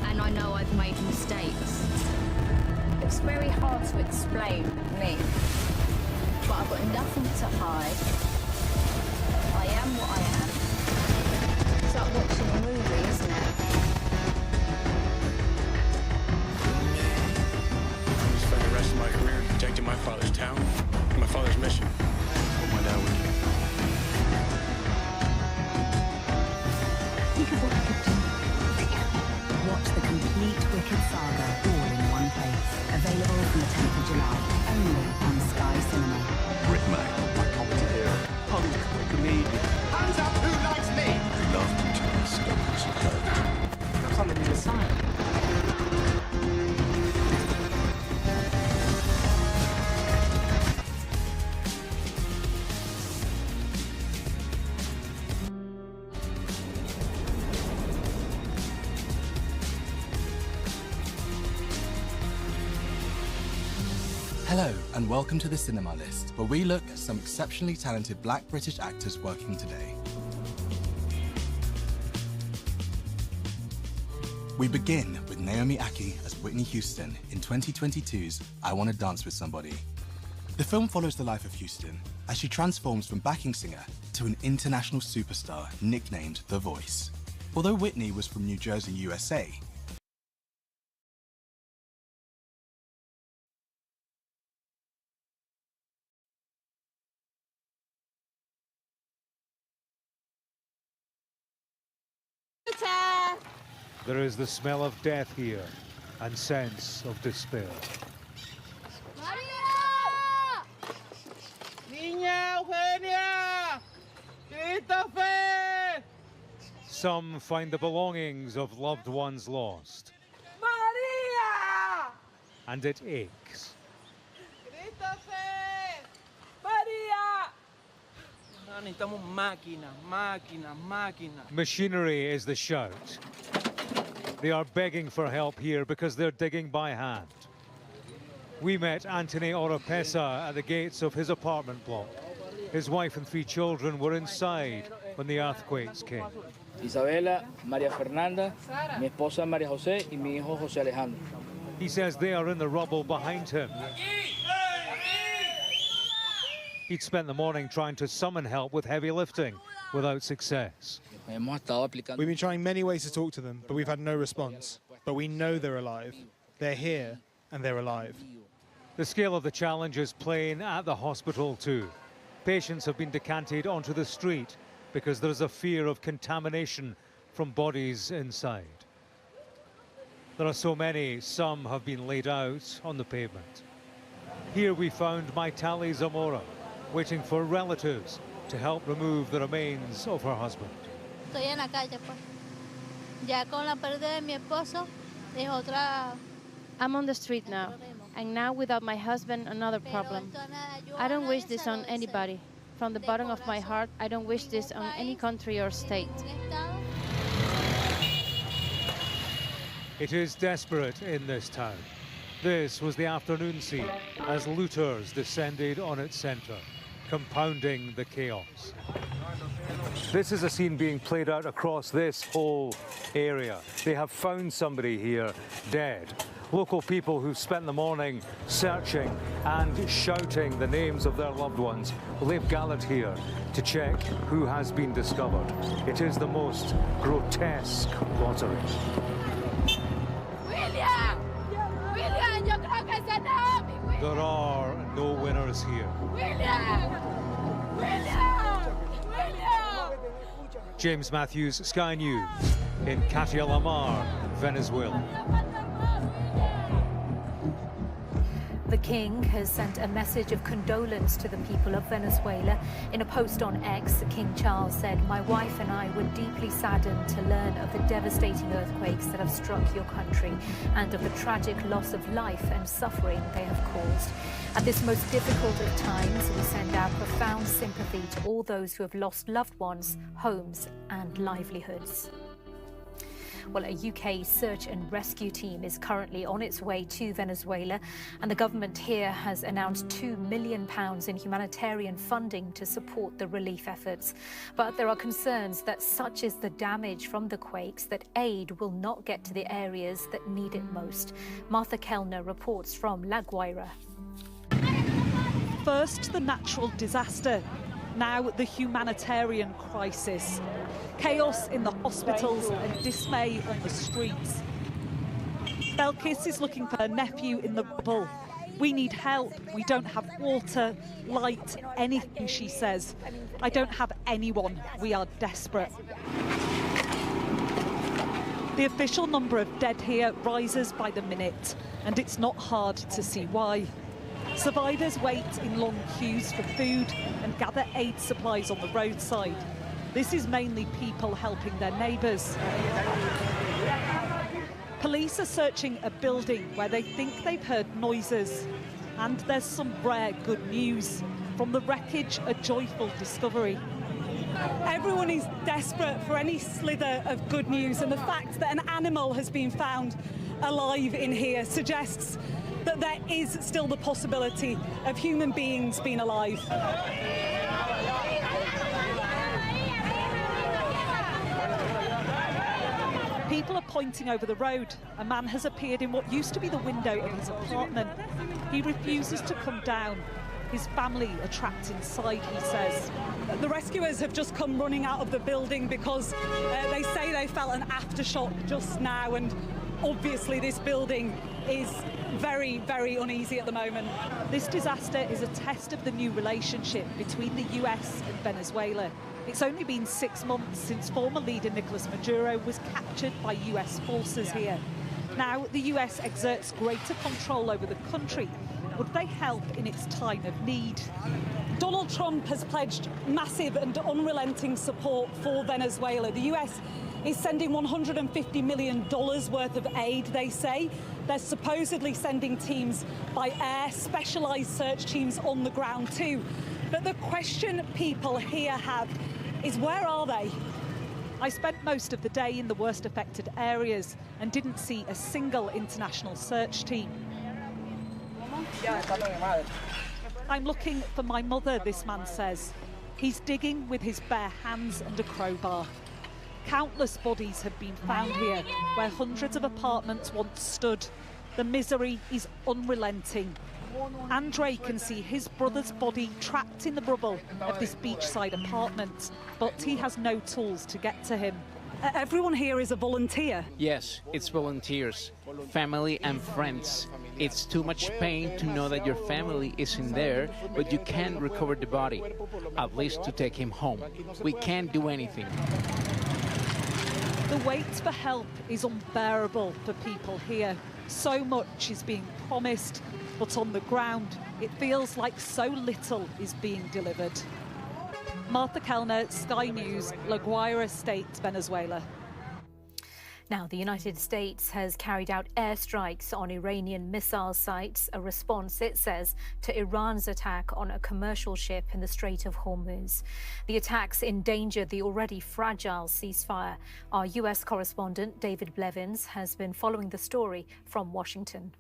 And I know I've made mistakes. It's very hard to explain me, but I've got nothing to hide. I am what I am. It's like watching a movie, isn't it? I spent the rest of my career protecting my father's town, my father's mission. What my dad would do. Watch the complete Wicked saga all in one place. Available from the 10th of July, only on Sky Cinema. Britman, my comedy hero. Punk, comedian. Hands up, who likes me? We laughed until our stomachs hurt. That's on the other side. Hello, and welcome to the Cinema List, where we look at some exceptionally talented Black British actors working today. We begin with Naomi Ackie as Whitney Houston in 2022's I Want to Dance with Somebody. The film follows the life of Houston as she transforms from backing singer to an international superstar nicknamed The Voice. Although Whitney was from New Jersey, USA, There is the smell of death here and sense of despair. Niña Eugenia! Christopher! Some find the belongings of loved ones lost, Maria! and it aches. Christopher! Maria! Necesitamos máquina, máquina, máquina. Machinery is the shout. They are begging for help here because they're digging by hand. We met Anthony Oropesa at the gates of his apartment block. His wife and 3 children were inside when the earthquakes came. Isabela, María Fernanda, mi esposa María José y mi hijo José Alejandro. He says they are in the rubble behind him. He'd spent the morning trying to summon help with heavy lifting without success. We've been trying many ways to talk to them, but we've had no response. But we know they're alive. They're here, and they're alive. The scale of the challenge is plain at the hospital too. Patients have been decanted onto the street because there's a fear of contamination from bodies inside. There are so many, some have been laid out on the pavement. Here we found Maitali Zamora, waiting for relatives to help remove the remains of her husband. Estoy en la calle, pues. Ya con la pérdida de mi esposo, es otra. I'm on the street now, and now without my husband, another problem. I don't wish this on anybody. From the bottom of my heart, I don't wish this on any country or state. It is desperate in this town. This was the afternoon scene as looters descended on its centre, compounding the chaos. This is a scene being played out across this whole area. They have found somebody here dead. Local people who've spent the morning searching and shouting the names of their loved ones. Well, they've gathered here to check who has been discovered. It is the most grotesque lottery. William! William, yo creo que ese no es mi There are no winners here. James Matthews, Sky News, in Catia La Mar, Venezuela. The king has sent a message of condolence to the people of Venezuela. In a post on X, King Charles said, "My wife and I were deeply saddened to learn of the devastating earthquakes that have struck your country and of the tragic loss of life and suffering they have caused. At this most difficult of times, we send our profound sympathy to all those who have lost loved ones, homes and livelihoods." Well, a UK search and rescue team is currently on its way to Venezuela, and the government here has announced £2 million in humanitarian funding to support the relief efforts. But there are concerns that such is the damage from the quakes that aid will not get to the areas that need it most. Martha Kellner reports from La Guaira. First, the natural disaster. Now, the humanitarian crisis. Chaos in the hospitals and dismay on the streets. Belkis is looking for her nephew in the rubble. "We need help. We don't have water, light, anything," she says. "I don't have anyone. We are desperate." The official number of dead here rises by the minute, and it's not hard to see why. Survivors wait in long queues for food and gather aid supplies on the roadside. This is mainly people helping their neighbours. Police are searching a building where they think they've heard noises. And there's some rare good news. From the wreckage, a joyful discovery. Everyone is desperate for any slither of good news, and the fact that an animal has been found alive in here suggests that there is still the possibility of human beings being alive. People are pointing over the road. A man has appeared in what used to be the window of his apartment. He refuses to come down. His family are trapped inside, he says. The rescuers have just come running out of the building because they say they felt an aftershock just now, and obviously this building is very, very uneasy at the moment. This disaster is a test of the new relationship between the US and Venezuela. It's only been 6 months since former leader Nicolas Maduro was captured by US forces here. Now the US exerts greater control over the country. Would they help in its time of need? Donald Trump has pledged massive and unrelenting support for Venezuela. The US is sending $150 million worth of aid, they say. They're supposedly sending teams by air, specialised search teams on the ground too. But the question people here have is, where are they? I spent most of the day in the worst affected areas and didn't see a single international search team. I'm looking for my mother, this man says. He's digging with his bare hands and a crowbar. Countless bodies have been found here, where hundreds of apartments once stood. The misery is unrelenting. Andre can see his brother's body trapped in the rubble of this beachside apartment, but he has no tools to get to him. Everyone here is a volunteer? Yes, it's volunteers, family and friends. It's too much pain to know that your family isn't there, but you can't recover the body, at least to take him home. We can't do anything. The wait for help is unbearable for people here. So much is being promised, but on the ground, it feels like so little is being delivered. Martha Kellner, Sky News, La Guaira State, Venezuela. Now, the United States has carried out airstrikes on Iranian missile sites, a response, it says, to Iran's attack on a commercial ship in the Strait of Hormuz. The attacks endangered the already fragile ceasefire. Our US correspondent, David Blevins, has been following the story from Washington.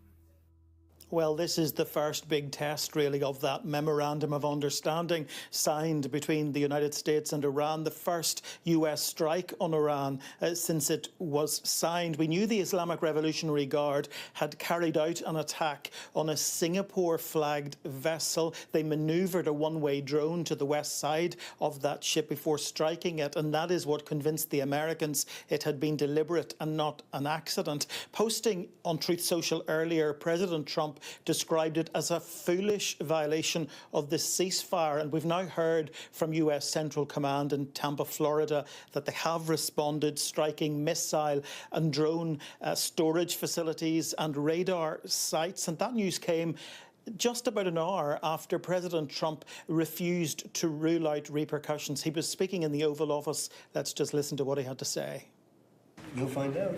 Well, this is the first big test, really, of that memorandum of understanding signed between the United States and Iran, the first US strike on Iran since it was signed. We knew the Islamic Revolutionary Guard had carried out an attack on a Singapore-flagged vessel. They manoeuvred a one-way drone to the west side of that ship before striking it, and that is what convinced the Americans it had been deliberate and not an accident. Posting on Truth Social earlier, President Trump Trump described it as a foolish violation of the ceasefire. And we've now heard from US Central Command in Tampa, Florida, that they have responded, striking missile and drone storage facilities and radar sites. And that news came just about an hour after President Trump refused to rule out repercussions. He was speaking in the Oval Office. Let's just listen to what he had to say. You'll find out.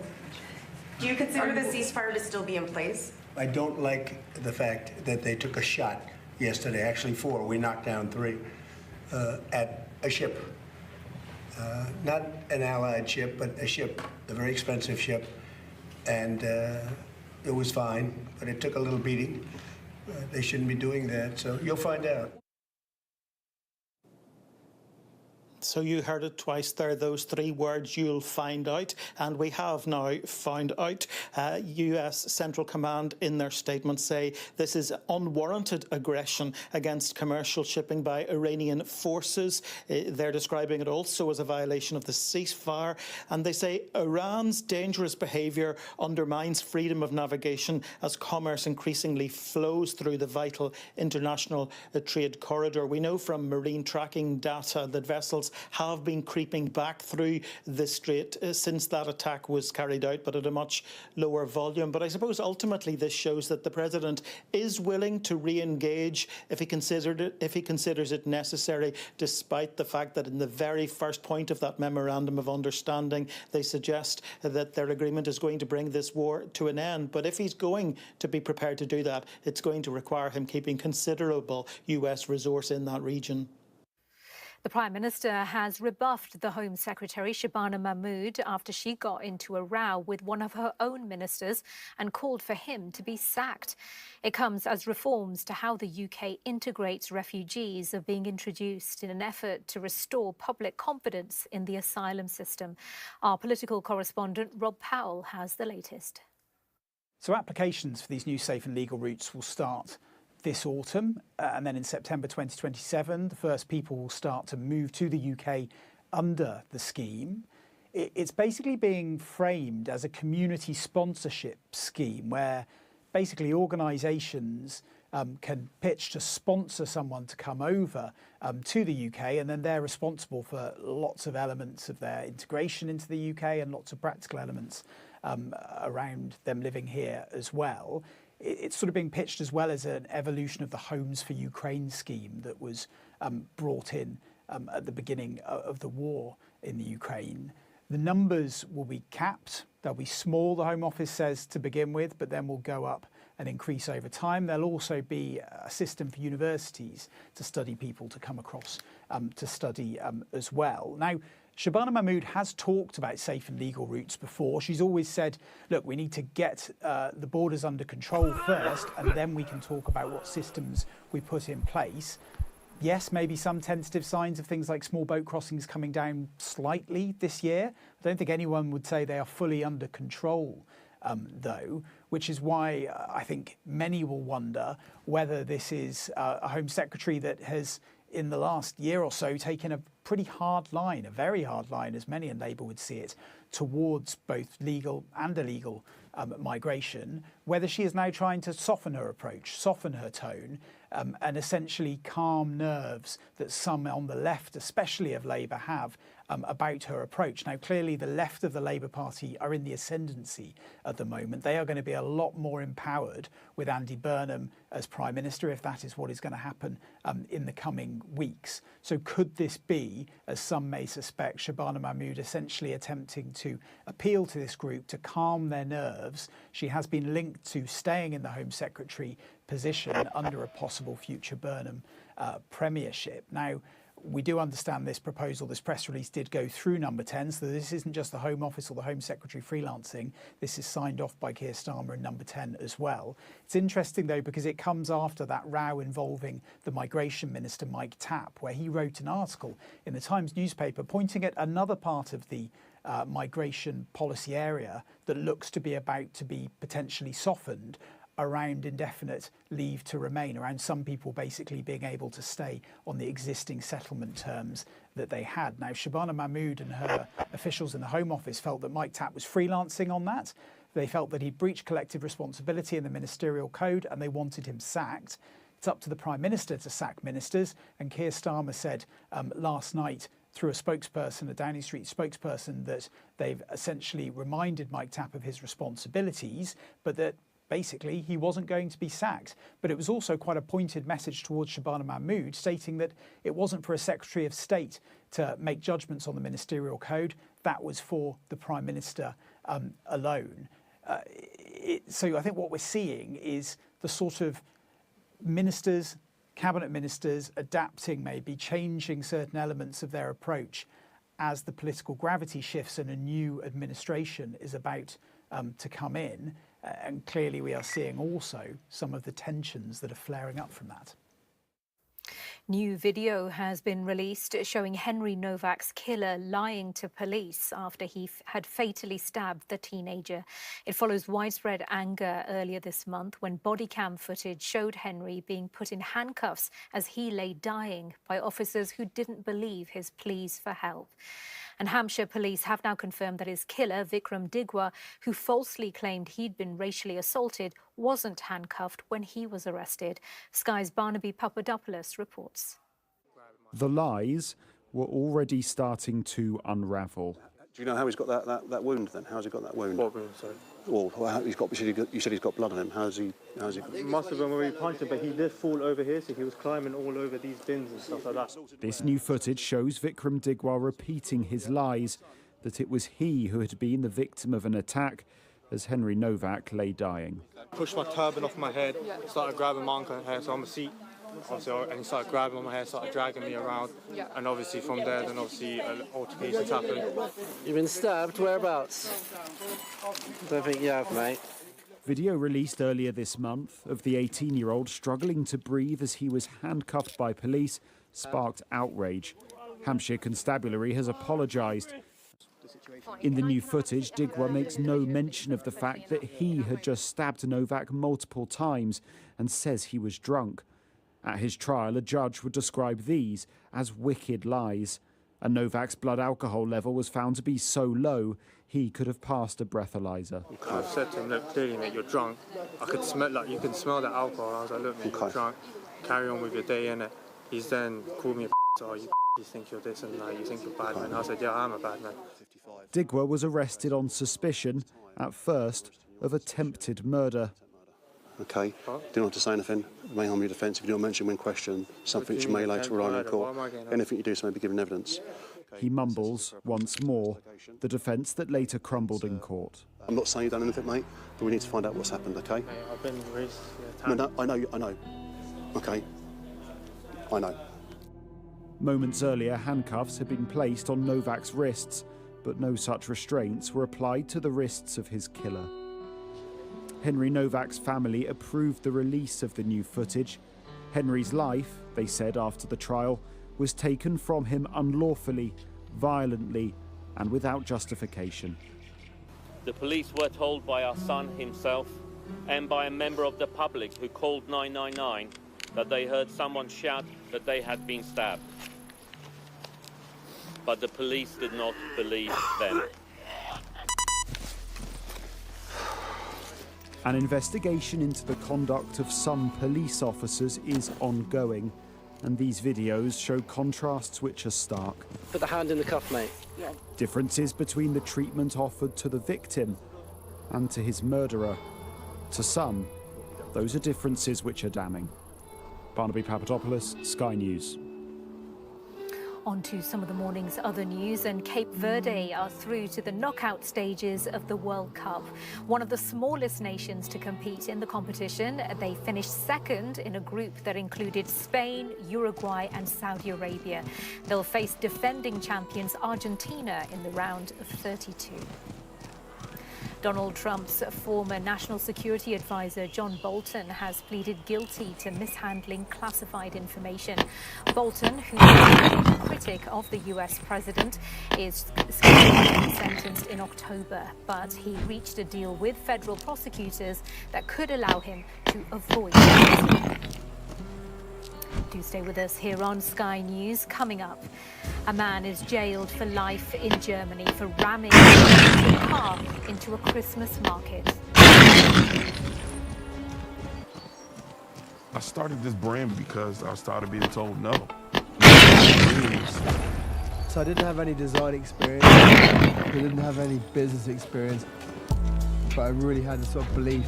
Do you consider the ceasefire to still be in place? I don't like the fact that they took a shot yesterday, actually 4, we knocked down 3, at a ship. Not an Allied ship, but a ship, a very expensive ship. And it was fine, but it took a little beating. They shouldn't be doing that, so you'll find out. So you heard it twice there, those 3 words, you'll find out. And we have now found out. US Central Command in their statement say this is unwarranted aggression against commercial shipping by Iranian forces. They're describing it also as a violation of the ceasefire. And they say Iran's dangerous behaviour undermines freedom of navigation as commerce increasingly flows through the vital international trade corridor. We know from marine tracking data that vessels have been creeping back through the strait since that attack was carried out, but at a much lower volume. But I suppose ultimately this shows that the President is willing to re-engage if he considers it necessary, despite the fact that in the very first point of that memorandum of understanding, they suggest that their agreement is going to bring this war to an end. But if he's going to be prepared to do that, it's going to require him keeping considerable US resource in that region. The Prime Minister has rebuffed the Home Secretary, Shabana Mahmood, after she got into a row with one of her own ministers and called for him to be sacked. It comes as reforms to how the UK integrates refugees are being introduced in an effort to restore public confidence in the asylum system. Our political correspondent, Rob Powell, has the latest. So applications for these new safe and legal routes will start this autumn, and then in September 2027, the first people will start to move to the UK under the scheme. It's basically being framed as a community sponsorship scheme where basically organisations can pitch to sponsor someone to come over to the UK, and then they're responsible for lots of elements of their integration into the UK and lots of practical elements around them living here as well. It's sort of being pitched as well as an evolution of the Homes for Ukraine scheme that was brought in at the beginning of the war in the Ukraine. The numbers will be capped. They'll be small, the Home Office says, to begin with, but then will go up and increase over time. There'll also be a system for universities to study people to come across to study as well. Now, Shabana Mahmood has talked about safe and legal routes before. She's always said, look, we need to get the borders under control first, and then we can talk about what systems we put in place. Yes, maybe some tentative signs of things like small boat crossings coming down slightly this year. I don't think anyone would say they are fully under control, though, which is why I think many will wonder whether this is a Home Secretary that has, in the last year or so, taken a pretty hard line, a very hard line, as many in Labour would see it, towards both legal and illegal migration, whether she is now trying to soften her approach, soften her tone, and essentially calm nerves that some on the left, especially of Labour, have about her approach. Now, clearly, the left of the Labour Party are in the ascendancy at the moment. They are going to be a lot more empowered with Andy Burnham as Prime Minister, if that is what is going to happen in the coming weeks. So could this be, as some may suspect, Shabana Mahmood essentially attempting to appeal to this group to calm their nerves? She has been linked to staying in the Home Secretary position under a possible future Burnham premiership. Now, we do understand this proposal, this press release did go through Number 10, so this isn't just the Home Office or the Home Secretary freelancing. This is signed off by Keir Starmer in Number 10 as well. It's interesting, though, because it comes after that row involving the Migration Minister, Mike Tapp, where he wrote an article in the Times newspaper pointing at another part of the migration policy area that looks to be about to be potentially softened around indefinite leave to remain, around some people basically being able to stay on the existing settlement terms that they had. Now, Shabana Mahmood and her officials in the Home Office felt that Mike Tapp was freelancing on that. They felt that he breached collective responsibility in the ministerial code and they wanted him sacked. It's up to the Prime Minister to sack ministers, and Keir Starmer said last night through a spokesperson, a Downing Street spokesperson, that they've essentially reminded Mike Tapp of his responsibilities, but that basically he wasn't going to be sacked. But it was also quite a pointed message towards Shabana Mahmood, stating that it wasn't for a Secretary of State to make judgments on the ministerial code. That was for the Prime Minister alone. So I think what we're seeing is the sort of ministers, cabinet ministers adapting, maybe changing certain elements of their approach as the political gravity shifts and a new administration is about to come in. And clearly we are seeing also some of the tensions that are flaring up from that. New video has been released showing Henry Novak's killer lying to police after he had fatally stabbed the teenager. It follows widespread anger earlier this month when body cam footage showed Henry being put in handcuffs as he lay dying by officers who didn't believe his pleas for help. And Hampshire police have now confirmed that his killer, Vikram Digwa, who falsely claimed he'd been racially assaulted, wasn't handcuffed when he was arrested. Sky's Barnaby Papadopoulos reports. The lies were already starting to unravel. Do you know how he's got that wound then? How's he got that wound? What wound, sorry? Well, you said he's got blood on him. How's he? It must have been where he punched him, but he did fall over here, so he was climbing all over these bins and stuff like that. This new footage shows Vikram Digwa repeating his lies that it was he who had been the victim of an attack as Henry Novak lay dying. Pushed my turban off my head, started grabbing my uncle hair, so I'm a seat. Obviously, and he started grabbing my hair, started dragging me around, and obviously from there, then obviously altercations happened. You've been stabbed? Whereabouts? Don't think you have, mate. Video released earlier this month of the 18-year-old struggling to breathe as he was handcuffed by police sparked outrage. Hampshire Constabulary has apologised. In the new footage, Digwa makes no mention of the fact that he had just stabbed Novak multiple times and says he was drunk. At his trial, a judge would describe these as wicked lies. And Novak's blood alcohol level was found to be so low, he could have passed a breathalyzer. I said to him, look, clearly, mate, you're drunk. I could smell, like, you can smell that alcohol. I was like, look, mate, you're drunk. Carry on with your day, innit? He's then called me a oh, you think you're this and you think you're bad, man. I said, yeah, I'm a bad man. Digwa was arrested on suspicion, at first, of attempted murder. Okay, do not have to say anything. It may harm your defence if you don't mention when questioned something which you may later rely on in court. Anything you do so may be given evidence. He mumbles once more the defence that later crumbled in court. I'm not saying you've done anything, mate, but we need to find out what's happened, okay? Mate, I've been raised. No, I know. Okay, I know. Moments earlier, handcuffs had been placed on Novak's wrists, but no such restraints were applied to the wrists of his killer. Henry Novak's family approved the release of the new footage. Henry's life, they said after the trial, was taken from him unlawfully, violently, and without justification. The police were told by our son himself and by a member of the public who called 999 that they heard someone shout that they had been stabbed. But the police did not believe them. An investigation into the conduct of some police officers is ongoing, and these videos show contrasts which are stark. Put the hand in the cuff, mate. Yeah. Differences between the treatment offered to the victim and to his murderer. To some, those are differences which are damning. Barnaby Papadopoulos, Sky News. On to some of the morning's other news, and Cape Verde are through to the knockout stages of the World Cup. One of the smallest nations to compete in the competition, they finished second in a group that included Spain, Uruguay and Saudi Arabia. They'll face defending champions Argentina in the round of 32. Donald Trump's former National Security Advisor John Bolton has pleaded guilty to mishandling classified information. Bolton, who is a critic of the US president, is scheduled to be sentenced in October, but he reached a deal with federal prosecutors that could allow him to avoid it. Do stay with us here on Sky News. Coming up, a man is jailed for life in Germany for ramming a car into a Christmas market. I started this brand because I started being told no. So I didn't have any design experience, I didn't have any business experience, but I really had a sort of belief.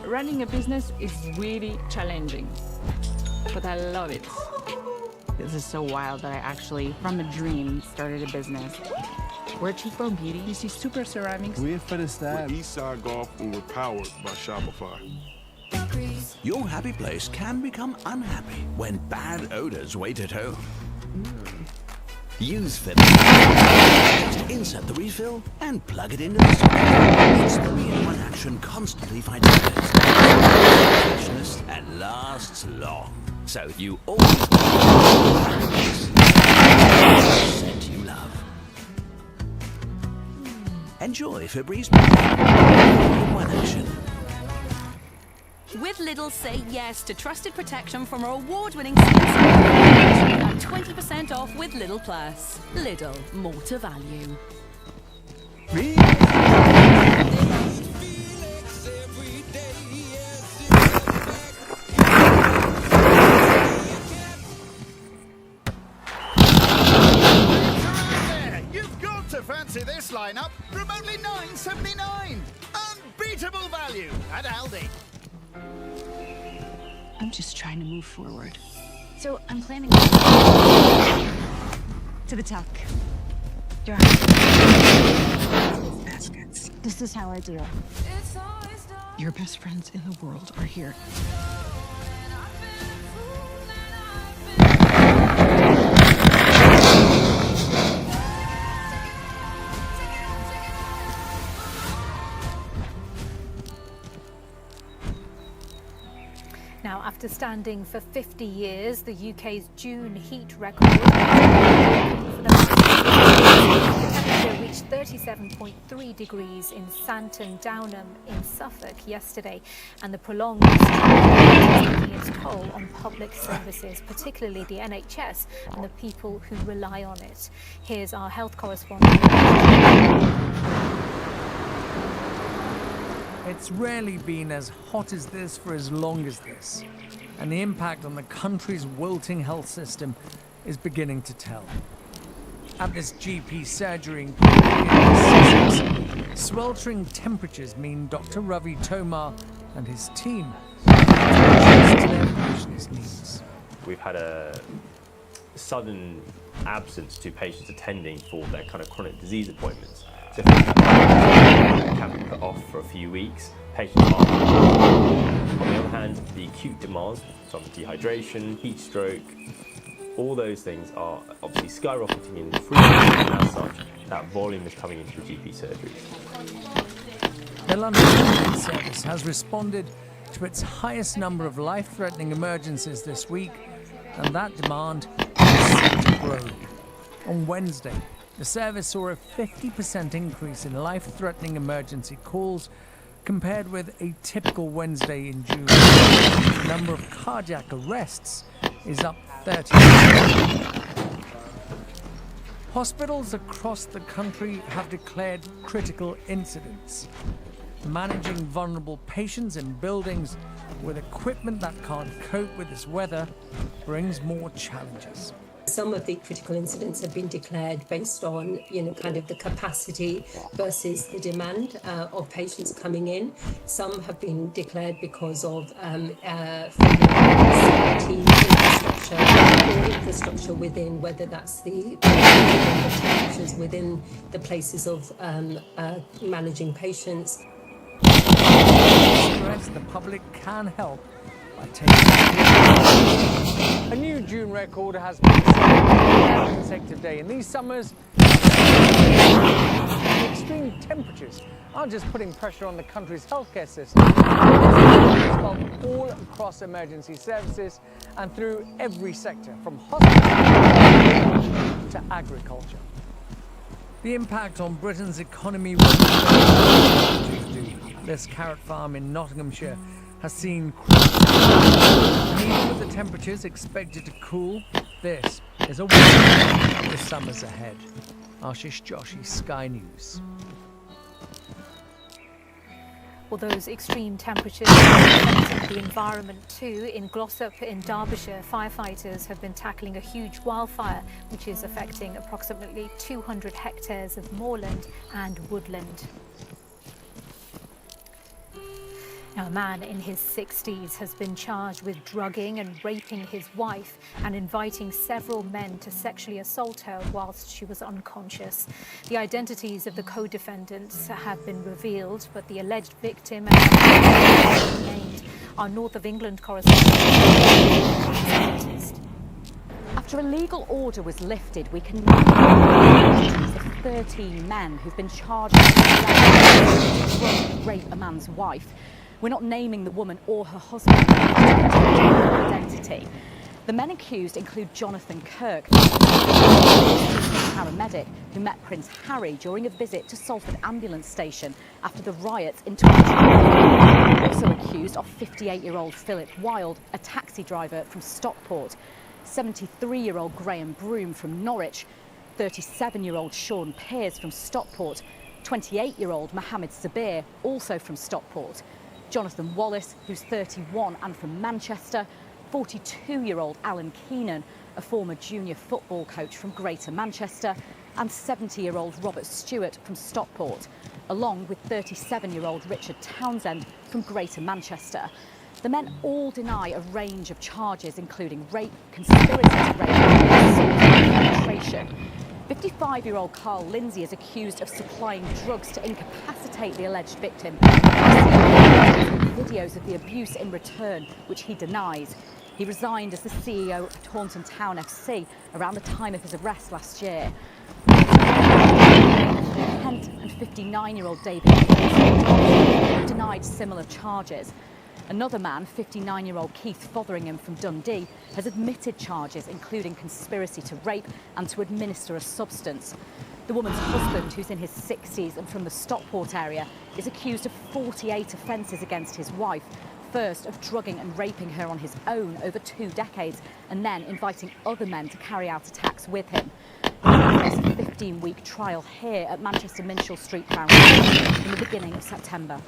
Running a business is really challenging, but I love it. This is so wild that I actually, from a dream, started a business. We're Cheekbone Beauty. You see Super Ceramics. We're finished that. We're Eastside Golf and we're powered by Shopify. Your happy place can become unhappy when bad odors wait at home. Use Fit. Just insert the refill and plug it into the socket. It's 3-in-1 action, constantly fighting pests. Freshness and lasts long. So you always scent you love. Enjoy Febreze 3-in-1 action. With Lidl, say yes to trusted protection from our award-winning CNC and 20% off with Lidl Plus. Lidl, more to value. You've got to fancy this lineup from only $9.79. Unbeatable value at Aldi. I'm just trying to move forward. So I'm planning To the tuck. Your baskets. This is how I do it. Your best friends in the world are here. Now, after standing for 50 years, the UK's June heat record for the temperature reached 37.3 degrees in Santon Downham in Suffolk yesterday, and the prolonged is taking its toll on public services, particularly the NHS and the people who rely on it. Here's our health correspondent. It's rarely been as hot as this for as long as this, and the impact on the country's wilting health system is beginning to tell. At this GP surgery in Sussex, sweltering temperatures mean Dr. Ravi Tomar and his team adjust to their patients' needs. We've had a sudden absence to patients attending for their kind of chronic disease appointments. So if can be put off for a few weeks, patients are. On the other hand, the acute demands, such as dehydration, heat stroke, all those things are obviously skyrocketing in frequency, and as such, that volume is coming into GP surgeries. The London Ambulance Service has responded to its highest number of life-threatening emergencies this week, and that demand is set to grow. On Wednesday, the service saw a 50% increase in life-threatening emergency calls compared with a typical Wednesday in June. The number of cardiac arrests is up 30%. Hospitals across the country have declared critical incidents. Managing vulnerable patients in buildings with equipment that can't cope with this weather brings more challenges. Some of the critical incidents have been declared based on, kind of the capacity versus the demand of patients coming in. Some have been declared because of infrastructure or infrastructure within, whether that's the temperatures within the places of managing patients. The public can help by taking a new June record has been set for a consecutive day. In these summers, extreme temperatures aren't just putting pressure on the country's healthcare system, it's all across emergency services and through every sector, from hospitals to agriculture. The impact on Britain's economy will be. This carrot farm in Nottinghamshire has seen and even with the temperatures expected to cool, this is a warning of the summers ahead. Ashish Joshi, Sky News. Well, those extreme temperatures affect the environment too. In Glossop in Derbyshire, firefighters have been tackling a huge wildfire which is affecting approximately 200 hectares of moorland and woodland. Now, a man in his 60s has been charged with drugging and raping his wife and inviting several men to sexually assault her whilst she was unconscious. The identities of the co-defendants have been revealed, but the alleged victim and named. Our North of England correspondent. After a legal order was lifted, we can now see 13 men who've been charged with rape a man's wife. We're not naming the woman or her husband identity. The men accused include Jonathan Kirk, a paramedic who met Prince Harry during a visit to Salford Ambulance Station after the riots in 2020. Also accused of 58-year-old Philip Wilde, a taxi driver from Stockport, 73-year-old Graham Broom from Norwich, 37-year-old Sean Pearce from Stockport, 28-year-old Mohammed Sabir, also from Stockport, Jonathan Wallace, who's 31 and from Manchester, 42-year-old Alan Keenan, a former junior football coach from Greater Manchester, and 70-year-old Robert Stewart from Stockport, along with 37-year-old Richard Townsend from Greater Manchester. The men all deny a range of charges, including rape, conspiracy to rape, assault and penetration. 55-year-old Carl Lindsay is accused of supplying drugs to incapacitate the alleged victim. Videos of the abuse in return, which he denies. He resigned as the CEO of Taunton Town FC around the time of his arrest last year. Kent and 59-year-old David denied similar charges. Another man, 59-year-old Keith Fotheringham from Dundee, has admitted charges including conspiracy to rape and to administer a substance. The woman's husband, who's in his 60s and from the Stockport area, is accused of 48 offences against his wife. First, of drugging and raping her on his own over 2 decades, and then inviting other men to carry out attacks with him. There's a 15-week trial here at Manchester Minshall Street Crown Court in the beginning of September.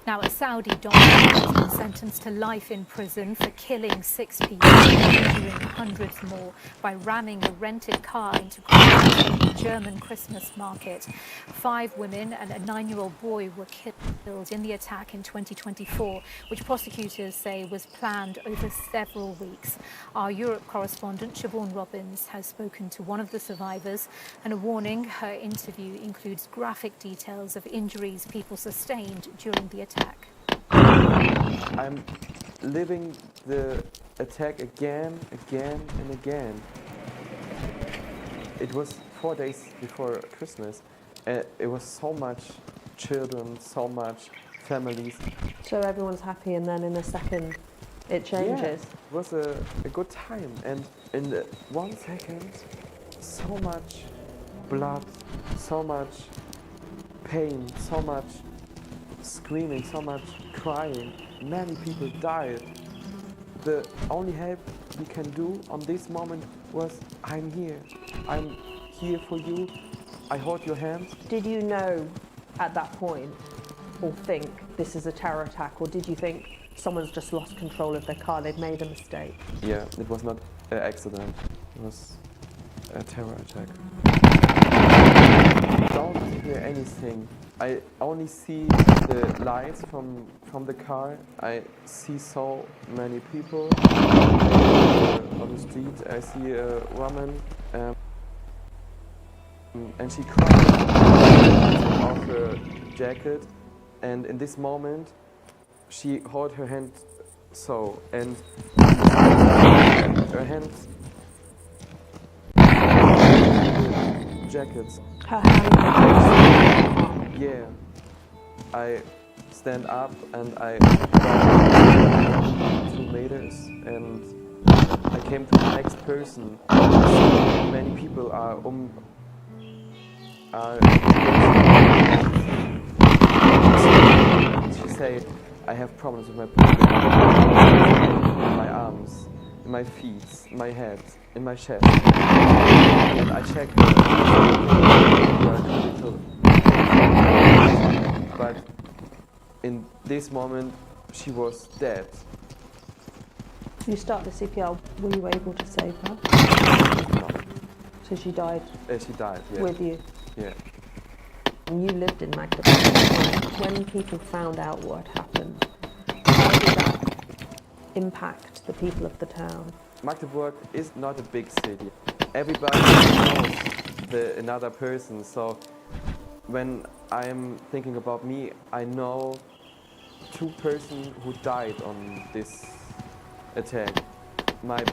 Now, a Saudi doctor has been sentenced to life in prison for killing 6 people and injuring hundreds more by ramming a rented car into a German Christmas market. 5 women and a 9-year-old boy were killed in the attack in 2024, which prosecutors say was planned over several weeks. Our Europe correspondent, Siobhan Robbins, has spoken to one of the survivors, and a warning: her interview includes graphic details of injuries people sustained during the attack. I'm living the attack again and again. It was 4 days before Christmas. It was so much children, so much families. So everyone's happy, and then in a second it changes. Yeah, it was a good time, and in 1 second, so much blood, so much pain, so much screaming, so much crying. Many people died. The only help we can do on this moment was, I'm here for you, I hold your hand. Did you know at that point or think this is a terror attack, or did you think someone's just lost control of their car, they've made a mistake? Yeah, it was not an accident, it was a terror attack. I don't hear anything. I only see the lights from the car. I see so many people on the street. I see a woman and she cried off her jacket, and in this moment she held her hand so, and her hands jackets. Her hand. Yeah. I stand up and I walk 2 meters, and I came to the next person. Many people are she said, I have problems with my in my arms, in my feet, in my head, in my chest. And I check her. But in this moment, she was dead. You start the CPR, were you able to save her? No. So she died? She died, yeah. With you? Yeah. And you lived in Magdeburg. When people found out what had happened, how did that impact the people of the town? Magdeburg is not a big city. Everybody knows another person, so when I'm thinking about me, I know 2 persons who died on this attack. My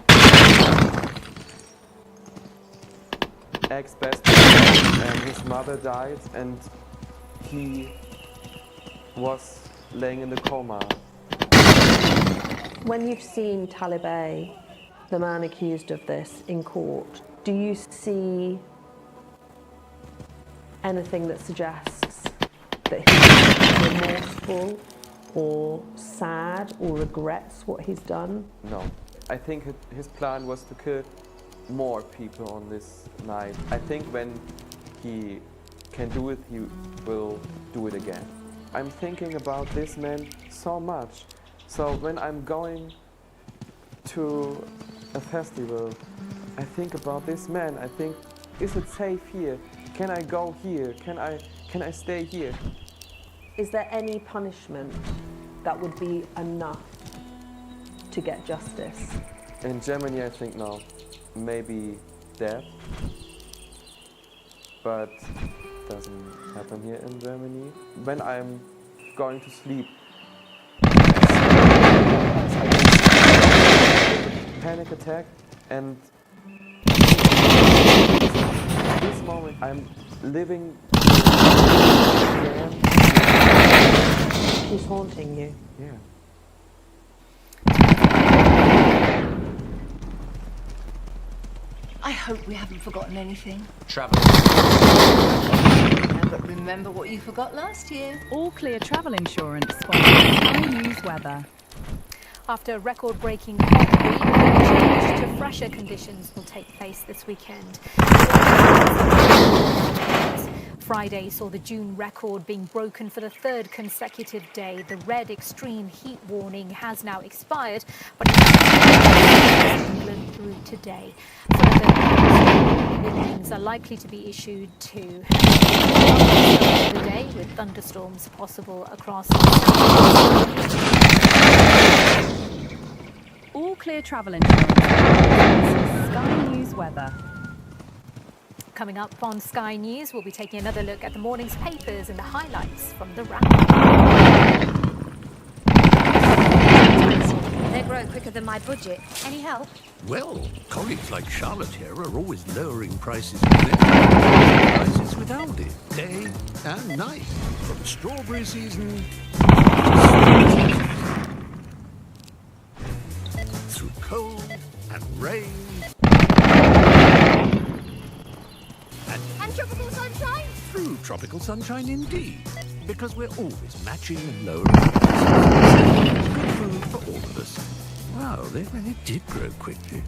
ex-best friend and his mother died, and he was laying in the coma. When you've seen Talibé, the man accused of this, in court, do you see anything that suggests that he's remorseful or sad or regrets what he's done? No. I think his plan was to kill more people on this night. I think when he can do it, he will do it again. I'm thinking about this man so much. So when I'm going to a festival, I think about this man. I think, is it safe here? Can I go here? Can I stay here? Is there any punishment that would be enough to get justice? In Germany, I think no. Maybe death, but doesn't happen here in Germany. When I'm going to sleep, panic attack, and at this moment I'm living again. He's haunting you? Yeah. I hope we haven't forgotten anything. Travel. But remember what you forgot last year. All Clear Travel Insurance sponsors Sky News weather. After a record-breaking hot week, a change to fresher conditions will take place this weekend. Friday saw the June record being broken for the 3rd consecutive day. The red extreme heat warning has now expired, but it's England through today. Further warnings are likely to be issued to the day, with thunderstorms possible across All Clear Travel Insurance sponsors Sky News weather. Coming up on Sky News, we'll be taking another look at the morning's papers and the highlights from the wrap. They grow quicker than my budget. Any help? Well, colleagues like Charlotte here are always lowering prices with their prices with Aldi, day and night, from strawberry season through cold and rain. And tropical sunshine? Through tropical sunshine indeed, because we're always matching and lowering prices. Good food for all of us. Wow, they really did grow quickly.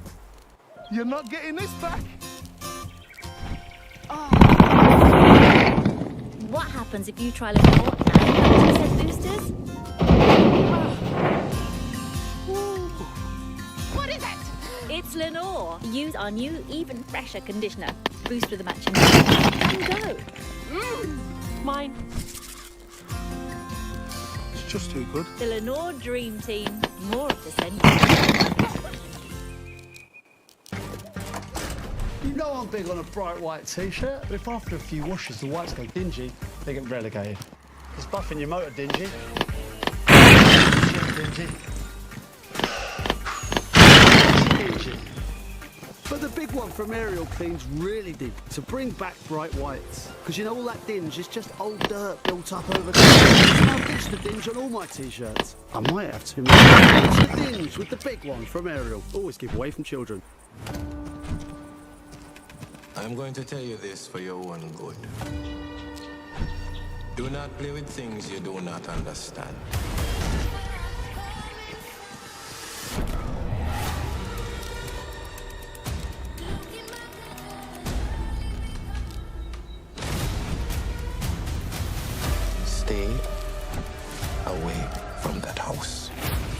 You're not getting this back. What happens if you try Lenore and said boosters? What is it? It's Lenore. Use our new Even Fresher conditioner. Boost with a matching and go. Mine. It's just too good. The Lenore Dream Team. More of the scent. You know I'm big on a bright white t-shirt, but if after a few washes the whites go dingy, they get relegated. It's buffing your motor dingy. Dingy. Dingy. But the big one from Ariel cleans really deep to bring back bright whites. Because you know all that dinge is just old dirt built up over time. I'll ditch the dinge on all my t-shirts. I might have to. It's a dinge with the big one from Ariel. Always keep away from children. I'm going to tell you this for your own good. Do not play with things you do not understand.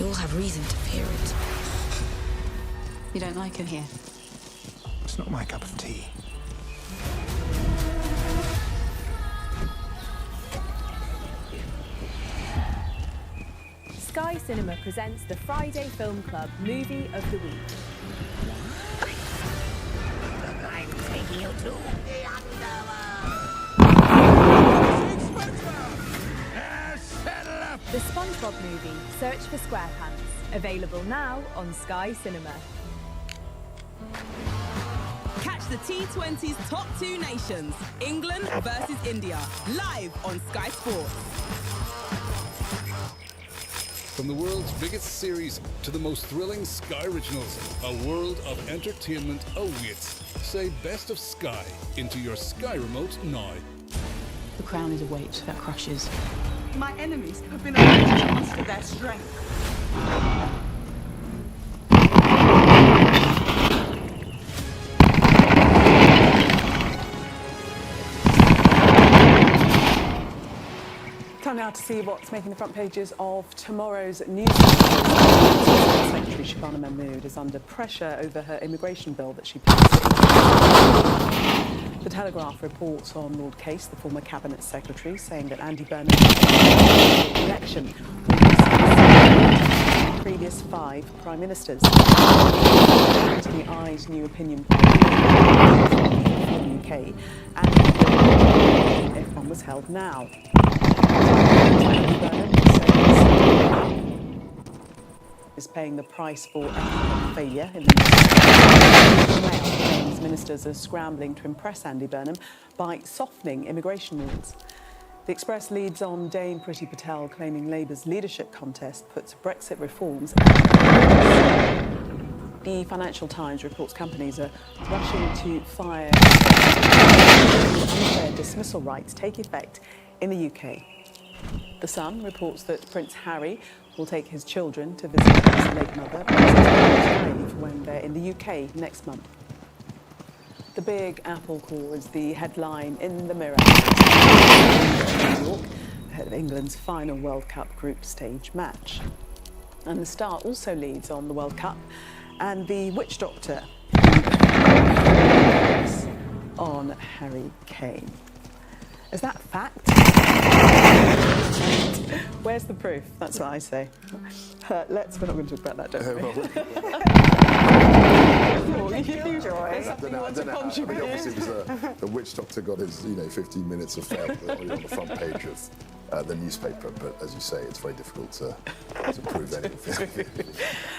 You all have reason to fear it. You don't like it here? It's not my cup of tea. Sky Cinema presents the Friday Film Club Movie of the Week. I'm taking you to the The SpongeBob movie, Search for SquarePants, available now on Sky Cinema. Catch the T20's top two nations, England versus India, live on Sky Sports. From the world's biggest series to the most thrilling Sky originals, a world of entertainment awaits. Say Best of Sky into your Sky remote now. The crown is a weight that crushes. My enemies have been allowed to master their strength. Time now to see what's making the front pages of tomorrow's newspapers. Secretary Shabana Mahmood is under pressure over her immigration bill that she passed. The Telegraph reports on Lord Case, the former cabinet secretary, saying that Andy Burnham's election will be the previous 5 prime ministers. To the Eye's new opinion poll for the UK, and if one was held now. Is paying the price for economic failure in the Mail. Ministers are scrambling to impress Andy Burnham by softening immigration rules. The Express leads on Dame Priti Patel, claiming Labour's leadership contest puts Brexit reforms. The Financial Times reports companies are rushing to fire unfair dismissal rights take effect in the UK. The Sun reports that Prince Harry will take his children to visit his late mother when they're in the UK next month. The Big Apple call is the headline in the Mirror. New York, ahead of England's final World Cup group stage match. And the Star also leads on the World Cup and the witch doctor on Harry Kane. Is that fact? Where's the proof? That's what I say. We're not going to talk about that, don't we? You enjoy. I don't know. I mean, obviously, it was the witch doctor got his 15 minutes of fame on the front page of the newspaper. But as you say, it's very difficult to prove anything.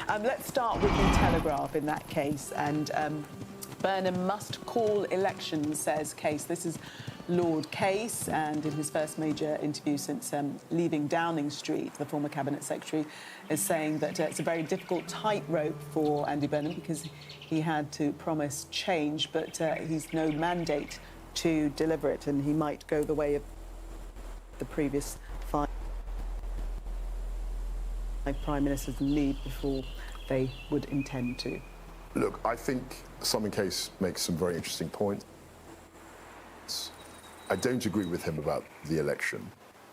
Let's start with the Telegraph in that case. And Burnham must call elections, says Case. This is Lord Case, and in his first major interview since leaving Downing Street, the former cabinet secretary is saying that it's a very difficult tightrope for Andy Burnham because he had to promise change, but he's no mandate to deliver it, and he might go the way of the previous 5 prime ministers and leave before they would intend to. Look, I think Simon Case makes some very interesting points. I don't agree with him about the election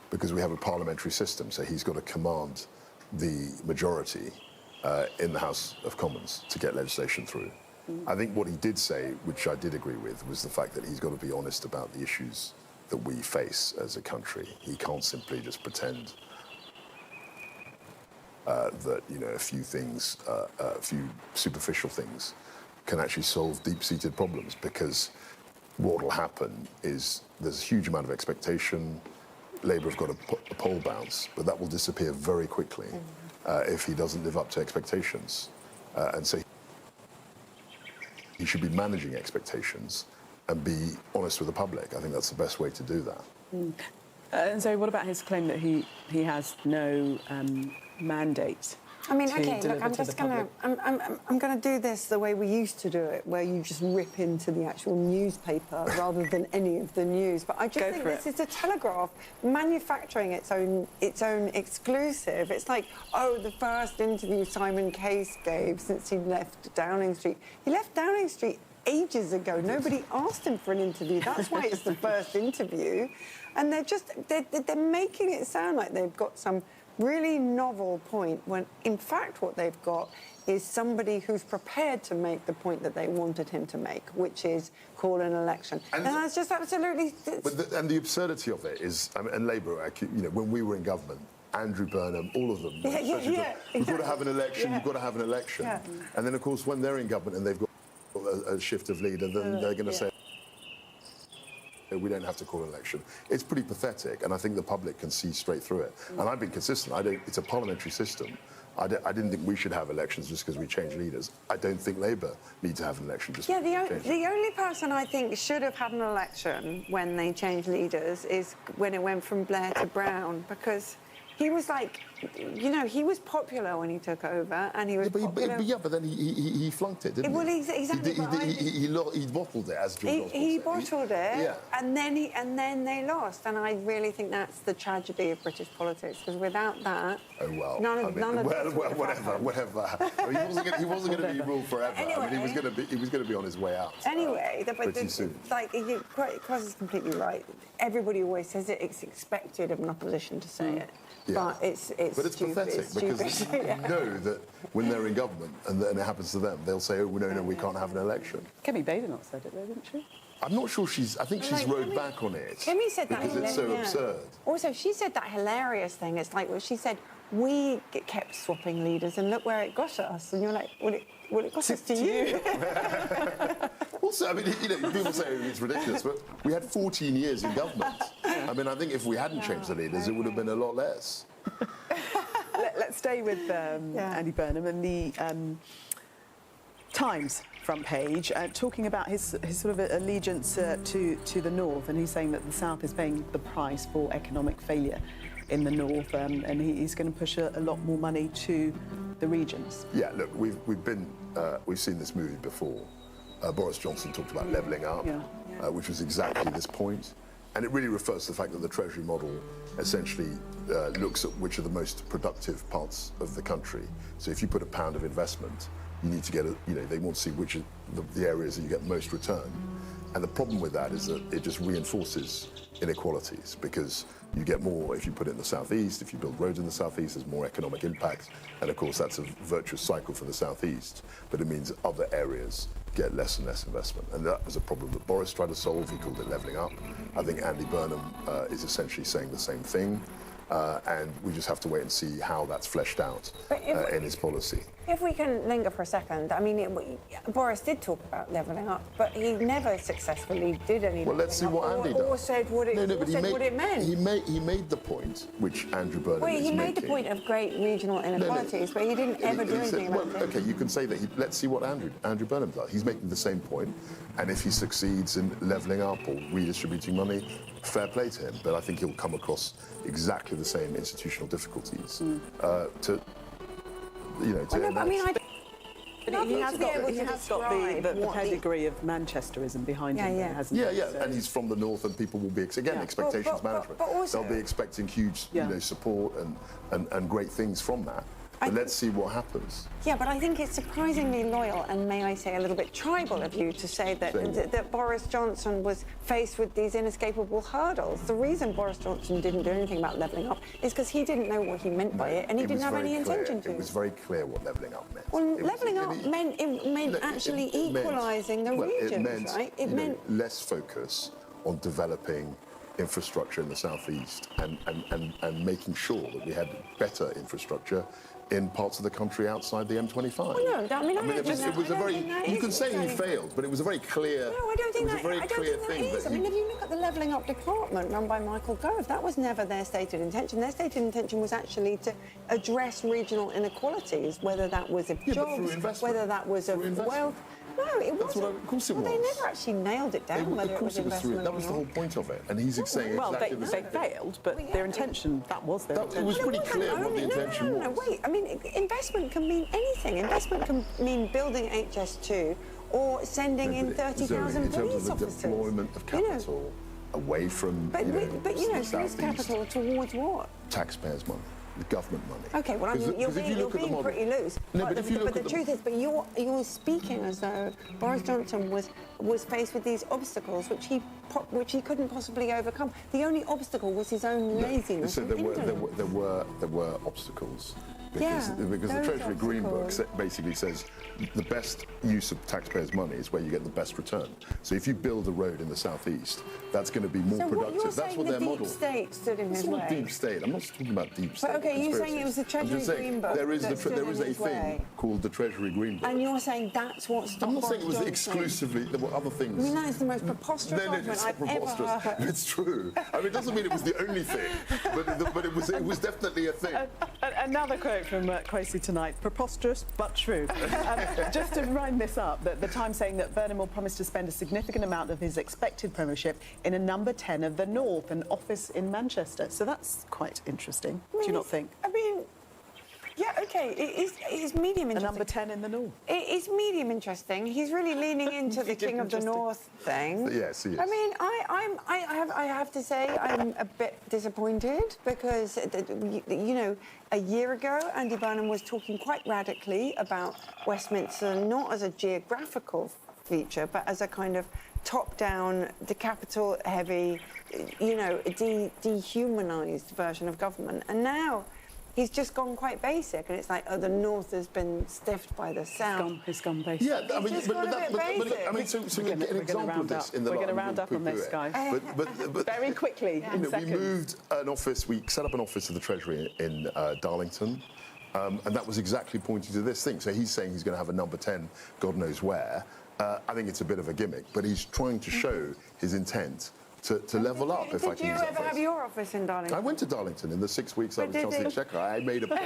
because we have a parliamentary system, so he's got to command the majority in the House of Commons to get legislation through. I think what he did say, which I did agree with, was the fact that he's got to be honest about the issues that we face as a country. He can't simply just pretend that a few things, a few superficial things, can actually solve deep-seated problems, because what will happen is there's a huge amount of expectation. Labour have got a poll bounce, but that will disappear very quickly if he doesn't live up to expectations. And so he should be managing expectations and be honest with the public. I think that's the best way to do that. And so what about his claim that he has no mandate? I mean, okay, look, I'm just gonna do this the way we used to do it, where you just rip into the actual newspaper rather than any of the news. But I just think this is a Telegraph manufacturing its own exclusive. It's like, oh, the first interview Simon Case gave since he left Downing Street. He left Downing Street ages ago. Nobody asked him for an interview. That's why it's the first interview. And they're making it sound like they've got some really novel point when, in fact, what they've got is somebody who's prepared to make the point that they wanted him to make, which is call an election. And that's just absolutely... And the absurdity of it is, I mean, and Labour, you know, when we were in government, Andrew Burnham, all of them, we've got to have an election, you've got to have an election. Yeah. And then, of course, when they're in government and they've got a shift of leader, then they're going to say, we don't have to call an election. It's pretty pathetic, and I think the public can see straight through it. And I've been consistent. It's a parliamentary system. I didn't think we should have elections just because we change leaders. I don't think Labour need to have an election just because we change. The only person I think should have had an election when they changed leaders is when it went from Blair to Brown, because he was like, you know, he was popular when he took over, and he was popular. But then he flunked it, didn't he? Exactly. He bottled it, as George Osborne said. He bottled it, and then they lost. And I really think that's the tragedy of British politics, because without that, none of whatever. I mean, he wasn't going to be ruled forever. Anyway, I mean, he was going to be on his way out. Anyway, pretty soon. Like Cross is completely right. Everybody always says it. It's expected of an opposition to say it. Yeah. But it's pathetic because you know that when they're in government and it happens to them, they'll say, "Oh no, we can't have an election." Kemi Badenoch said it, though, didn't she? I'm not sure I think she's rode back on it. Kemi said that because it's so absurd. Also, she said that hilarious thing. It's like, well, she said, we kept swapping leaders, and look where it got us. And you're like, well, it got us to you. Also, I mean, you know, people say it's ridiculous, but we had 14 years in government. I mean, I think if we hadn't changed the leaders, it would have been a lot less. Let's stay with Andy Burnham and the Times front page, talking about his sort of allegiance to the North, and he's saying that the South is paying the price for economic failure in the North, and he's going to push a lot more money to the regions. Yeah, look, we've seen this movie before. Boris Johnson talked about levelling up, which was exactly this point. And it really refers to the fact that the Treasury model essentially looks at which are the most productive parts of the country. So if you put £1 of investment, you need to get, they want to see which are the areas that you get most return. And the problem with that is that it just reinforces inequalities, because you get more if you put it in the southeast. If you build roads in the southeast, there's more economic impact. And of course, that's a virtuous cycle for the southeast. But it means other areas get less and less investment. And that was a problem that Boris tried to solve. He called it levelling up. I think Andy Burnham is essentially saying the same thing. And we just have to wait and see how that's fleshed out in his policy. If we can linger for a second, I mean, Boris did talk about levelling up, but he never successfully did any. Well, let's see what Andy does. Or said what it meant. He made the point, which Andrew Burnham is making. He made the point of great regional inequalities, but he didn't ever do anything about it. Okay, you can say that. Let's see what Andrew Burnham does. He's making the same point, and if he succeeds in levelling up or redistributing money, fair play to him. But I think he'll come across exactly the same institutional difficulties He has got the pedigree of Manchesterism behind him, hasn't he? Yeah, and he's from the North, and people will be, expectations management. But also, they'll be expecting huge support and great things from that. But let's see what happens. Yeah, but I think it's surprisingly loyal and, may I say, a little bit tribal of you to say that Boris Johnson was faced with these inescapable hurdles. The reason Boris Johnson didn't do anything about levelling up is because he didn't know what he meant by it, and he didn't have any intention to. It was very clear what levelling up meant. Well, levelling up meant actually equalising the regions, right? It meant less focus on developing infrastructure in the southeast and making sure that we had better infrastructure in parts of the country outside the M25. Well, no, I mean, it was a very. You can say he failed, but it was a very clear. No, I don't think that. I don't think that is. I mean, if you look at the levelling up department run by Michael Gove, that was never their stated intention. Their stated intention was actually to address regional inequalities, whether that was of jobs, whether that was of wealth. No, it wasn't. Of course it was. They never actually nailed it down whether it was investment. That was the whole point of it, and he's saying exactly the same. Well, they failed, but their intention, that was their intention. It was pretty clear what the intention was. No, wait. I mean, investment can mean anything. Investment can mean building HS2 or sending in 30,000 police officers. In terms of the deployment of capital away from whose capital towards what? Taxpayers' money. government money. Okay, well, I mean, you're being pretty loose. No, but if you look the at truth is, but you're speaking as though Boris Johnson was faced with these obstacles which he couldn't possibly overcome. The only obstacle was his own laziness. So there were obstacles. Because the Treasury Green Book basically says the best use of taxpayers' money is where you get the best return. So if you build a road in the southeast, that's going to be more productive. That's what their model. Deep state stood in his way. It's not deep state. I'm not talking about deep state. But okay, you're saying it was the Treasury Green Book. There is a thing called the Treasury Green Book. And you're saying that's what stopped I'm not saying it was Boris exclusively. There were other things. I mean, that is the most preposterous it's I've not preposterous. ever heard. It's true. I mean, it doesn't mean it was the only thing, but it was definitely a thing. Another quote from Kwesi tonight: preposterous but true. Just to wind this up, the Times saying that Burnham will promise to spend a significant amount of his expected premiership in a number 10 of the North, an office in Manchester. So that's quite interesting. Do you not think? I mean, yeah, okay, it is medium interesting. A number 10 in the North. It is medium interesting. He's really leaning into the King of the North thing. Yes, he is. I mean, I have to say I'm a bit disappointed because, you know, a year ago, Andy Burnham was talking quite radically about Westminster, not as a geographical feature, but as a kind of top-down, the capital-heavy, you know, dehumanised version of government. And now he's just gone quite basic, and it's like, oh, the North has been stiffed by the South. It's gone basic. Yeah, I mean, so an example of this in the we're going to round up on this, guys. But very quickly, in seconds. We moved an office. We set up an office of the Treasury in Darlington. And that was exactly pointing to this thing. So he's saying he's going to have a number 10, God knows where. I think it's a bit of a gimmick, but he's trying to show his intent to level up, if I can use that phrase. Did you ever have your office in Darlington? I went to Darlington in the 6 weeks I was Chancellor Exchequer. I made a point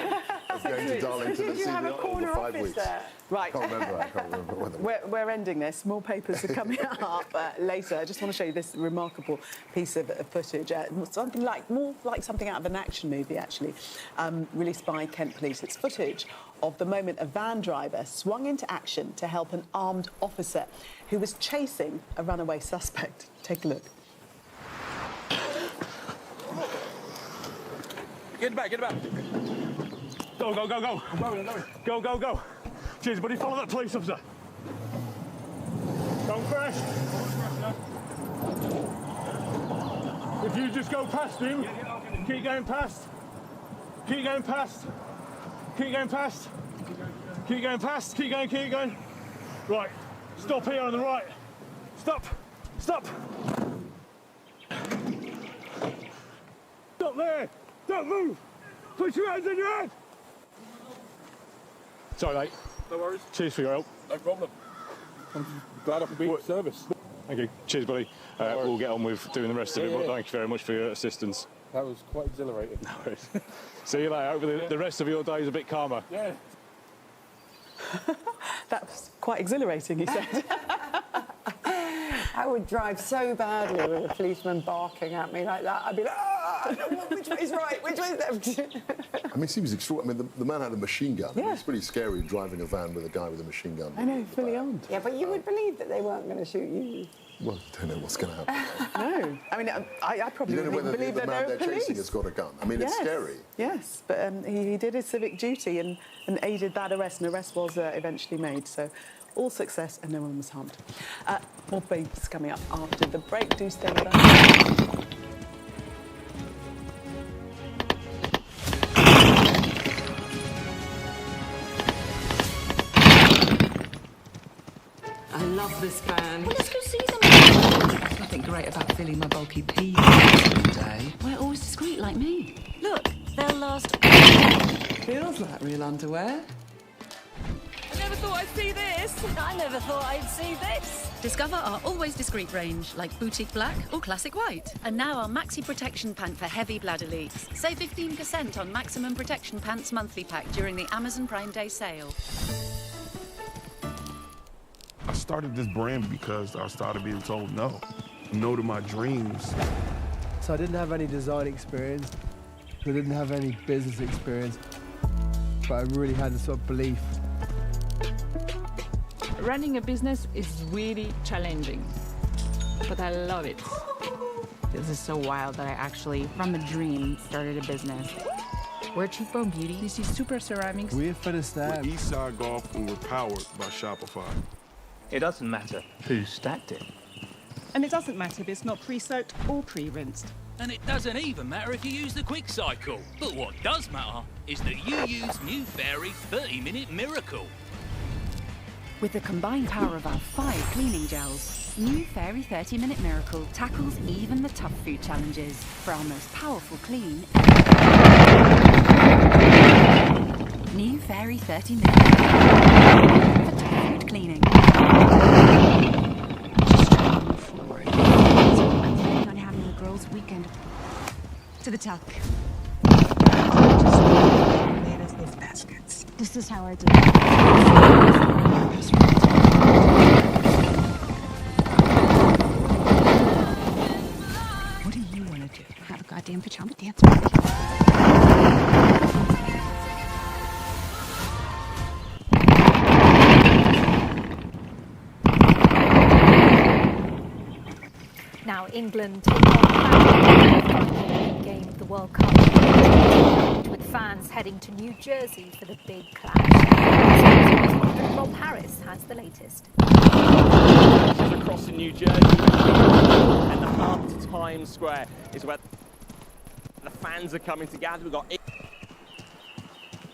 of going to Darlington and seeing it over 5 weeks. There? Right. I can't remember. We're ending this. More papers are coming up later. I just want to show you this remarkable piece of footage. More like something out of an action movie, actually, released by Kent Police. It's footage of the moment a van driver swung into action to help an armed officer who was chasing a runaway suspect. Take a look. Get back, get back. Go, go, go, go. I'm going. Go, go, go. Cheers, buddy. Follow that police officer. Don't crash. If you just go past him, keep going past. Keep going past. Keep going past. Keep going past. Keep going, keep going. Right. Stop here on the right. Stop. Stop. Stop there. Don't move! Put your hands on your head! Sorry, mate. No worries. Cheers for your help. No problem. I'm glad I could be of service. Thank you. Cheers, buddy. We'll get on with doing the rest of it, but thank you very much for your assistance. That was quite exhilarating. No worries. See you later. Hope the rest of your day is a bit calmer. Yeah. That was quite exhilarating, he said. I would drive so badly with a policeman barking at me like that. I'd be like, ah, which way's right, which way's left? I mean, it seems extraordinary. I mean, the man had a machine gun. Yeah. It's pretty scary driving a van with a guy with a machine gun. I know, fully armed. Yeah, but you would believe that they weren't going to shoot you. Well, I don't know what's going to happen. No. I mean, I probably wouldn't even believe that man they're they're police. chasing has got a gun. I mean, it's scary. Yes, but he did his civic duty and aided that arrest, and arrest was eventually made. So all success and no one was harmed. More babes coming up after the break. Do stay with us. I love this band. Well, let's go see them. There's nothing great about filling my bulky pee every day. We're always discreet like me. Look, they'll last. Feels like real underwear. I never thought I'd see this. I never thought I'd see this. Discover our always discreet range, like boutique black or classic white. And now our maxi protection pant for heavy bladder leaks. Save 15% on maximum protection pants monthly pack during the Amazon Prime Day sale. I started this brand because I started being told no to my dreams. So I didn't have any design experience. I didn't have any business experience, but I really had a sort of belief. Running a business is really challenging, but I love it. This is so wild that I actually, from a dream, started a business. We're Cheekbone Beauty. This is Super Ceramics. We're Finistat. We're Eastside Golf, and we're powered by Shopify. It doesn't matter who stacked it. And it doesn't matter if it's not pre-soaked or pre-rinsed. And it doesn't even matter if you use the quick cycle. But what does matter is that you use New Fairy 30-Minute Miracle. With the combined power of our 5 cleaning gels, New Fairy 30-Minute Miracle tackles even the tough food challenges for our most powerful clean. New Fairy 30-Minute Miracle for tough food cleaning. I'm planning on having a girls' weekend to the tuck. Made us these baskets. This is how I do it. What do you want to do? Have a goddamn pajama dance party. Now England take on the final game of the World Cup, with fans heading to New Jersey for the big clash. Rob Harris has the latest. Across in New Jersey, and the heart of Times Square is where the fans are coming together. We've got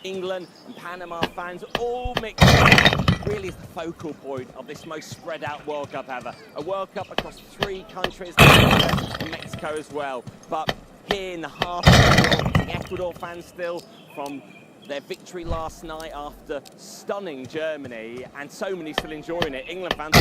England and Panama fans all mixed up. Really is the focal point of this most spread out World Cup ever. A World Cup across 3 countries, and Mexico as well. But here in the heart of the world, Ecuador fans still from their victory last night after stunning Germany, and so many still enjoying it. England fans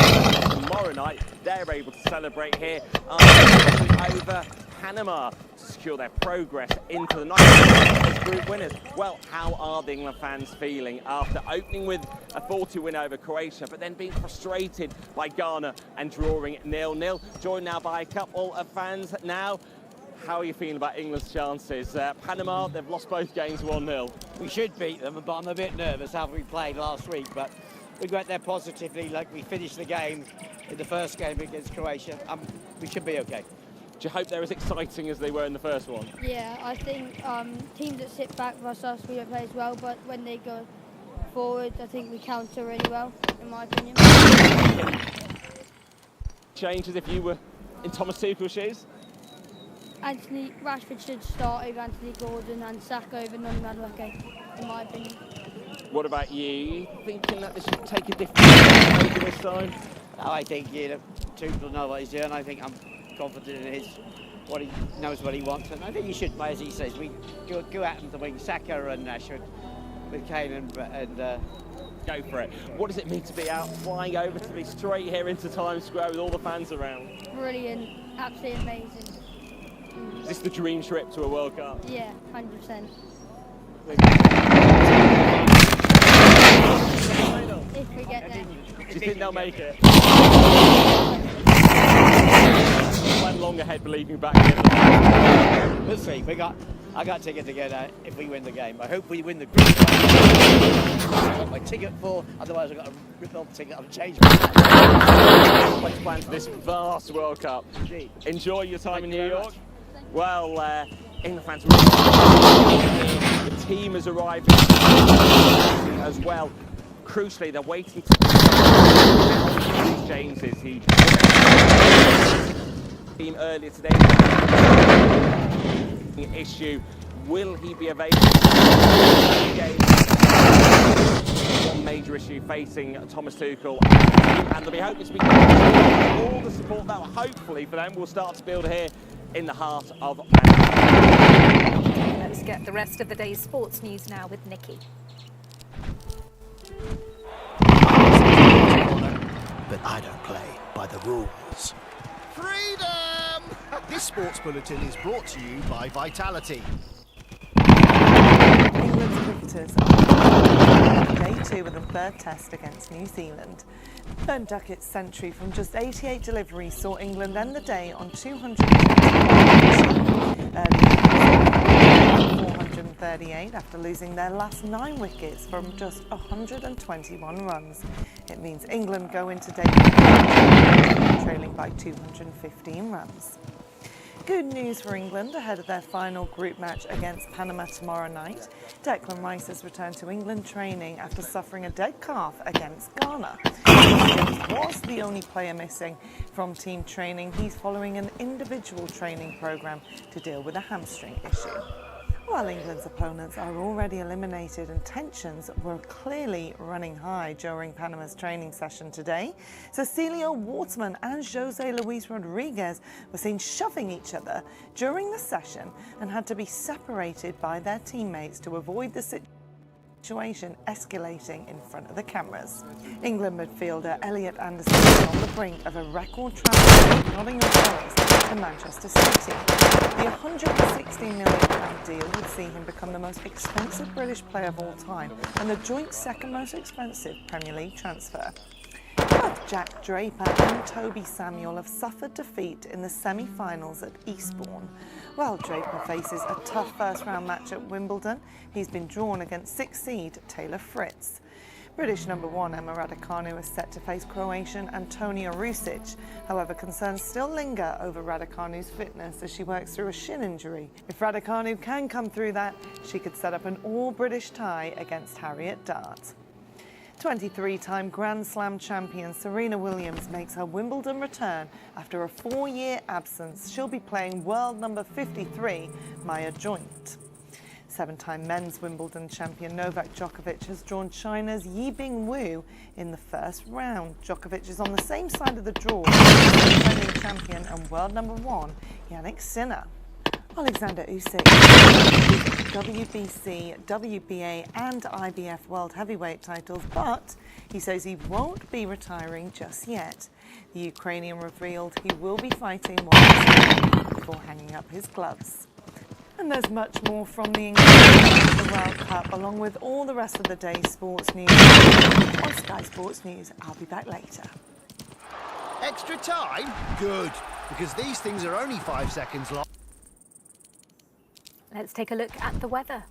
tomorrow night, they're able to celebrate here over Panama to secure their progress into the knockout group winners. Well, how are the England fans feeling after opening with a 40 win over Croatia, but then being frustrated by Ghana and drawing 0-0? Joined now by a couple of fans now. How are you feeling about England's chances? Panama, they've lost both games 1-0. We should beat them, but I'm a bit nervous how we played last week. But we went there positively, like we finished the game in the first game against Croatia. We should be okay. Do you hope they're as exciting as they were in the first one? Yeah, I think teams that sit back versus us, we don't play as well, but when they go forward, I think we counter really well, in my opinion. Changes if you were in Thomas Tuchel's shoes? Anthony Rashford should start over Anthony Gordon and Saka over Noni Madueke, in my opinion. What about you? Thinking that this should take a different approach this time? I think Tuchel knows what he's doing. I think I'm confident in what he knows what he wants, and I think he should play as he says. We go at him to wing Saka and Rashford with Kane and go for it. What does it mean to be out flying over to be straight here into Times Square with all the fans around? Brilliant, absolutely amazing. Is this the dream trip to a World Cup? Yeah, 100%. If we get there. Do you think they'll make it? Went long ahead believing back in. We'll see. I got ticket to get out if we win the game. I hope we win the group. I got my ticket for, otherwise I got a rip-off ticket. I've changed my What's planned for this vast World Cup? Enjoy your time in New York. Well, England fans really the team has arrived as well. Crucially, they're waiting to James is he team earlier today issue. Will he be available? One major issue facing Thomas Tuchel, and they'll be hoping to be all the support that hopefully for them will start to build here in the heart of Manchester. Let's get the rest of the day's sports news now with Nikki. But I don't play by the rules. Freedom! This sports bulletin is brought to you by Vitality. England's cricketers are day 2 of the 3rd test against New Zealand. Ben Duckett's century from just 88 deliveries saw England end the day on 438 after losing their last 9 wickets from just 121 runs. It means England go into day trailing by 215 runs. Good news for England ahead of their final group match against Panama tomorrow night. Declan Rice has returned to England training after suffering a dead calf against Ghana. He was the only player missing from team training. He's following an individual training programme to deal with a hamstring issue. While England's opponents are already eliminated and tensions were clearly running high during Panama's training session today, Cecilio Wortmann and Jose Luis Rodriguez were seen shoving each other during the session and had to be separated by their teammates to avoid the situation escalating in front of the cameras. England midfielder Elliot Anderson is on the brink of a record transfer from Nottingham Forest to Manchester City. The £160 million deal would see him become the most expensive British player of all time and the joint second most expensive Premier League transfer. Both Jack Draper and Toby Samuel have suffered defeat in the semi-finals at Eastbourne. While Draper faces a tough first-round match at Wimbledon, he's been drawn against 6th seed Taylor Fritz. British number 1 Emma Raducanu is set to face Croatian Antonija Rusic. However, concerns still linger over Raducanu's fitness as she works through a shin injury. If Raducanu can come through that, she could set up an all-British tie against Harriet Dart. 23-time Grand Slam champion Serena Williams makes her Wimbledon return after a 4-year absence. She'll be playing world number 53, Maya Joint. 7-time men's Wimbledon champion Novak Djokovic has drawn China's Yibing Wu in the first round. Djokovic is on the same side of the draw as the defending champion and world number 1, Jannik Sinner. Alexander Usyk WBC, WBA and IBF World Heavyweight titles, but he says he won't be retiring just yet. The Ukrainian revealed he will be fighting one before hanging up his gloves. And there's much more from the World Cup, along with all the rest of the day's sports news on Sky Sports News. I'll be back later. Extra time? Good, because these things are only 5 seconds long. Let's take a look at the weather.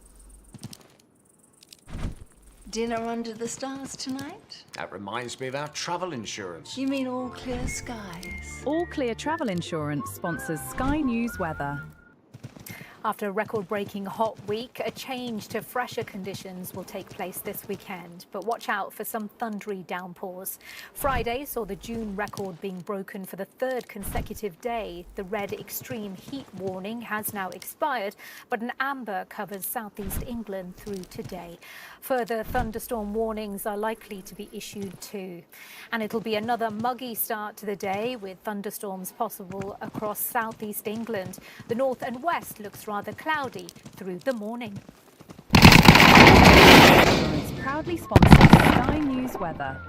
Dinner under the stars tonight? That reminds me of our travel insurance. You mean All Clear Skies? All Clear Travel Insurance sponsors Sky News Weather. After a record-breaking hot week, a change to fresher conditions will take place this weekend, but watch out for some thundery downpours. Friday saw the June record being broken for the 3rd consecutive day. The red extreme heat warning has now expired, but an amber covers southeast England through today. Further thunderstorm warnings are likely to be issued too. And it'll be another muggy start to the day with thunderstorms possible across southeast England. The north and west looks rather cloudy through the morning. Proudly sponsors Sky News Weather.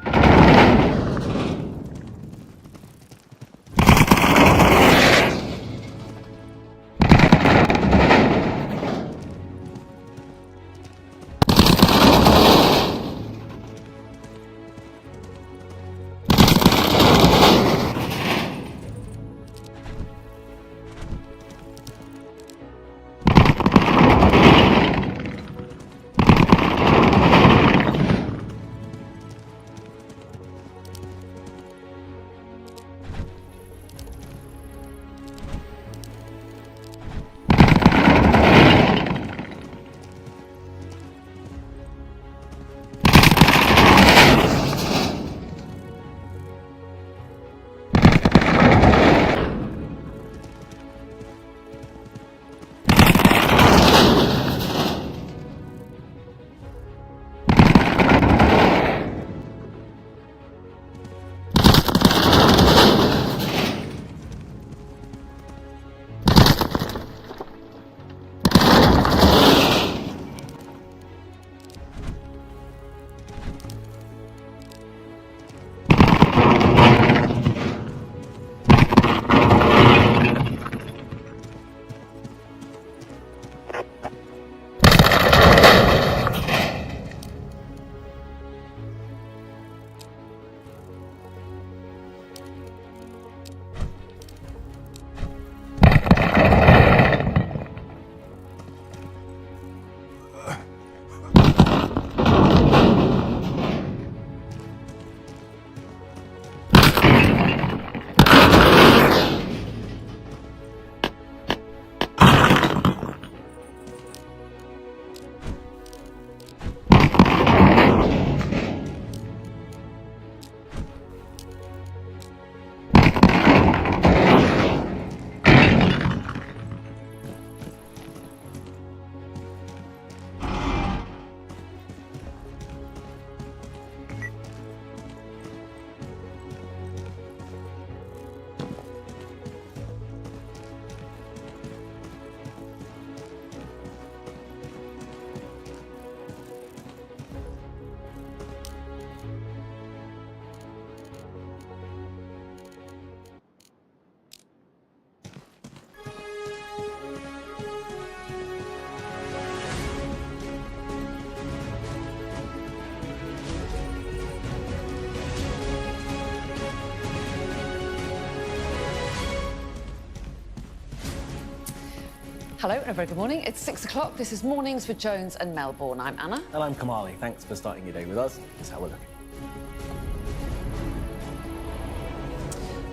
Hello and a very good morning. It's 6 o'clock. This is Mornings with Jones and Melbourne. I'm Anna. And I'm Kamali. Thanks for starting your day with us. Here's how we're looking.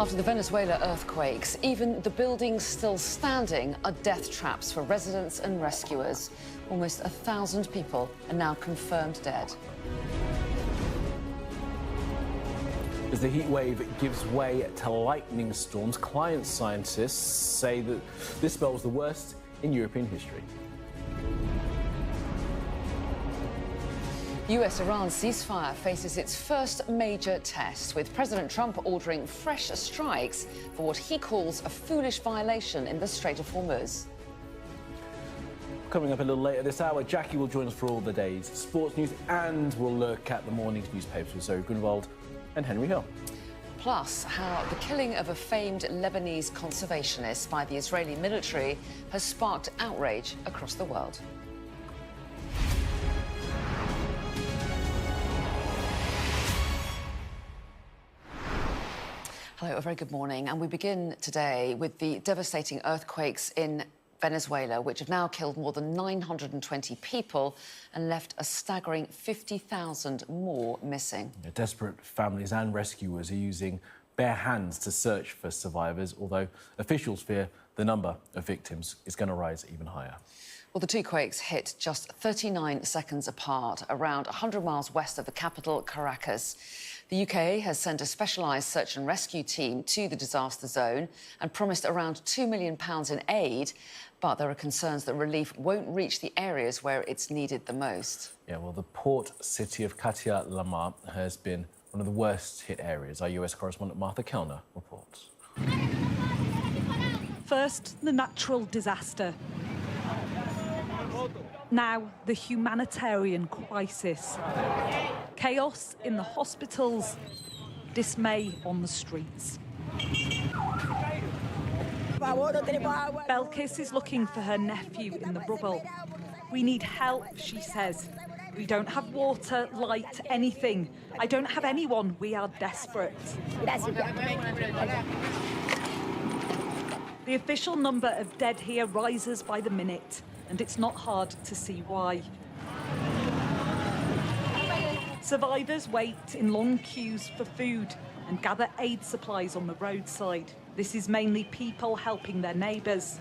After the Venezuela earthquakes, even the buildings still standing are death traps for residents and rescuers. Almost 1,000 people are now confirmed dead. As the heat wave gives way to lightning storms, climate scientists say that this spell was the worst in European history. US-Iran ceasefire faces its first major test, with President Trump ordering fresh strikes for what he calls a foolish violation in the Strait of Hormuz. Coming up a little later this hour, Jackie will join us for all the day's sports news, and we'll look at the morning's newspapers with Zoe Grunwald and Henry Hill. Plus, how the killing of a famed Lebanese conservationist by the Israeli military has sparked outrage across the world. Hello, a very good morning. And we begin today with the devastating earthquakes in Venezuela, which have now killed more than 920 people and left a staggering 50,000 more missing. Desperate families and rescuers are using bare hands to search for survivors, although officials fear the number of victims is going to rise even higher. Well, the two quakes hit just 39 seconds apart, around 100 miles west of the capital, Caracas. The UK has sent a specialised search and rescue team to the disaster zone and promised around £2 million in aid, but there are concerns that relief won't reach the areas where it's needed the most. Yeah, well, the port city of Katia Lama has been one of the worst hit areas. Our US correspondent Martha Kellner reports. First, the natural disaster. Now, the humanitarian crisis. Chaos in the hospitals, dismay on the streets. Belkis is looking for her nephew in the rubble. We need help, she says. We don't have water, light, anything. I don't have anyone. We are desperate. The official number of dead here rises by the minute, and it's not hard to see why. Survivors wait in long queues for food and gather aid supplies on the roadside. This is mainly people helping their neighbours.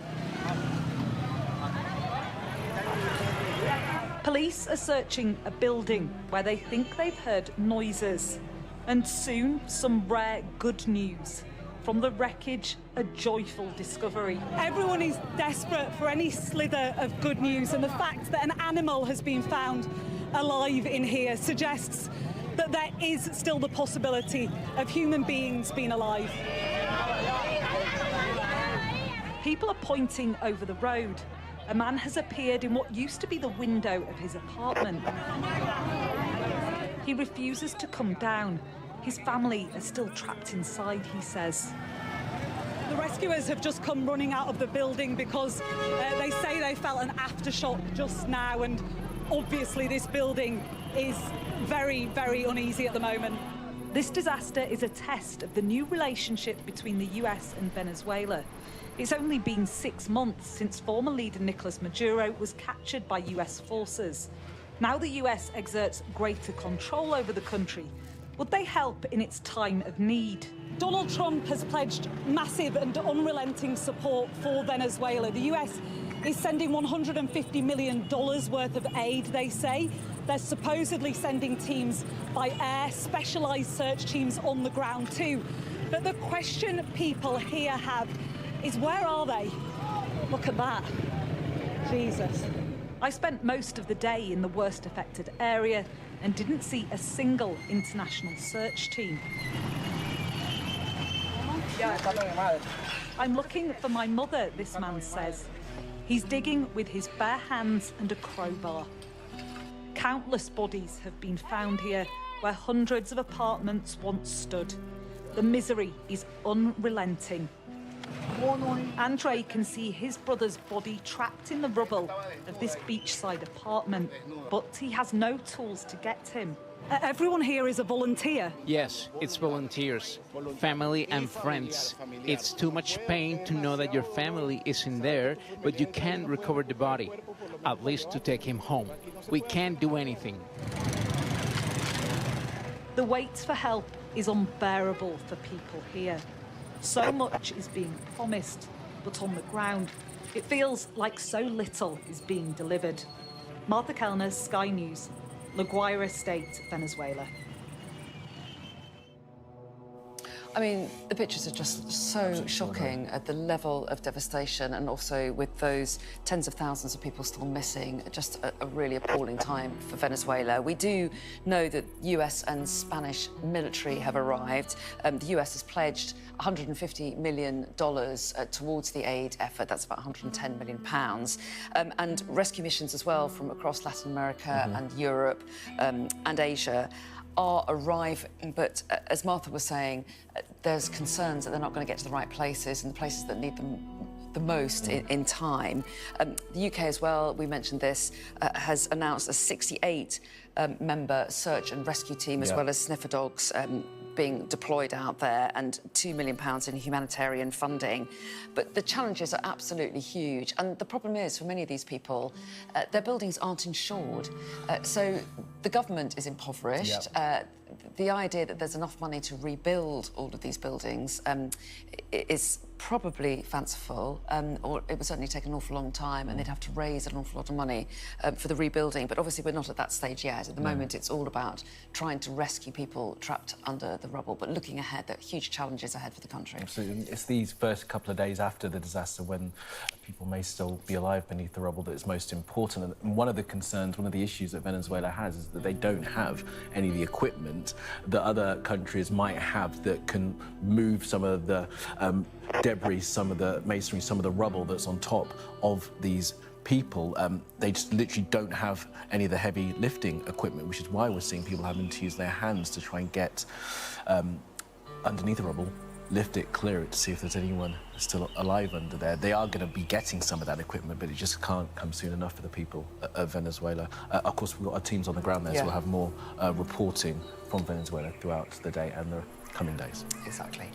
Police are searching a building where they think they've heard noises. And soon, some rare good news. From the wreckage, a joyful discovery. Everyone is desperate for any slither of good news, and the fact that an animal has been found alive in here suggests that there is still the possibility of human beings being alive. People are pointing over the road. A man has appeared in what used to be the window of his apartment. He refuses to come down. His family are still trapped inside, he says. The rescuers have just come running out of the building because they say they felt an aftershock just now, and obviously this building is very, very uneasy at the moment. This disaster is a test of the new relationship between the US and Venezuela. It's only been 6 months since former leader Nicolas Maduro was captured by US forces. Now the US exerts greater control over the country. Would they help in its time of need? Donald Trump has pledged massive and unrelenting support for Venezuela. The US is sending $150 million worth of aid, they say. They're supposedly sending teams by air, specialised search teams on the ground too. But the question people here have is, where are they? Look at that. Jesus. I spent most of the day in the worst affected area and didn't see a single international search team. I'm looking for my mother, this man says. He's digging with his bare hands and a crowbar. Countless bodies have been found here, where hundreds of apartments once stood. The misery is unrelenting. Andre can see his brother's body trapped in the rubble of this beachside apartment, but he has no tools to get him. Everyone here is a volunteer. Yes, it's volunteers, family and friends. It's too much pain to know that your family isn't there, but you can't recover the body, at least to take him home. We can't do anything. The wait for help is unbearable for people here. So much is being promised, but on the ground, it feels like so little is being delivered. Martha Kellner, Sky News, La Guaira State, Venezuela. I mean, the pictures are just so shocking at the level of devastation, and also with those tens of thousands of people still missing, just a really appalling time for Venezuela. We do know that US and Spanish military have arrived. The US has pledged $150 million towards the aid effort. That's about £110 million. And rescue missions as well from across Latin America and Europe and Asia are arriving, but as Martha was saying, there's concerns that they're not going to get to the right places and the places that need them the most in time. The UK as well, we mentioned this, has announced a 68-member search and rescue team, as well as sniffer dogs being deployed out there, and £2 million in humanitarian funding. But the challenges are absolutely huge, and the problem is, for many of these people, their buildings aren't insured. So the government is impoverished. The idea that there's enough money to rebuild all of these buildings is probably fanciful, or it would certainly take an awful long time, and they'd have to raise an awful lot of money for the rebuilding. But obviously we're not at that stage yet. At the moment it's all about trying to rescue people trapped under the rubble, but looking ahead, there are huge challenges ahead for the country. Absolutely. It's these first couple of days after the disaster when people may still be alive beneath the rubble that is most important. And one of the concerns, one of the issues that Venezuela has is that they don't have any of the equipment that other countries might have that can move some of the debris, some of the masonry, some of the rubble that's on top of these people. They just literally don't have any of the heavy lifting equipment, which is why we're seeing people having to use their hands to try and get underneath the rubble, lift it, clear it, to see if there's anyone still alive under there. They are going to be getting some of that equipment, but it just can't come soon enough for the people of Venezuela. Of course, we've got our teams on the ground there, so we'll have more reporting from Venezuela throughout the day and the coming days. Exactly.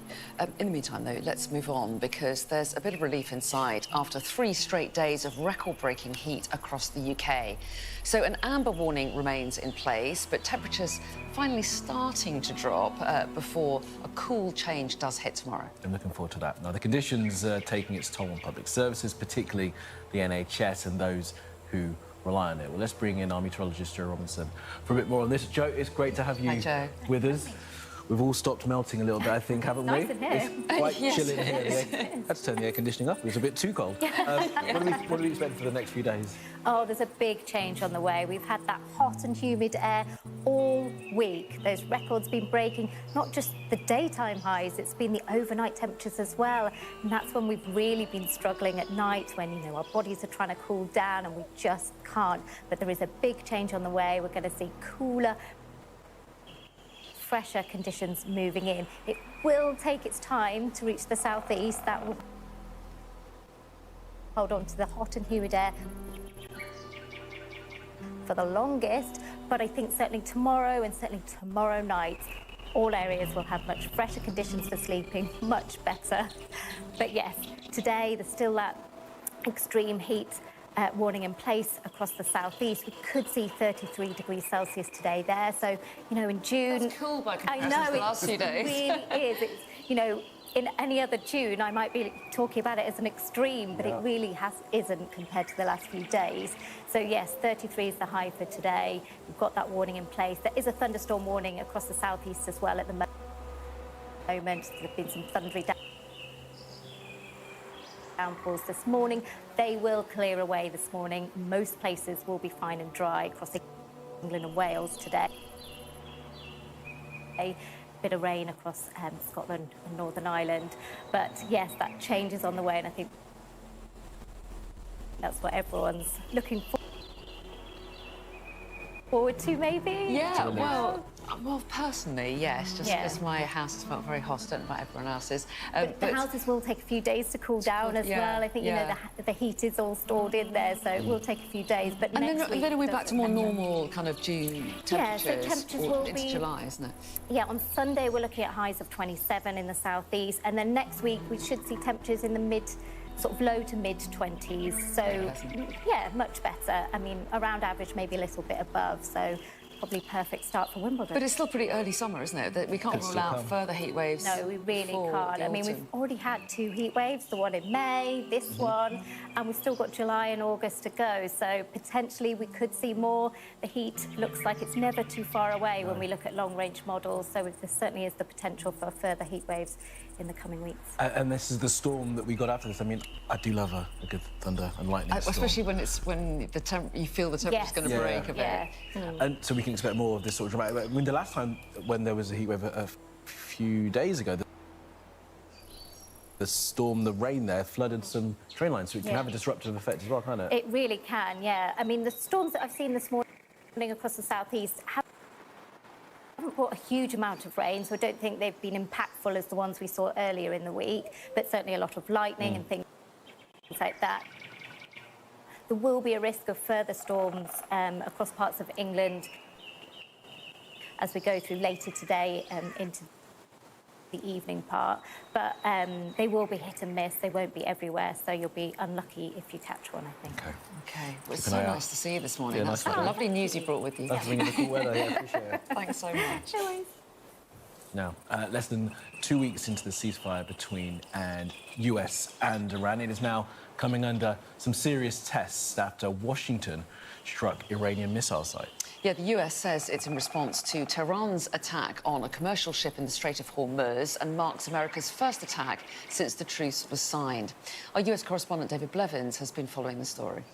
In the meantime, though, let's move on, because there's a bit of relief inside after 3 straight days of record-breaking heat across the UK. So an amber warning remains in place, but temperatures finally starting to drop before a cool change does hit tomorrow. I'm looking forward to that. Now, the conditions are taking its toll on public services, particularly the NHS and those who rely on it. Well, let's bring in our meteorologist, Joe Robinson, for a bit more on this. Joe, it's great to have you with us. We've all stopped melting a little bit, I think, haven't we? Nice in here. It's quite chilly in here. Let's turn the air conditioning up. It was a bit too cold. What do we expect for the next few days? Oh, there's a big change on the way. We've had that hot and humid air all week. Those records been breaking, not just the daytime highs, it's been the overnight temperatures as well. And that's when we've really been struggling at night, when, you know, our bodies are trying to cool down and we just can't. But there is a big change on the way. We're going to see cooler, fresher conditions moving in. It will take its time to reach the southeast. That will hold on to the hot and humid air for the longest, but I think certainly tomorrow and certainly tomorrow night, all areas will have much fresher conditions for sleeping, much better. But yes, today there's still that extreme heat warning in place across the southeast. We could see 33 degrees Celsius today there. So, you know, in June... That's cool by comparison to the last few days. It really is. It's, you know, in any other June, I might be talking about it as an extreme, but it really isn't compared to the last few days. So yes, 33 is the high for today. We've got that warning in place. There is a thunderstorm warning across the southeast as well at the moment. There have been some thundery downpours this morning. They will clear away this morning. Most places will be fine and dry across England and Wales today. A bit of rain across Scotland and Northern Ireland. But yes, that change is on the way, and I think that's what everyone's looking forward to, maybe? Yeah, well, Well, personally, yes, just because my house has felt very hot. I don't know about everyone else's. But the houses will take a few days to cool down as well. I think, you know, the heat is all stored in there, so it will take a few days. But and next week... then are we back to more normal kind of June temperatures? Yeah, so temperatures will into be... July, isn't it? Yeah, on Sunday we're looking at highs of 27 in the southeast, and then next week we should see temperatures in the sort of low to mid-20s. So, yeah, much better. I mean, around average, maybe a little bit above, so... probably perfect start for Wimbledon. But it's still pretty early summer, isn't it? That we can't rule out further heat waves. No, we really can't. I mean, we've already had 2 heat waves, the one in May, this one, and we've still got July and August to go. So potentially we could see more. The heat looks like it's never too far away when we look at long-range models. So there certainly is the potential for further heat waves in the coming weeks. And this is the storm that we got after this. I mean, I do love a good thunder and lightning storm. Especially when you feel the temperature's going to break a bit. And so we can expect more of this sort of dramatic. I mean, the last time when there was a heat wave a few days ago, the storm, the rain there flooded some train lines, so it can have a disruptive effect as well, can't it? It really can, yeah. I mean, the storms that I've seen this morning across the southeast haven't brought a huge amount of rain, so I don't think they've been impactful as the ones we saw earlier in the week, but certainly a lot of lightning and things like that. There will be a risk of further storms across parts of England as we go through later today into the evening part, but they will be hit and miss. They won't be everywhere, so you'll be unlucky if you catch one, I think. Okay. Well, it's so nice to see you this morning. Yeah, That's lovely news you brought with you. That's really cool weather. Yeah, appreciate it. Thanks so much. Now, less than 2 weeks into the ceasefire between US and Iran, it is now coming under some serious tests after Washington struck Iranian missile sites. Yeah, the US says it's in response to Tehran's attack on a commercial ship in the Strait of Hormuz and marks America's first attack since the truce was signed. Our US correspondent David Blevins has been following the story.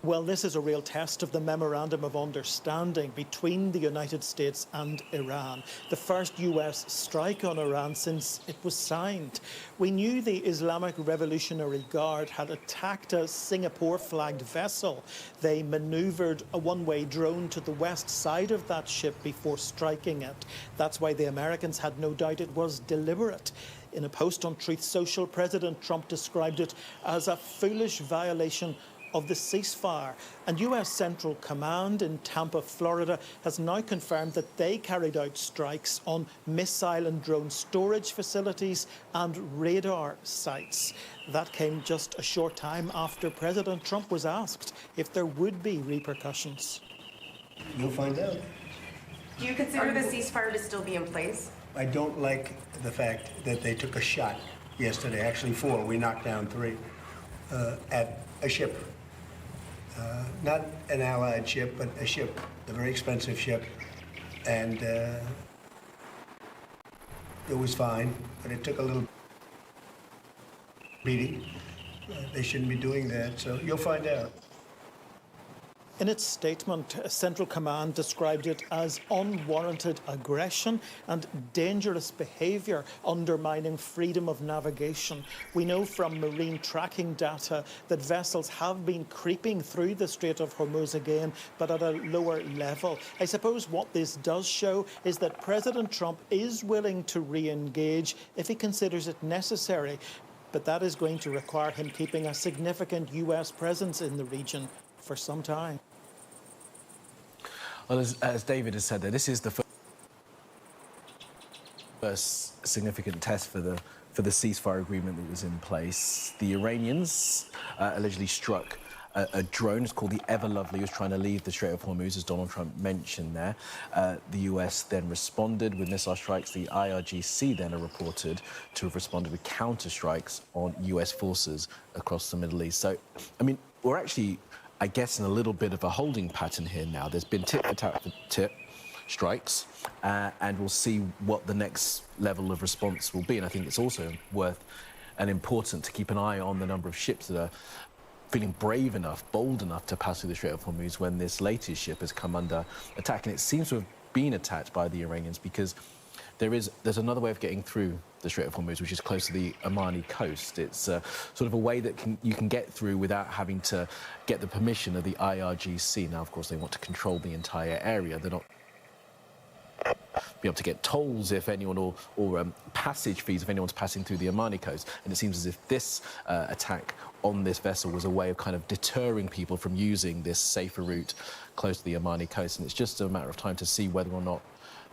Well, this is a real test of the Memorandum of Understanding between the United States and Iran. The first US strike on Iran since it was signed. We knew the Islamic Revolutionary Guard had attacked a Singapore-flagged vessel. They manoeuvred a one-way drone to the west side of that ship before striking it. That's why the Americans had no doubt it was deliberate. In a post on Truth Social, President Trump described it as a foolish violation of the ceasefire. And US Central Command in Tampa, Florida, has now confirmed that they carried out strikes on missile and drone storage facilities and radar sites. That came just a short time after President Trump was asked if there would be repercussions. You'll find out. Do you consider the ceasefire to still be in place? I don't like the fact that they took a shot yesterday, actually 4, we knocked down 3, at a ship. Not an Allied ship, but a ship, a very expensive ship. And it was fine, but it took a little beating. They shouldn't be doing that, so you'll find out. In its statement, Central Command described it as unwarranted aggression and dangerous behaviour undermining freedom of navigation. We know from marine tracking data that vessels have been creeping through the Strait of Hormuz again, but at a lower level. I suppose what this does show is that President Trump is willing to re-engage if he considers it necessary, but that is going to require him keeping a significant US presence in the region for some time. Well, as David has said there, this is the first significant test for the ceasefire agreement that was in place. The Iranians allegedly struck a drone. It's called the Ever Lovely. It was trying to leave the Strait of Hormuz, as Donald Trump mentioned there. The US then responded with missile strikes. The IRGC then are reported to have responded with counter-strikes on US forces across the Middle East. So, I mean, we're actually, I guess, in a little bit of a holding pattern here now. There's been tit-for-tat strikes, and we'll see what the next level of response will be. And I think it's also worth and important to keep an eye on the number of ships that are feeling brave enough, bold enough to pass through the Strait of Hormuz when this latest ship has come under attack. And it seems to have been attacked by the Iranians because there's another way of getting through the Strait of Hormuz, which is close to the Omani coast. It's sort of a way that you can get through without having to get the permission of the IRGC. Now, of course, they want to control the entire area. They're not be able to get tolls if anyone, or passage fees if anyone's passing through the Omani coast. And it seems as if this attack on this vessel was a way of kind of deterring people from using this safer route close to the Omani coast. And it's just a matter of time to see whether or not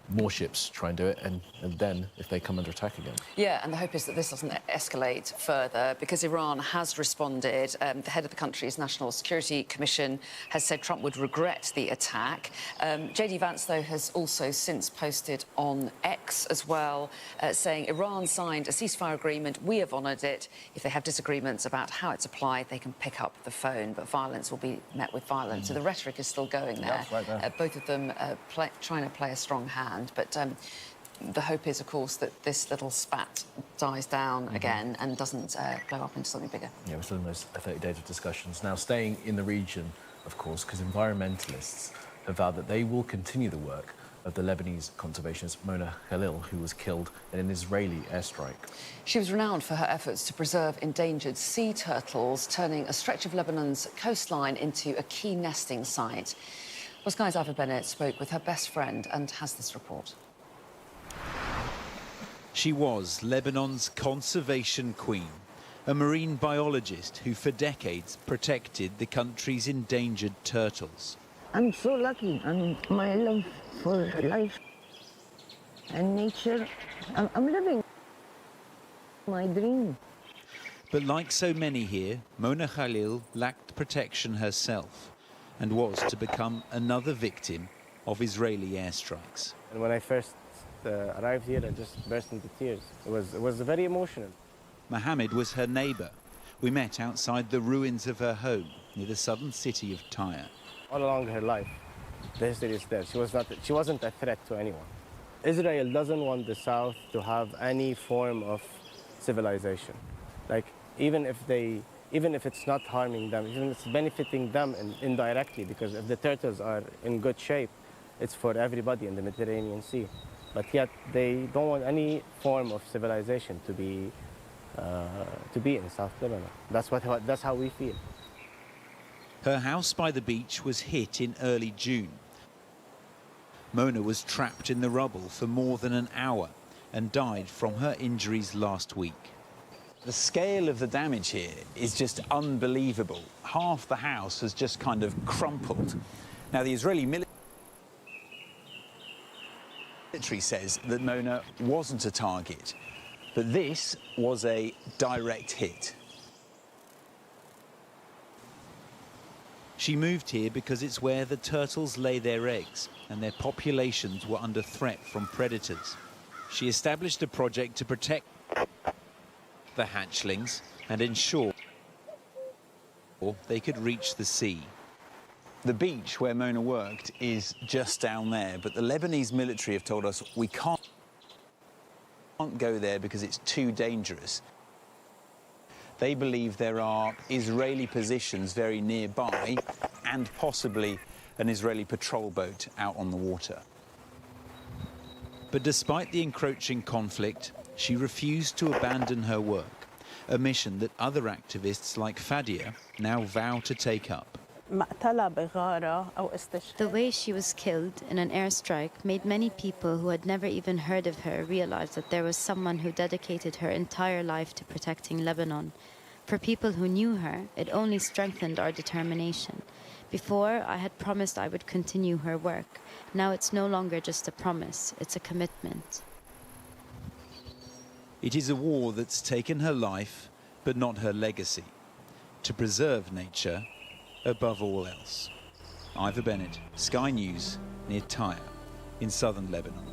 more ships try and do it, and then if they come under attack again. Yeah, and the hope is that this doesn't escalate further, because Iran has responded. The head of the country's National Security Commission has said Trump would regret the attack. J.D. Vance, though, has also since posted on X as well, saying Iran signed a ceasefire agreement. We have honoured it. If they have disagreements about how it's applied, they can pick up the phone, but violence will be met with violence. So the rhetoric is still going there. Right there. Both of them trying to play a strong hand. But the hope is, of course, that this little spat dies down again and doesn't blow up into something bigger. Yeah, we're still in those 30 days of discussions. Now, staying in the region, of course, because environmentalists have vowed that they will continue the work of the Lebanese conservationist Mona Khalil, who was killed in an Israeli airstrike. She was renowned for her efforts to preserve endangered sea turtles, turning a stretch of Lebanon's coastline into a key nesting site. Well, Sky's Ava Bennett spoke with her best friend and has this report. She was Lebanon's conservation queen, a marine biologist who for decades protected the country's endangered turtles. I'm so lucky. My love for life and nature, I'm living my dream. But like so many here, Mona Khalil lacked protection herself and was to become another victim of Israeli airstrikes. And when I first arrived here, I just burst into tears. It was very emotional. Mohammed was her neighbour. We met outside the ruins of her home near the southern city of Tyre. All along her life, the history is there. She wasn't a threat to anyone. Israel doesn't want the South to have any form of civilization. Like, even if it's not harming them, even if it's benefiting them indirectly, because if the turtles are in good shape, it's for everybody in the Mediterranean Sea. But yet they don't want any form of civilization to be in South Lebanon. That's how we feel. Her house by the beach was hit in early June. Mona was trapped in the rubble for more than an hour and died from her injuries last week. The scale of the damage here is just unbelievable. Half the house has just kind of crumpled. Now, the Israeli military says that Mona wasn't a target, but this was a direct hit. She moved here because it's where the turtles lay their eggs and their populations were under threat from predators. She established a project to protect the hatchlings and ensure they could reach the sea. The beach where Mona worked is just down there, but the Lebanese military have told us we can't go there because it's too dangerous. They believe there are Israeli positions very nearby and possibly an Israeli patrol boat out on the water. But despite the encroaching conflict, she refused to abandon her work, a mission that other activists like Fadia now vow to take up. The way she was killed in an airstrike made many people who had never even heard of her realize that there was someone who dedicated her entire life to protecting Lebanon. For people who knew her, it only strengthened our determination. Before, I had promised I would continue her work. Now it's no longer just a promise, it's a commitment. It is a war that's taken her life, but not her legacy. To preserve nature above all else. Ivor Bennett, Sky News, near Tyre, in southern Lebanon.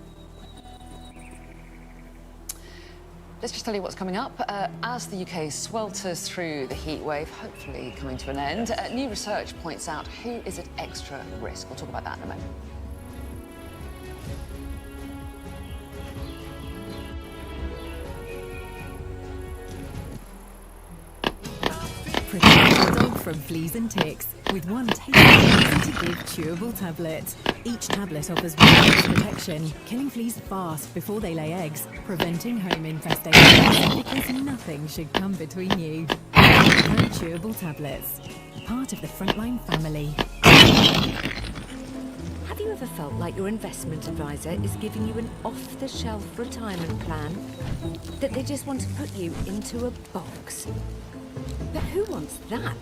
Let's just tell you what's coming up. As the UK swelters through the heat wave, hopefully coming to an end, new research points out who is at extra risk. We'll talk about that in a moment. Protect your dog from fleas and ticks with one tasty, easy-to-give chewable tablet. Each tablet offers 1 hour's protection, killing fleas fast before they lay eggs, preventing home infestations, because nothing should come between you. Her chewable tablets, part of the Frontline family. Have Have you ever felt like your investment advisor is giving you an off-the-shelf retirement plan? That they just want to put you into a box? But who wants that?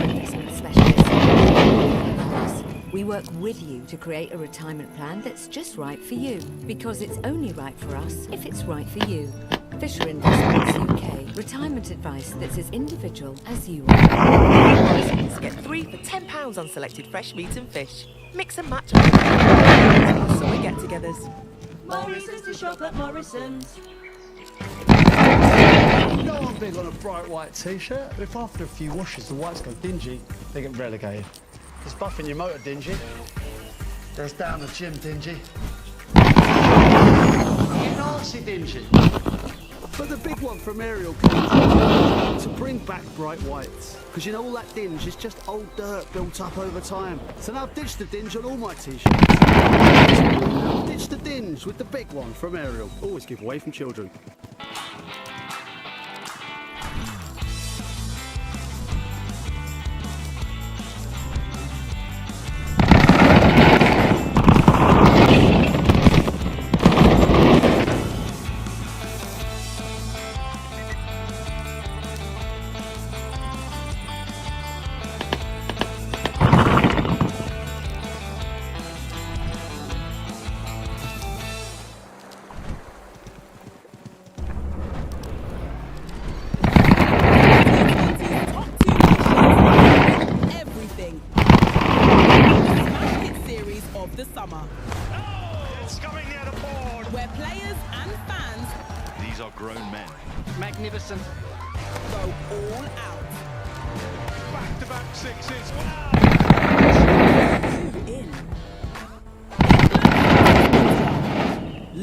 Investment specialists. We work with you to create a retirement plan that's just right for you, because it's only right for us if it's right for you. Fisher Investments UK. Retirement advice that's as individual as you are. Morrison's get 3 for £10 on selected fresh meat and fish. Mix and match on summer get-togethers. Morrison's to shop at Morrison's. You know I'm big on a bright white t-shirt, but if after a few washes the white's gone dingy, they get relegated. It's buffing your motor dingy. There's down the gym dingy. Nancy dingy. But the big one from Ariel to bring back bright whites. Because you know all that dinge is just old dirt built up over time. So now ditch the dinge on all my t-shirts. Ditch the dinge with the big one from Ariel. Always keep away from children. Magnificent. Go all out. Back-to-back sixes. Wow! In.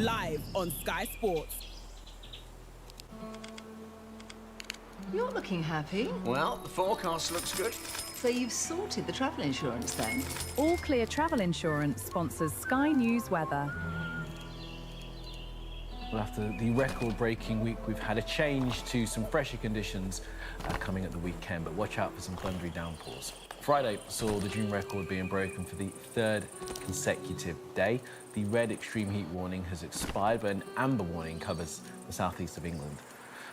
Live on Sky Sports. You're looking happy. Well, the forecast looks good. So you've sorted the travel insurance then? All Clear Travel Insurance sponsors Sky News Weather. Well, after the record-breaking week, we've had a change to some fresher conditions coming at the weekend, but watch out for some thundery downpours. Friday saw the June record being broken for the 3rd consecutive day. The red extreme heat warning has expired, but an amber warning covers the southeast of England.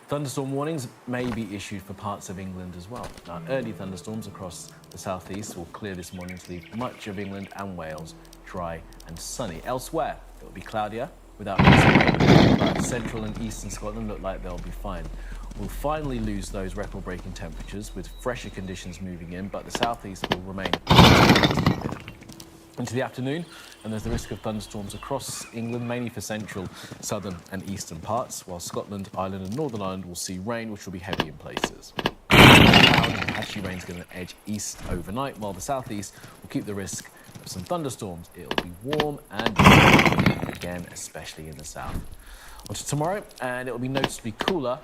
Thunderstorm warnings may be issued for parts of England as well. Now, early thunderstorms across the southeast will clear this morning to leave much of England and Wales dry and sunny. Elsewhere, it will be cloudier, without rain. Central and eastern Scotland look like they'll be fine. We'll finally lose those record-breaking temperatures with fresher conditions moving in, but the southeast will remain into the afternoon, and there's the risk of thunderstorms across England, mainly for central, southern and eastern parts, while Scotland, Ireland and Northern Ireland will see rain, which will be heavy in places. Patchy rain's going to edge east overnight, while the southeast will keep the risk of some thunderstorms. It'll be warm and again, especially in the south. On to tomorrow, and it'll be noticeably cooler.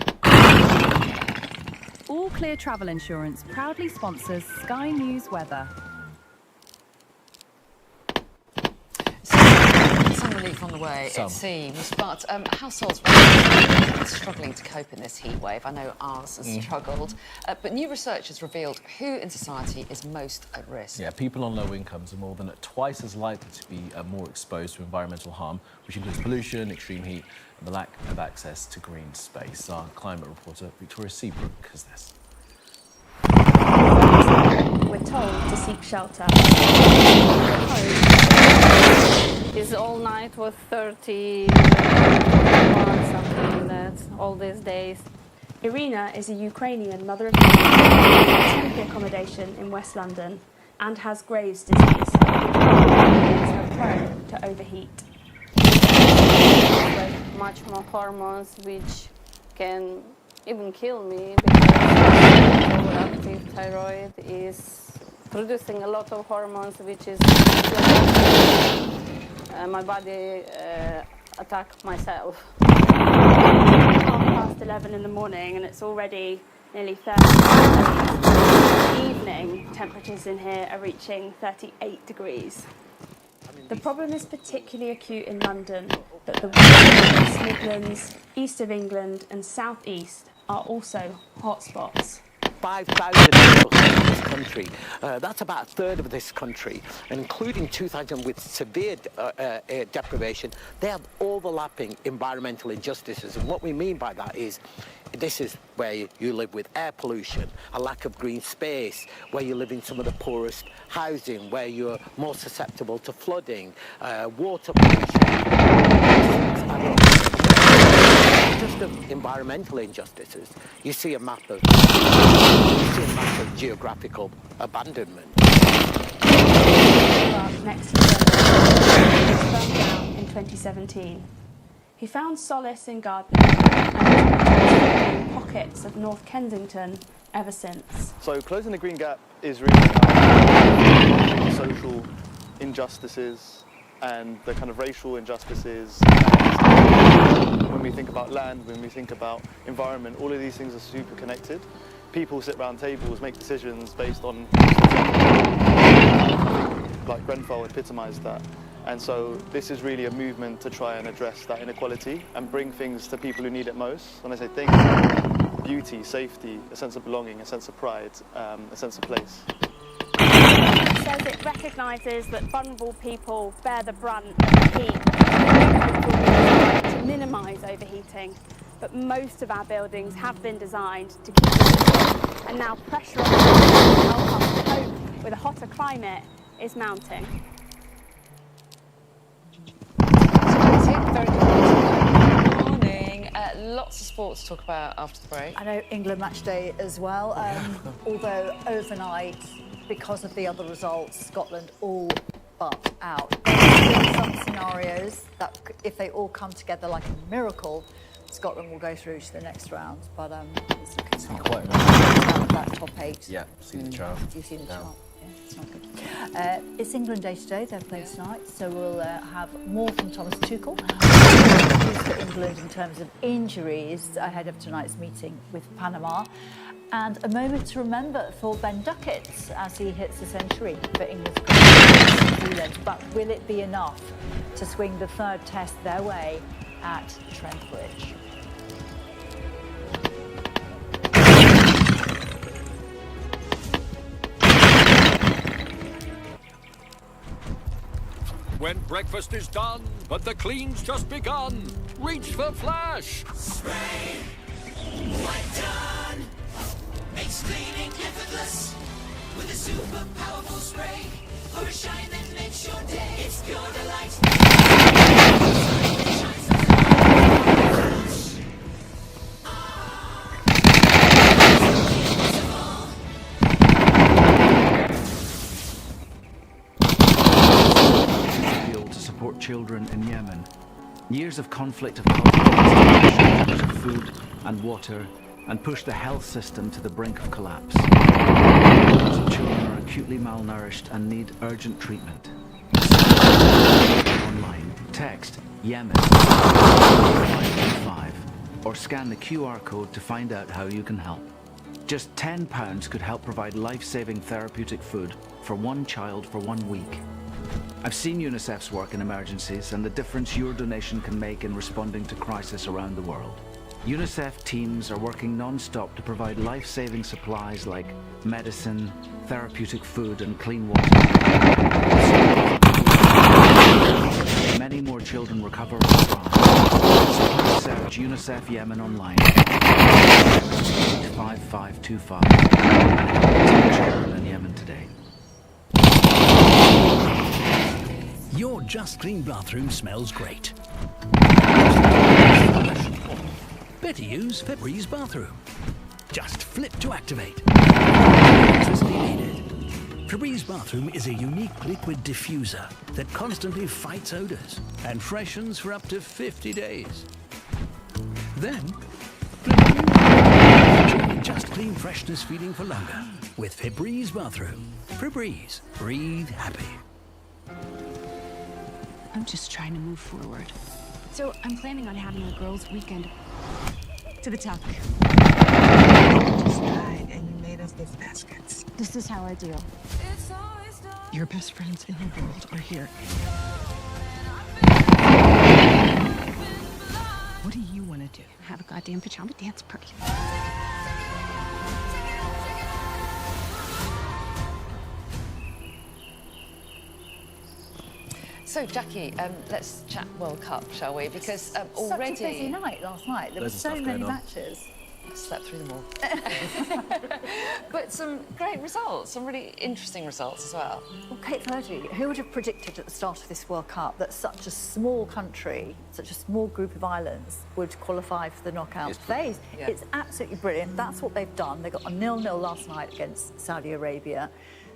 All Clear Travel Insurance proudly sponsors Sky News Weather. Some relief on the way, it seems, but households are struggling to cope in this heat wave. I know ours has struggled, but new research has revealed who in society is most at risk. Yeah, people on low incomes are more than twice as likely to be more exposed to environmental harm, which includes pollution, extreme heat, and the lack of access to green space. Our climate reporter, Victoria Seabrook, has this. We're told to seek shelter. It's all night was 30, something like that, all these days. Irina is a Ukrainian mother of two in a temporary accommodation in West London and has Graves' disease, which makes her prone to overheat. Like much more hormones which can even kill me because overactive thyroid is producing a lot of hormones which is my body attack myself. 11 in the morning and it's already nearly 30 degrees. In the evening, temperatures in here are reaching 38 degrees. The problem is particularly acute in London, but the West Midlands, east of England and south east are also hotspots. 5,000 people in this country. That's about a third of this country, and including 2,000 with severe deprivation. They have overlapping environmental injustices, and what we mean by that is this is where you live with air pollution, a lack of green space, where you live in some of the poorest housing, where you're more susceptible to flooding, water pollution. Just of environmental injustices, you see a map of geographical abandonment. Next to the was burned down in 2017. He found solace in gardening and has been in pockets of North Kensington ever since. So closing the green gap is really about social injustices and the kind of racial injustices. When we think about land, when we think about environment, all of these things are super connected. People sit around tables, make decisions based on, like Grenfell epitomised that. And so this is really a movement to try and address that inequality and bring things to people who need it most. When I say things, beauty, safety, a sense of belonging, a sense of pride, a sense of place. It says it recognises that vulnerable people bear the brunt of the heat to minimise overheating, but most of our buildings have been designed to keep it, and now pressure on them to help us cope with a hotter climate is mounting. Very good morning. Lots of sports to talk about after the break. I know England match day as well, although overnight, because of the other results, Scotland all but out. There are some scenarios that if they all come together like a miracle, Scotland will go through to the next round. But it's looking quite that top 8. Yeah, seen the chart. You've seen the chart. Yeah, it's not good. It's England Day today. They're playing tonight, so we'll have more from Thomas Tuchel. News for England in terms of injuries ahead of tonight's meeting with Panama. And a moment to remember for Ben Duckett as he hits a century for England's New Zealand. But will it be enough to swing the third test their way at Trent Bridge? When breakfast is done, but the clean's just begun, reach for Flash. Spray, wipe done, makes cleaning effortless. With a super powerful spray, for a shine that makes your day. It's pure delight. Support children in Yemen. Years of conflict have caused shortages of food and water and pushed the health system to the brink of collapse. Millions of children are acutely malnourished and need urgent treatment. Online, text Yemen 515 or scan the QR code to find out how you can help. Just £10 could help provide life-saving therapeutic food for one child for 1 week. I've seen UNICEF's work in emergencies and the difference your donation can make in responding to crisis around the world. UNICEF teams are working non-stop to provide life-saving supplies like medicine, therapeutic food and clean water. Many more children recover and thrive. So please search UNICEF Yemen online. 5525. Protect children in Yemen today. Your Just Clean bathroom smells great. Better use Febreze bathroom. Just flip to activate. Electricity needed. Febreze bathroom is a unique liquid diffuser that constantly fights odors and freshens for up to 50 days. Then, enjoy Just Clean freshness feeling for longer with Febreze bathroom. Febreze, breathe happy. I'm just trying to move forward. So I'm planning on having a girls' weekend to the tuck. Just died and you made us these baskets. This is how I deal. Your best friends in the world are here. What do you want to do? Have a goddamn pajama dance party. So, Jackie, let's chat World Cup, shall we? Because already... Such a busy night last night. There were so many matches. I slept through them all. But some great results, some really interesting results as well. Well, Cape Verde, who would have predicted at the start of this World Cup that such a small country, such a small group of islands would qualify for the knockout phase? Yeah. It's absolutely brilliant. That's what they've done. They got a 0-0 last night against Saudi Arabia.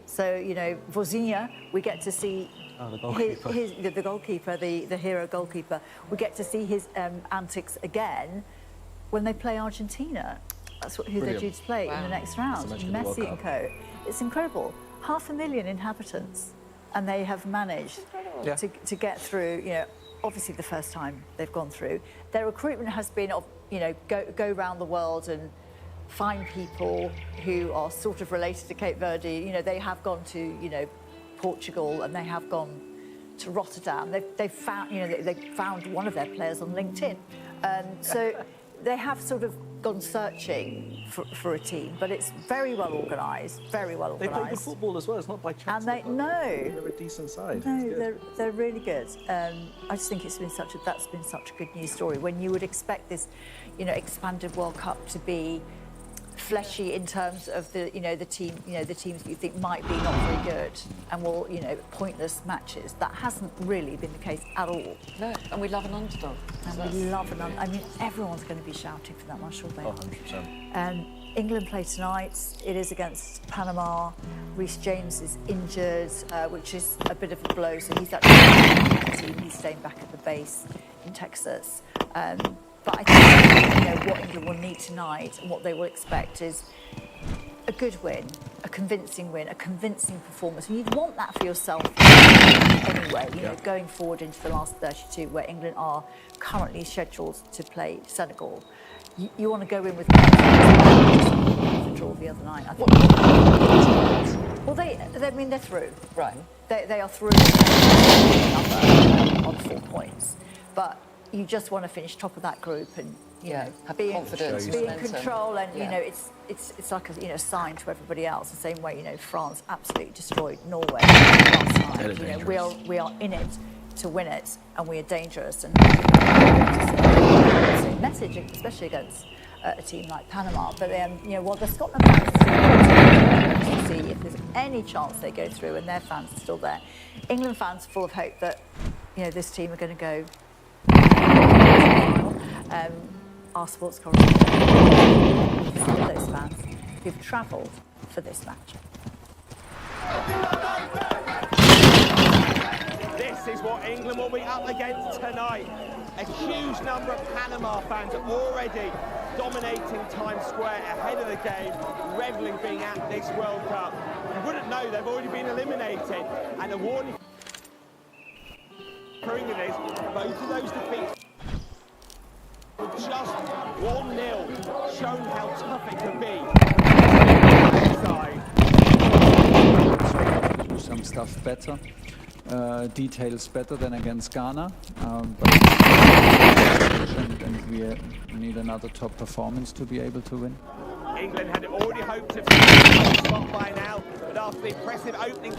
So, you know, Vozinha, we get to see the goalkeeper. the goalkeeper, the hero goalkeeper. We get to see his antics again when they play Argentina. That's who they're due to play in the next round. Messi and co. It's incredible. 500,000 inhabitants, and they have managed to get through. You know, obviously the first time they've gone through. Their recruitment has been, you know, go around the world and find people who are sort of related to Cape Verde. You know, they have gone to, you know, Portugal, and they have gone to Rotterdam. They've found, you know, they found one of their players on LinkedIn. So they have sort of gone searching for a team, but it's very well organised, very well organised. They play good football as well. It's not by chance. And they're a decent side. No, they're really good. I just think that's been such a good news story. When you would expect this, you know, expanded World Cup to be fleshy in terms of the teams that you think might be not very good and will, you know, pointless matches. That hasn't really been the case at all. No, and we love an underdog. And we love an underdog. I mean, everyone's going to be shouting for that one, sure they are. 100%. England play tonight. It is against Panama. Reece James is injured, which is a bit of a blow. So he's actually he's staying back at the base in Texas. But I think, you know, what England will need tonight and what they will expect is a good win, a convincing performance. And you'd want that for yourself anyway, you know, going forward into the last 32, where England are currently scheduled to play Senegal. You want to go in with the draw the other night, I think. Well, they're through. Right. They are through on 4 points. But you just want to finish top of that group and have be confidence, be in control, and Yeah. you know it's like a sign to everybody else. The same way, you know, France absolutely destroyed Norway last night. You know, we are in it to win it, and we are dangerous. And it's a message, especially against a team like Panama. But you know, while the Scotland fans to see if there's any chance they go through, and their fans are still there. England fans full of hope that, you know, this team are going to go. Our sports correspondent, some of those fans who've travelled for this match. This is what England will be up against tonight. A huge number of Panama fans are already dominating Times Square ahead of the game, revelling being at this World Cup. You wouldn't know they've already been eliminated, and a warning for England is both of those defeats with just 1-0, showing how tough it can be. Do some stuff better, details better than against Ghana, and we need another top performance to be able to win. England had already hoped to finish the spot by now, but after the impressive opening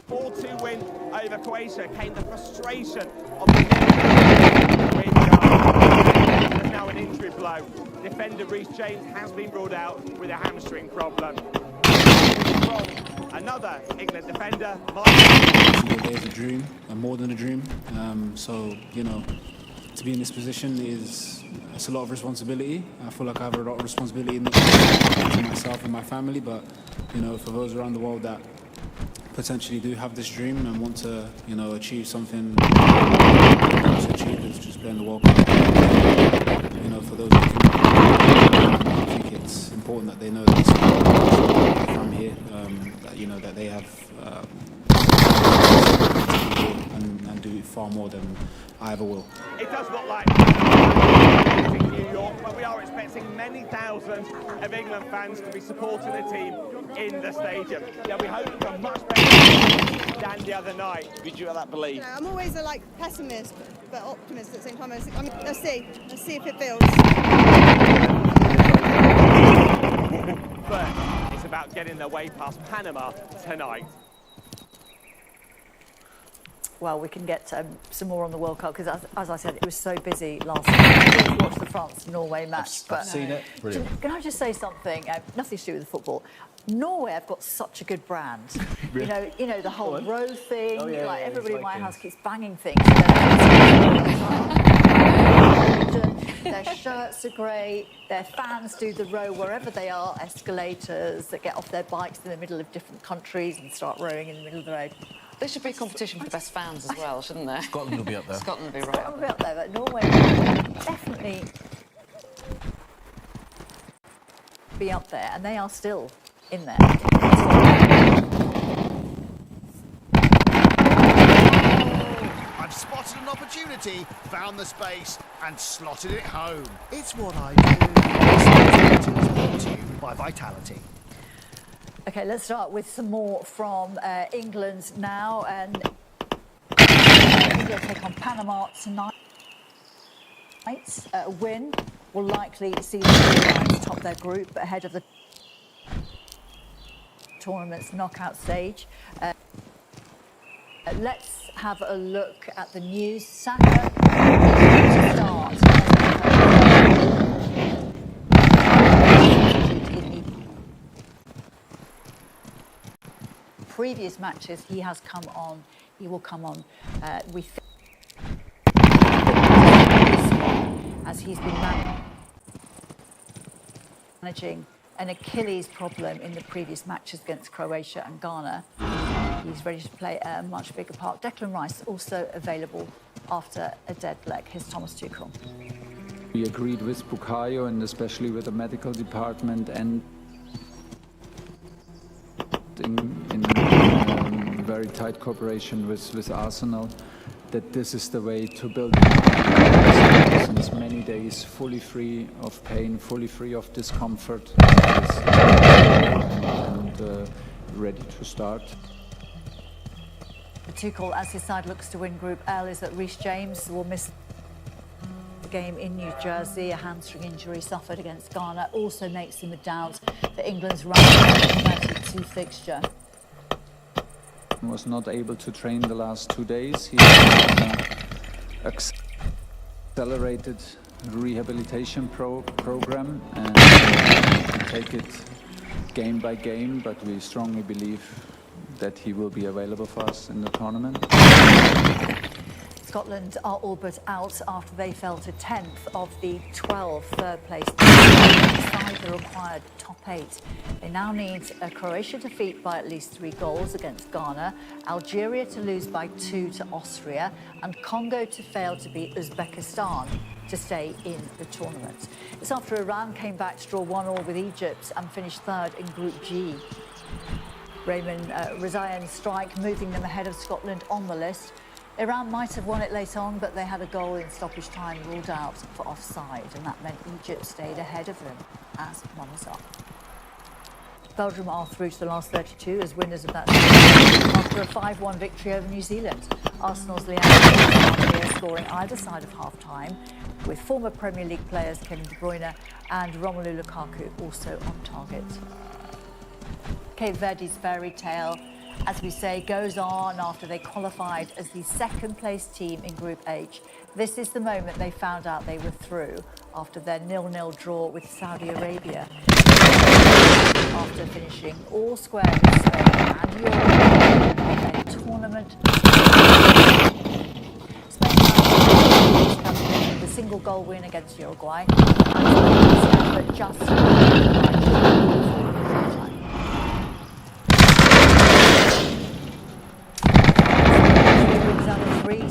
4-2 win over Croatia came the frustration of the win. There's now an injury blow. Defender Reece James has been ruled out with a hamstring problem. Another England defender. Every day is a dream, and more than a dream. So, you know, to be in this position it's a lot of responsibility. I feel like I have a lot of responsibility to myself and my family, but, you know, for those around the world that potentially do have this dream and want to, you know, achieve something to achieve is just playing the World Cup. You know, for those who I think it's important that they know that from here, that, you know, that they have and do far more than I ever will. It does look like in New York, but we are expecting many thousands of England fans to be supporting the team in the stadium. Yeah, we hope for much better than the other night. Did you have that belief? You know, I'm always a pessimist, but optimist at the same time. Let's see if it feels. But it's about getting their way past Panama tonight. well, we can get some more on the World Cup, because as I said, it was so busy last night. I didn't watch the France-Norway match. I've seen it. Brilliant. Can I just say something? Nothing to do with the football. Norway have got such a good brand. Really? You know the whole row thing. Oh, yeah, like yeah, everybody in my Vikings. house keeps banging things. Their shirts are great. Their fans do the row wherever they are. Escalators that get off their bikes in the middle of different countries and start rowing in the middle of the road. There should be a competition for the best fans as well, shouldn't there? Scotland will be up there. Scotland will be right up Scotland there. will be up there, but Norway will definitely be up there, and they are still in there. I've spotted an opportunity, found the space, and slotted it home. It's what I do. This is brought to you by Vitality. Okay, let's start with some more from England now, and England take on Panama tonight. A win will likely see the Lions top their group ahead of the tournament's knockout stage. Let's have a look at the news. Saka to start. In previous matches, he will come on with as he's been managing an Achilles problem in the previous matches against Croatia and Ghana. He's ready to play a much bigger part. Declan Rice also available after a dead leg. Here's Thomas Tuchel. We agreed with Bukayo and especially with the medical department and in very tight cooperation with Arsenal that this is the way to build since many days fully free of pain, fully free of discomfort and ready to start. Tuchel, as his side looks to win Group L, is that Reece James will miss the game in New Jersey. A hamstring injury suffered against Ghana also makes him a doubt that England's round 32 fixture. Was not able to train the last 2 days. He accelerated rehabilitation program and take it game by game, but we strongly believe that he will be available for us in the tournament. Scotland are all but out after they fell to 10th of the 12 third place inside the required top 8. They now need a Croatia defeat by at least 3 goals against Ghana, Algeria to lose by 2 to Austria, and Congo to fail to beat Uzbekistan to stay in the tournament. It's after Iran came back to draw 1-1 with Egypt and finished third in Group G. Raymond Rezaian's strike moving them ahead of Scotland on the list. Iran might have won it late on, but they had a goal in stoppage time ruled out for offside, and that meant Egypt stayed ahead of them as runners-up. Belgium are through to the last 32 as winners of that series after a 5-1 victory over New Zealand. Arsenal's Leandro scoring either side of half-time, with former Premier League players Kevin De Bruyne and Romelu Lukaku also on target. Cape Verde's fairy tale, as we say, goes on after they qualified as the second-place team in Group H. This is the moment they found out they were through after their 0-0 draw with Saudi Arabia. After finishing all square with Spain and Europe in their tournament. Spain with a single goal win against Uruguay, but just to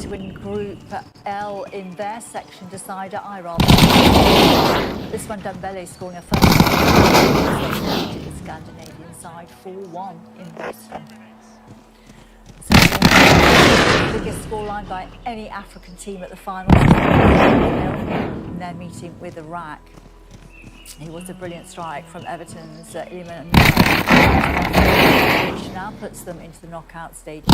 win Group L in their section decider, Iran. This one, Dembele scoring a first to the Scandinavian side 4-1 in Boston. So, the biggest scoreline by any African team at the final in their meeting with Iraq. It was a brilliant strike from Everton's Iliman, which now puts them into the knockout stages.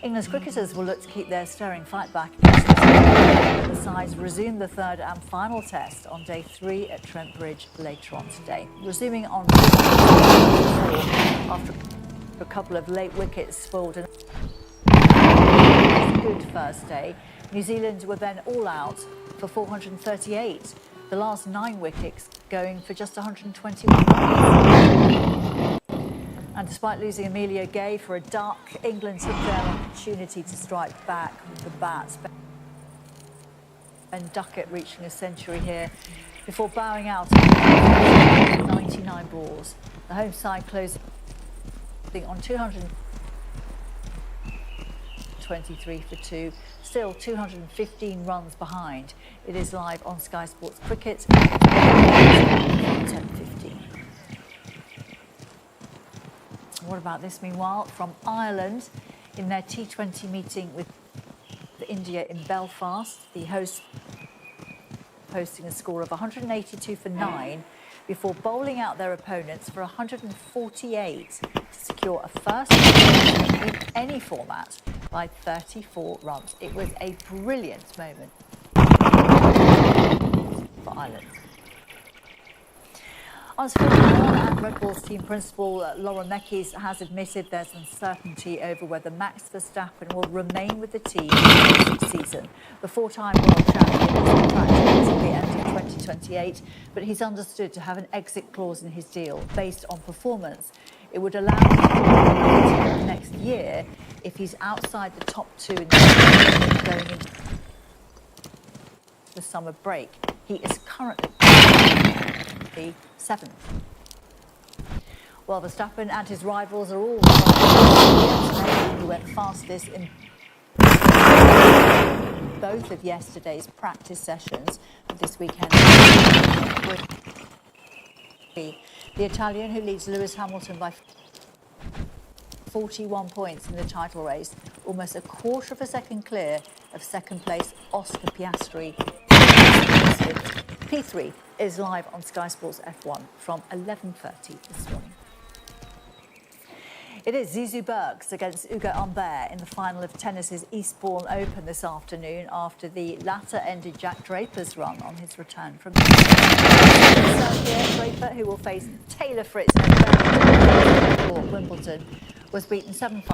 England's cricketers will look to keep their stirring fight back against the sides resume the third and final test on day 3 at Trent Bridge later on today. Resuming on after A couple of late wickets spoiled a good first day. New Zealand were then all out for 438. The last 9 wickets going for just 121 runs. And despite losing Amelia Gay for a duck, England took their opportunity to strike back with the bat. And Duckett reaching a century here before bowing out 99 balls. The home side closing on 223 for 2, still 215 runs behind. It is live on Sky Sports Cricket at 10:15. What about this, meanwhile, from Ireland in their T20 meeting with India in Belfast, the hosts posting a score of 182 for 9 before bowling out their opponents for 148 to secure a first in any format by 34 runs. It was a brilliant moment for Ireland. On Formula 1, and Red Bull's team principal Laura Mekies has admitted there's uncertainty over whether Max Verstappen will remain with the team this season. The 4-time world champion is contracted until the end of 2028, but he's understood to have an exit clause in his deal based on performance. It would allow him to go next year if he's outside the top 2 in the going into the summer break. He is currently 7th. Well, Verstappen and his rivals are all who went fastest in both of yesterday's practice sessions of this weekend. The Italian, who leads Lewis Hamilton by 41 points in the title race, almost a quarter of a second clear of second place Oscar Piastri. P3 is live on Sky Sports F1 from 11:30 this morning. It is Zizou Bergs against Ugo Humbert in the final of tennis's Eastbourne Open this afternoon after the latter ended Jack Draper's run on his return from Draper, who will face Taylor Fritz at Wimbledon, was beaten 7-5.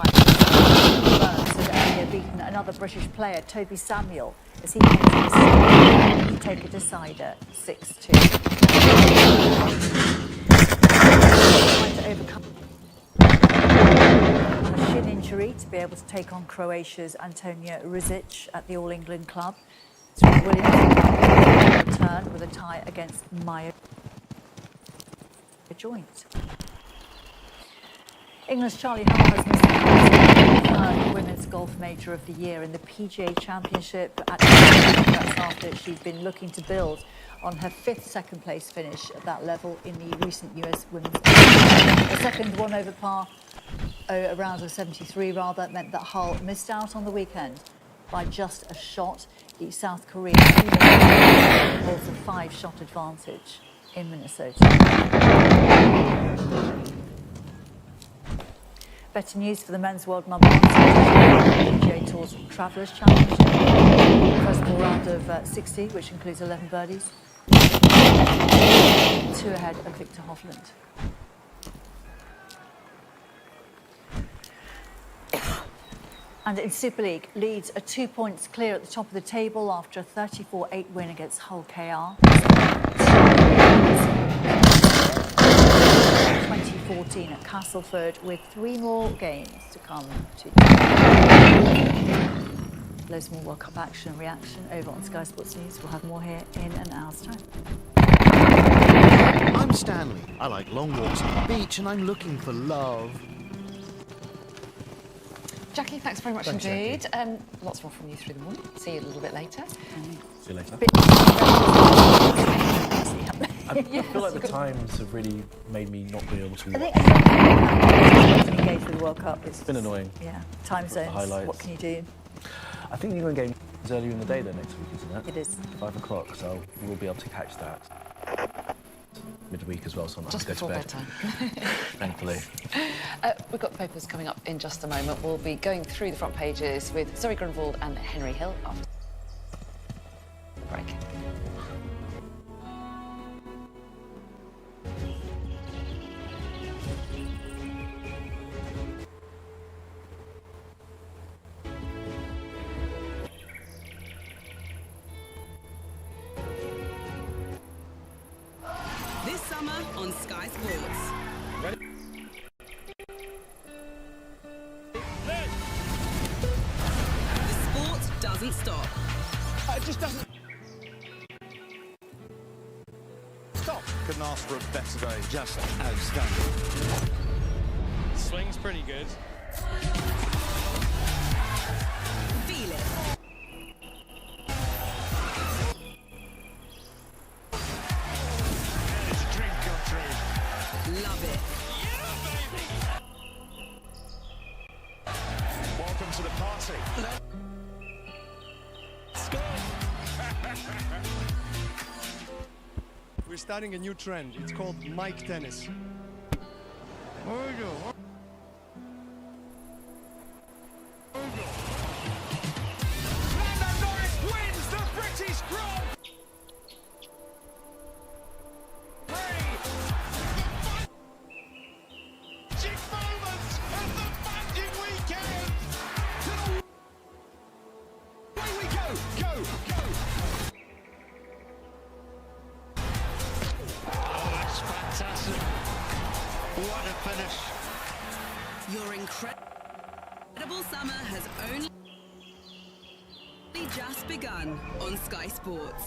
Bergs had earlier beaten another British player, Toby Samuel, as he came to take a decider 6-2. Trying to overcome a shin injury to be able to take on Croatia's Antonija Rizic at the All England Club. Serena Williams returned with a tie against Maya Joint. England's Charlie Hull has missed the women's golf major of the year in the PGA Championship. That's after she'd been looking to build on her 5th second-place finish at that level in the recent US Women's Open. The second one over par, a round of 73 rather, meant that Hull missed out on the weekend by just a shot. The South Korean holds a 5-shot advantage in Minnesota. Better news for the men's world number 1 PGA Tour's Travellers Championship. First ball round of 60, which includes 11 birdies. 2 ahead of Victor Hovland. And in Super League, Leeds are 2 points clear at the top of the table after a 34-8 win against Hull KR. 2014 at Castleford, with 3 more games to come. Loads more World Cup action and reaction over on Sky Sports News. We'll have more here in an hour's time. I'm Stanley. I like long walks on the beach and I'm looking for love. Jackie, thanks very much indeed. Lots more from you through the morning. See you a little bit later. See you later. I feel like the times have really made me not be able to watch. I think the game through the World Cup. It's been annoying. Yeah, time zones. Highlights. What can you do? I think the England game is earlier in the day though next week, isn't it? It is. 5 o'clock, so we'll be able to catch that midweek as well, so I'm not Just going to go to before bed. bedtime. Thankfully. We've got the papers coming up in just a moment. We'll be going through the front pages with Zoe Grunwald and Henry Hill after the break. doesn't stop. It just doesn't stop. Couldn't ask for a better day. Just outstanding. Swing's pretty good. Feel it. It's a dream come true. Love it. Welcome to the party. Let's go. We're starting a new trend. It's called mic tennis. Lando Norris wins the British Grand Prix. Magic moments of the magic weekend. Away we go, go, go. Oh, that's fantastic. What a finish. Your incredible summer has only just begun on Sky Sports.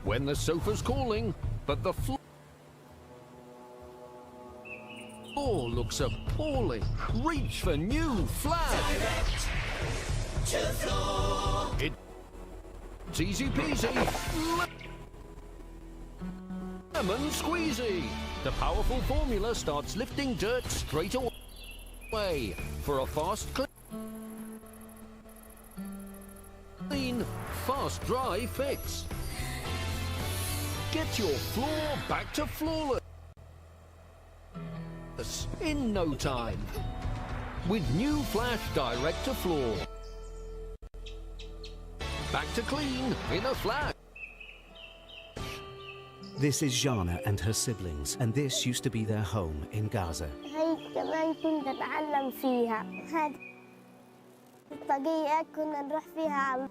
When the sofa's calling, but the floor looks appalling. Reach for new flag. To the floor. It's easy peasy. Lemon squeezy. The powerful formula starts lifting dirt straight away for a fast clean, fast dry fix. Get your floor back to flawless in no time with new Flash Direct to Floor. Back to clean in a flash. This is Jana and her siblings, and this used to be their home in Gaza. هاي كمان كنت أتعلم فيها. هذه الطريقة كنا نروح فيها على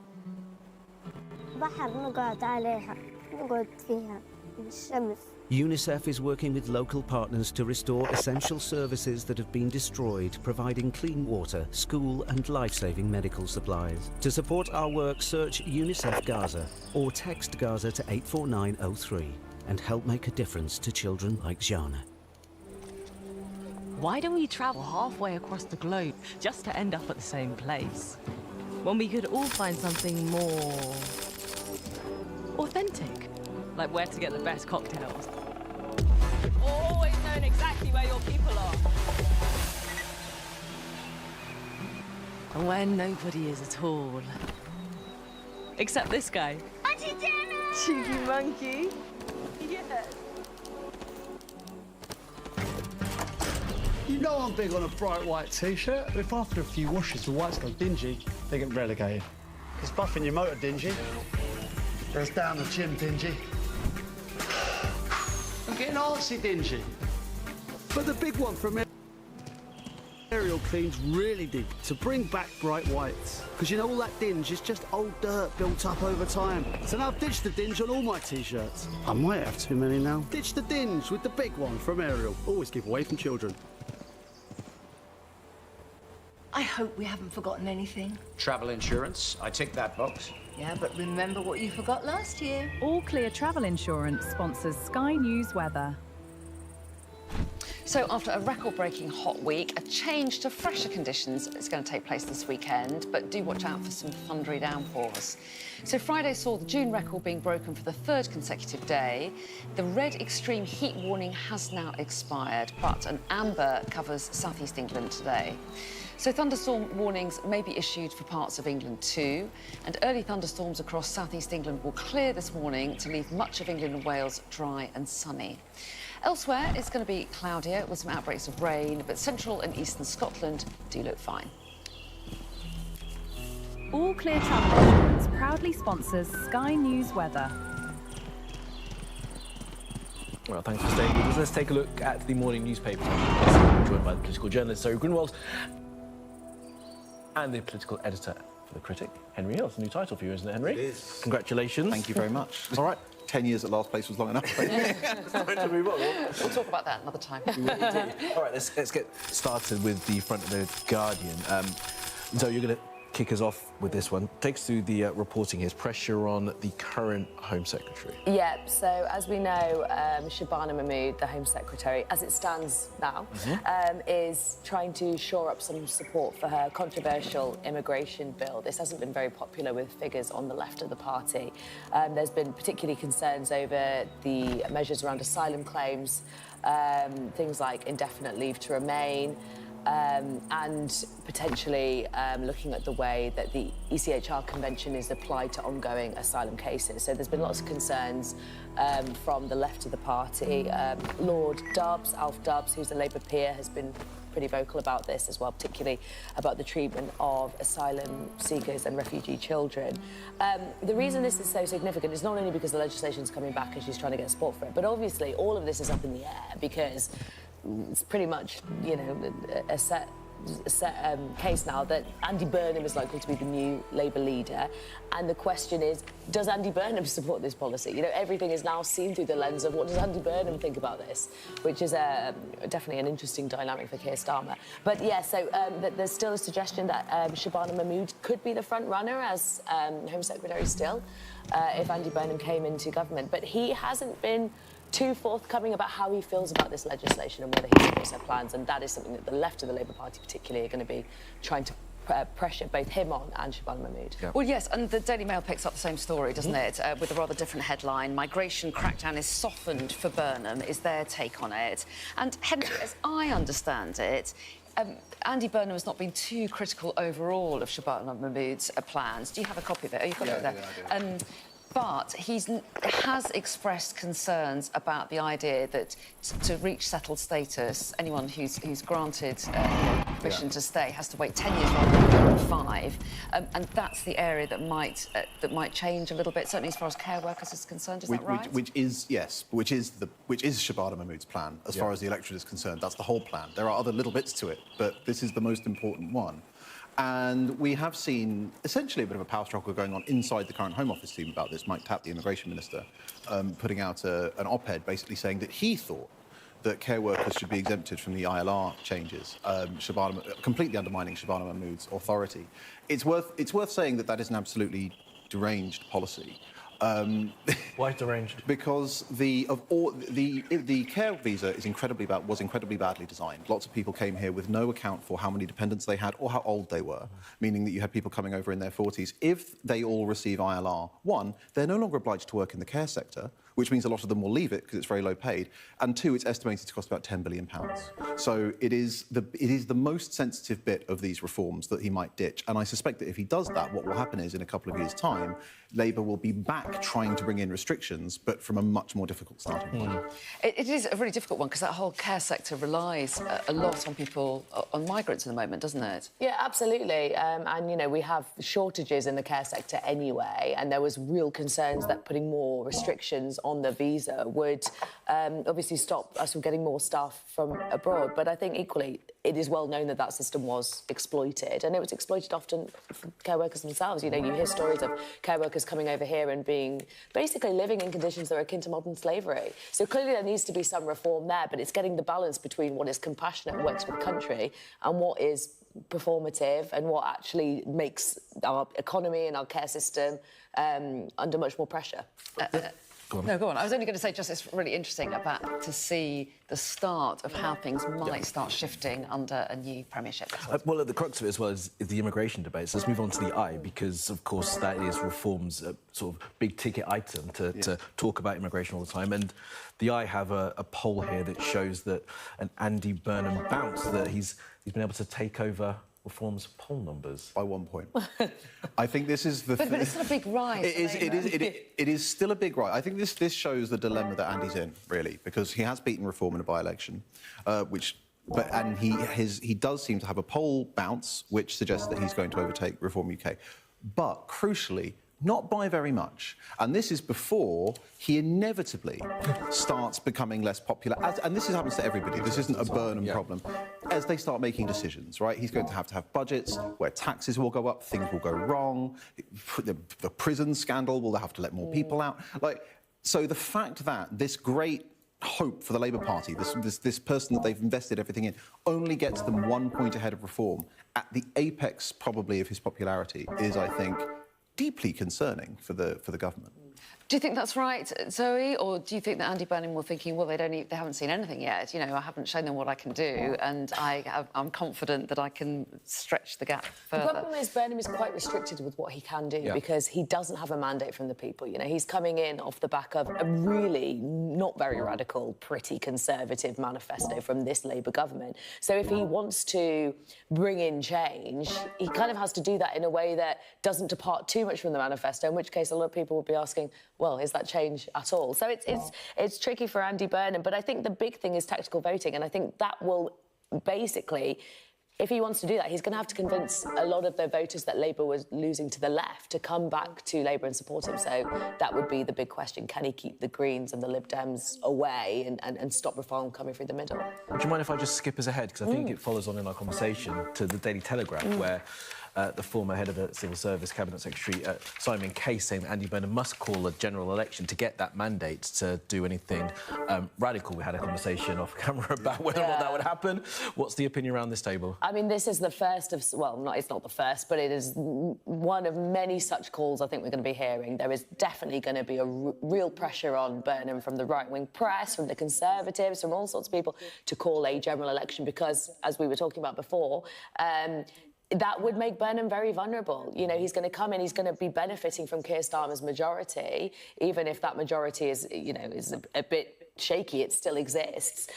البحر نقعد عليها نقعد فيها بالشمس. UNICEF is working with local partners to restore essential services that have been destroyed, providing clean water, school and life-saving medical supplies. To support our work, search UNICEF Gaza or text Gaza to 84903 and help make a difference to children like Jana. Why don't we travel halfway across the globe just to end up at the same place? When we could all find something more authentic, like where to get the best cocktails. Always knowing exactly where your people are. And where nobody is at all. Except this guy. Auntie Jana! Cheeky monkey. Yes. You know I'm big on a bright white t-shirt. If after a few washes the whites go dingy, they get relegated. It's buffing your motor dingy. Goes down the gym dingy. I'm getting artsy dingy. But the big one from Ariel cleans really deep to bring back bright whites. Because you know all that dinge is just old dirt built up over time. So now I've ditched the dinge on all my t-shirts. I might have too many now. Ditch the dinge with the big one from Ariel. Always keep away from children. I hope we haven't forgotten anything. Travel insurance, I tick that box. Yeah, but remember what you forgot last year. All Clear Travel Insurance sponsors Sky News weather. So after a record-breaking hot week, a change to fresher conditions is going to take place this weekend, but do watch out for some thundery downpours. So Friday saw the June record being broken for the third consecutive day. The red extreme heat warning has now expired, but an amber covers southeast England today. So thunderstorm warnings may be issued for parts of England too, and early thunderstorms across southeast England will clear this morning to leave much of England and Wales dry and sunny. Elsewhere, it's going to be cloudier with some outbreaks of rain, but central and eastern Scotland do look fine. All Clear Travel Insurance proudly sponsors Sky News weather. Well, thanks for staying with us. Let's take a look at the morning newspaper. Joined by the political journalist Zoe Grunwald and the political editor for The Critic, Henry Hill. It's a new title for you, isn't it, Henry? It is. Congratulations. Thank you very much. All right. 10 years at last place was long enough. It's time to move on. We'll talk about that another time. All right, let's get started with the front of the Guardian. So you're going to kick us off with this one. Take us through the reporting here. Pressure on the current Home Secretary. Yeah, so as we know, Shabana Mahmood, the Home Secretary, as it stands now, is trying to shore up some support for her controversial immigration bill. This hasn't been very popular with figures on the left of the party. There's been particularly concerns over the measures around asylum claims, things like indefinite leave to remain, and potentially looking at the way that the ECHR Convention is applied to ongoing asylum cases. So there's been lots of concerns from the left of the party. Lord Dubs, Alf Dubs, who's a Labour peer, has been pretty vocal about this as well, particularly about the treatment of asylum seekers and refugee children. The reason this is so significant is not only because the legislation's coming back and she's trying to get support for it, but obviously all of this is up in the air because it's pretty much, you know, a set case now that Andy Burnham is likely to be the new Labour leader. And the question is, does Andy Burnham support this policy? You know, everything is now seen through the lens of what does Andy Burnham think about this, which is definitely an interesting dynamic for Keir Starmer. But yeah, so there's still a suggestion that Shabana Mahmood could be the front runner as Home Secretary still, if Andy Burnham came into government. But he hasn't been too forthcoming about how he feels about this legislation and whether he supports their plans, and that is something that the left of the Labour Party particularly are going to be trying to pressure both him on and Shabana Mahmood. Yeah. Well, yes, and the Daily Mail picks up the same story, doesn't it, with a rather different headline. Migration crackdown is softened for Burnham, is their take on it. And Henry, as I understand it, Andy Burnham has not been too critical overall of Shabana Mahmood's plans. Do you have a copy of it? Oh, you've got it there. Yeah, I do. But he has expressed concerns about the idea that to reach settled status, anyone who's granted permission to stay has to wait 10 years rather than 5, and that's the area that might change a little bit. Certainly, as far as care workers is concerned, is that right? Which is Shabana Mahmood's plan as far as the electorate is concerned. That's the whole plan. There are other little bits to it, but this is the most important one. And we have seen essentially a bit of a power struggle going on inside the current Home Office team about this. Mike Tapp, the immigration minister, putting out an op-ed basically saying that he thought that care workers should be exempted from the ILR changes, completely undermining Shabana Mahmood's authority. It's worth saying that that is an absolutely deranged policy. Why deranged? Because the care visa was incredibly badly designed. Lots of people came here with no account for how many dependents they had or how old they were, meaning that you had people coming over in their 40s. If they all receive ILR, one, they're no longer obliged to work in the care sector, which means a lot of them will leave it because it's very low paid, and two, it's estimated to cost about £10 billion. So it is the most sensitive bit of these reforms that he might ditch, and I suspect that if he does that, what will happen is in a couple of years' time, Labour will be back trying to bring in restrictions, but from a much more difficult starting point. It is a really difficult one because that whole care sector relies a lot on people, on migrants at the moment, doesn't it? Yeah, absolutely. And, you know, we have shortages in the care sector anyway, and there was real concerns that putting more restrictions on the visa would obviously stop us from getting more staff from abroad. But I think equally, it is well known that that system was exploited, and it was exploited often for care workers themselves. You know, you hear stories of care workers coming over here and being basically living in conditions that are akin to modern slavery. So clearly there needs to be some reform there, but it's getting the balance between what is compassionate and works for the country and what is performative and what actually makes our economy and our care system under much more pressure. Go on. No, go on. I was only going to say just it's really interesting about to see the start of how things might start shifting under a new premiership. Well, at the crux of it as well is the immigration debate. So let's move on to the I, because, of course, that is reform's sort of big-ticket item to talk about immigration all the time. And the I have a poll here that shows that an Andy Burnham bounce, that he's been able to take over Reform's poll numbers by 1 point. I think this is the. But it's still a big rise. It is still a big rise. I think this shows the dilemma that Andy's in, really, because he has beaten Reform in a by-election, and he does seem to have a poll bounce, which suggests that he's going to overtake Reform UK, but crucially, not by very much. And this is before he inevitably starts becoming less popular. And this happens to everybody. This isn't a Burnham problem. As they start making decisions, right? He's going to have budgets where taxes will go up, things will go wrong. The prison scandal will have to let more people out. So the fact that this great hope for the Labour Party, this person that they've invested everything in, only gets them 1 point ahead of Reform at the apex, probably, of his popularity, is, I think, deeply concerning for the government. Do you think that's right, Zoe, or do you think that Andy Burnham were thinking, well, they haven't seen anything yet? You know, I haven't shown them what I can do, and I'm confident that I can stretch the gap further. The problem is Burnham is quite restricted with what he can do because he doesn't have a mandate from the people. You know, he's coming in off the back of a really not very radical, pretty conservative manifesto from this Labour government. So if he wants to bring in change, he kind of has to do that in a way that doesn't depart too much from the manifesto, in which case a lot of people would be asking, well, is that change at all? So it's tricky for Andy Burnham, but I think the big thing is tactical voting, and I think that will basically, if he wants to do that, he's going to have to convince a lot of the voters that Labour was losing to the left to come back to Labour and support him. So that would be the big question. Can he keep the Greens and the Lib Dems away and stop Reform coming through the middle? Do you mind if I just skip us ahead? Because I think it follows on in our conversation to the Daily Telegraph, where the former head of the Civil Service, Cabinet Secretary Simon Case, saying that Andy Burnham must call a general election to get that mandate to do anything radical. We had a conversation off camera about whether or not that would happen. What's the opinion around this table? I mean, this is the first of... Well, it's not the first, but it is one of many such calls I think we're going to be hearing. There is definitely going to be a real pressure on Burnham from the right-wing press, from the Conservatives, from all sorts of people to call a general election because, as we were talking about before, that would make Burnham very vulnerable. You know, he's going to come in, he's going to be benefiting from Keir Starmer's majority, even if that majority is, you know, is a bit shaky, it still exists.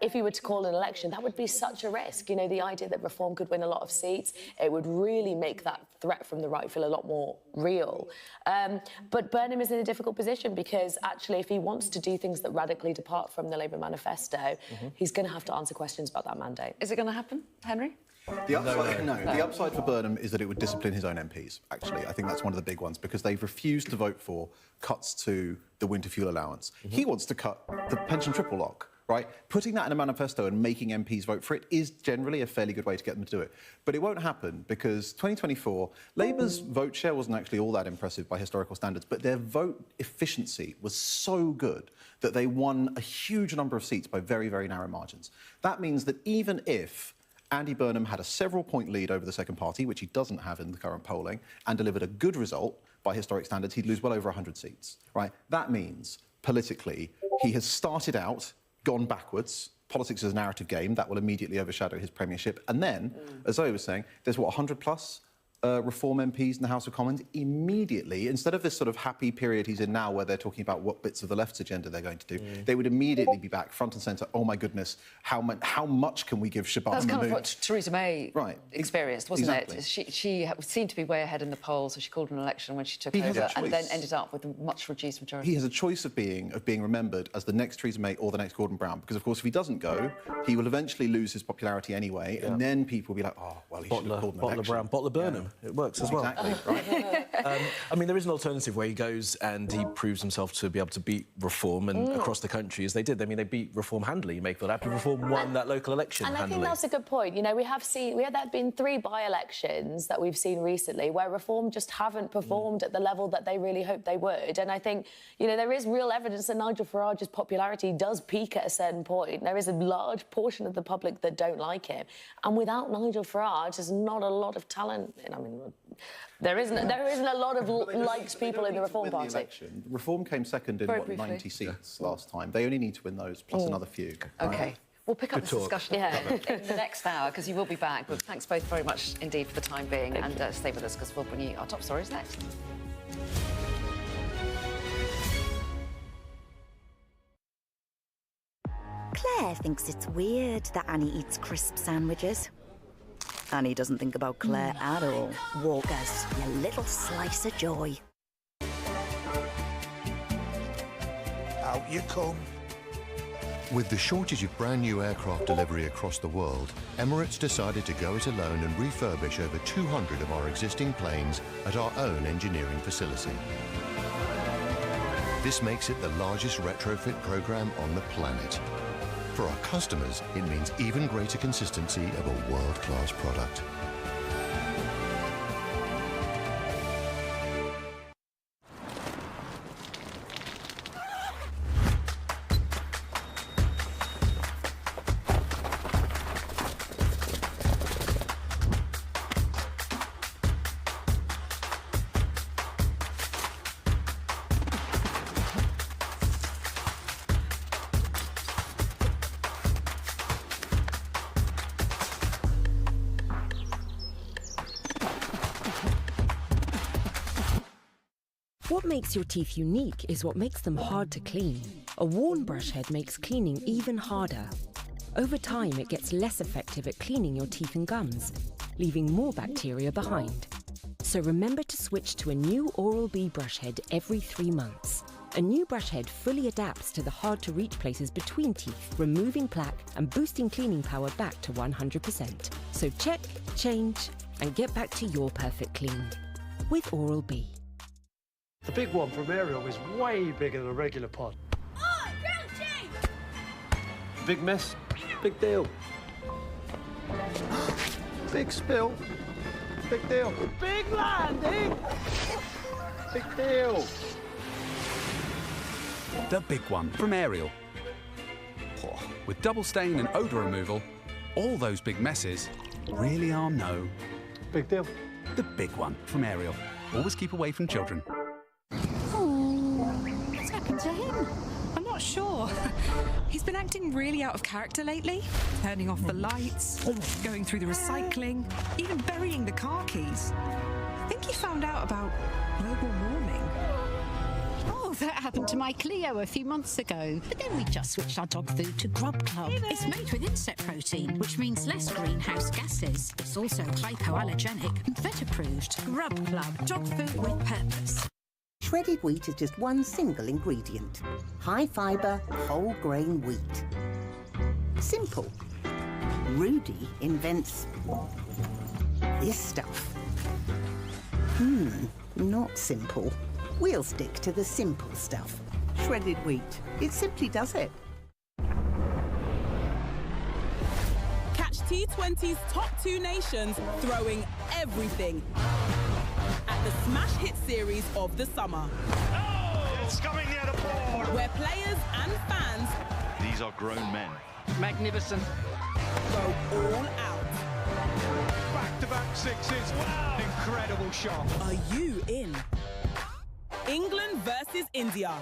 If he were to call an election, that would be such a risk. You know, the idea that Reform could win a lot of seats, it would really make that threat from the right feel a lot more real. But Burnham is in a difficult position because actually if he wants to do things that radically depart from the Labour manifesto, he's going to have to answer questions about that mandate. Is it going to happen, Henry? The upside, the upside for Burnham is that it would discipline his own MPs, actually. I think that's one of the big ones, because they've refused to vote for cuts to the winter fuel allowance. He wants to cut the pension triple lock, right? Putting that in a manifesto and making MPs vote for it is generally a fairly good way to get them to do it. But it won't happen, because 2024, Labour's vote share wasn't actually all that impressive by historical standards, but their vote efficiency was so good that they won a huge number of seats by very, very narrow margins. That means that even if Andy Burnham had a several-point lead over the second party, which he doesn't have in the current polling, and delivered a good result by historic standards, he'd lose well over 100 seats, right? That means, politically, he has started out, gone backwards. Politics is a narrative game. That will immediately overshadow his premiership. And then, as Zoe was saying, there's, what, 100-plus Reform MPs in the House of Commons? Immediately, instead of this sort of happy period he's in now where they're talking about what bits of the left's agenda they're going to do, they would immediately be back front and centre. Oh, my goodness, how much can we give Shabana That's kind Mahmood? of what Theresa May experienced, wasn't it? She seemed to be way ahead in the polls, so she called an election when she took over and then ended up with a much reduced majority. He has a choice of being remembered as the next Theresa May or the next Gordon Brown, because, of course, if he doesn't go, he will eventually lose his popularity anyway, and then people will be like, oh, well, he should have called an election. Brown, Bottler Burnham. It works as well. Exactly, right. I mean, there is an alternative where he goes and he proves himself to be able to beat Reform and across the country, as they did. I mean, they beat Reform handily. You may feel happy Reform won that local election handily. And I think that's a good point. You know, there have been 3 by-elections that we've seen recently where Reform just haven't performed at the level that they really hoped they would. And I think, you know, there is real evidence that Nigel Farage's popularity does peak at a certain point. There is a large portion of the public that don't like him. And without Nigel Farage, there's not a lot of talent. I mean, there isn't a lot of liked people in the Reform Party. Reform came second in, 90 seats last time. They only need to win those, plus another few. OK. We'll pick up this discussion in the next hour, because you will be back. But thanks both very much indeed for the time being. And stay with us, because we'll bring you our top stories next. Claire thinks it's weird that Annie eats crisp sandwiches. Annie doesn't think about Claire at all. Walkers, your little slice of joy. Out you come. With the shortage of brand new aircraft delivery across the world, Emirates decided to go it alone and refurbish over 200 of our existing planes at our own engineering facility. This makes it the largest retrofit program on the planet. For our customers, it means even greater consistency of a world-class product. What makes your teeth unique is what makes them hard to clean. A worn brush head makes cleaning even harder. Over time, it gets less effective at cleaning your teeth and gums, leaving more bacteria behind. So remember to switch to a new Oral-B brush head every 3 months. A new brush head fully adapts to the hard-to-reach places between teeth, removing plaque and boosting cleaning power back to 100%. So check, change, and get back to your perfect clean with Oral-B. The big one from Ariel is way bigger than a regular pod. Oh, grilled cheese! Big mess, big deal. Big spill, big deal. Big landing, big deal. The big one from Ariel. With double stain and odour removal, all those big messes really are no big deal. The big one from Ariel. Always keep away from children. What's happened to him? I'm not sure. He's been acting really out of character lately, turning off the lights, going through the recycling, even burying the car keys. I think he found out about global warming. Oh, that happened to my Clio a few months ago. But then we just switched our dog food to Grub Club. It's made with insect protein, which means less greenhouse gases. It's also hypoallergenic and vet-approved. Grub Club, dog food with purpose. Shredded wheat is just one single ingredient. High-fibre, whole-grain wheat. Simple. Rudy invents this stuff. Not simple. We'll stick to the simple stuff. Shredded wheat. It simply does it. Catch T20's top 2 nations throwing everything at the Smash Hit Series of the summer. Oh, it's coming near the board. Where players and fans... These are grown men. Magnificent. Go all out. Back-to-back sixes. Wow. Incredible shot. Are you in? England versus India,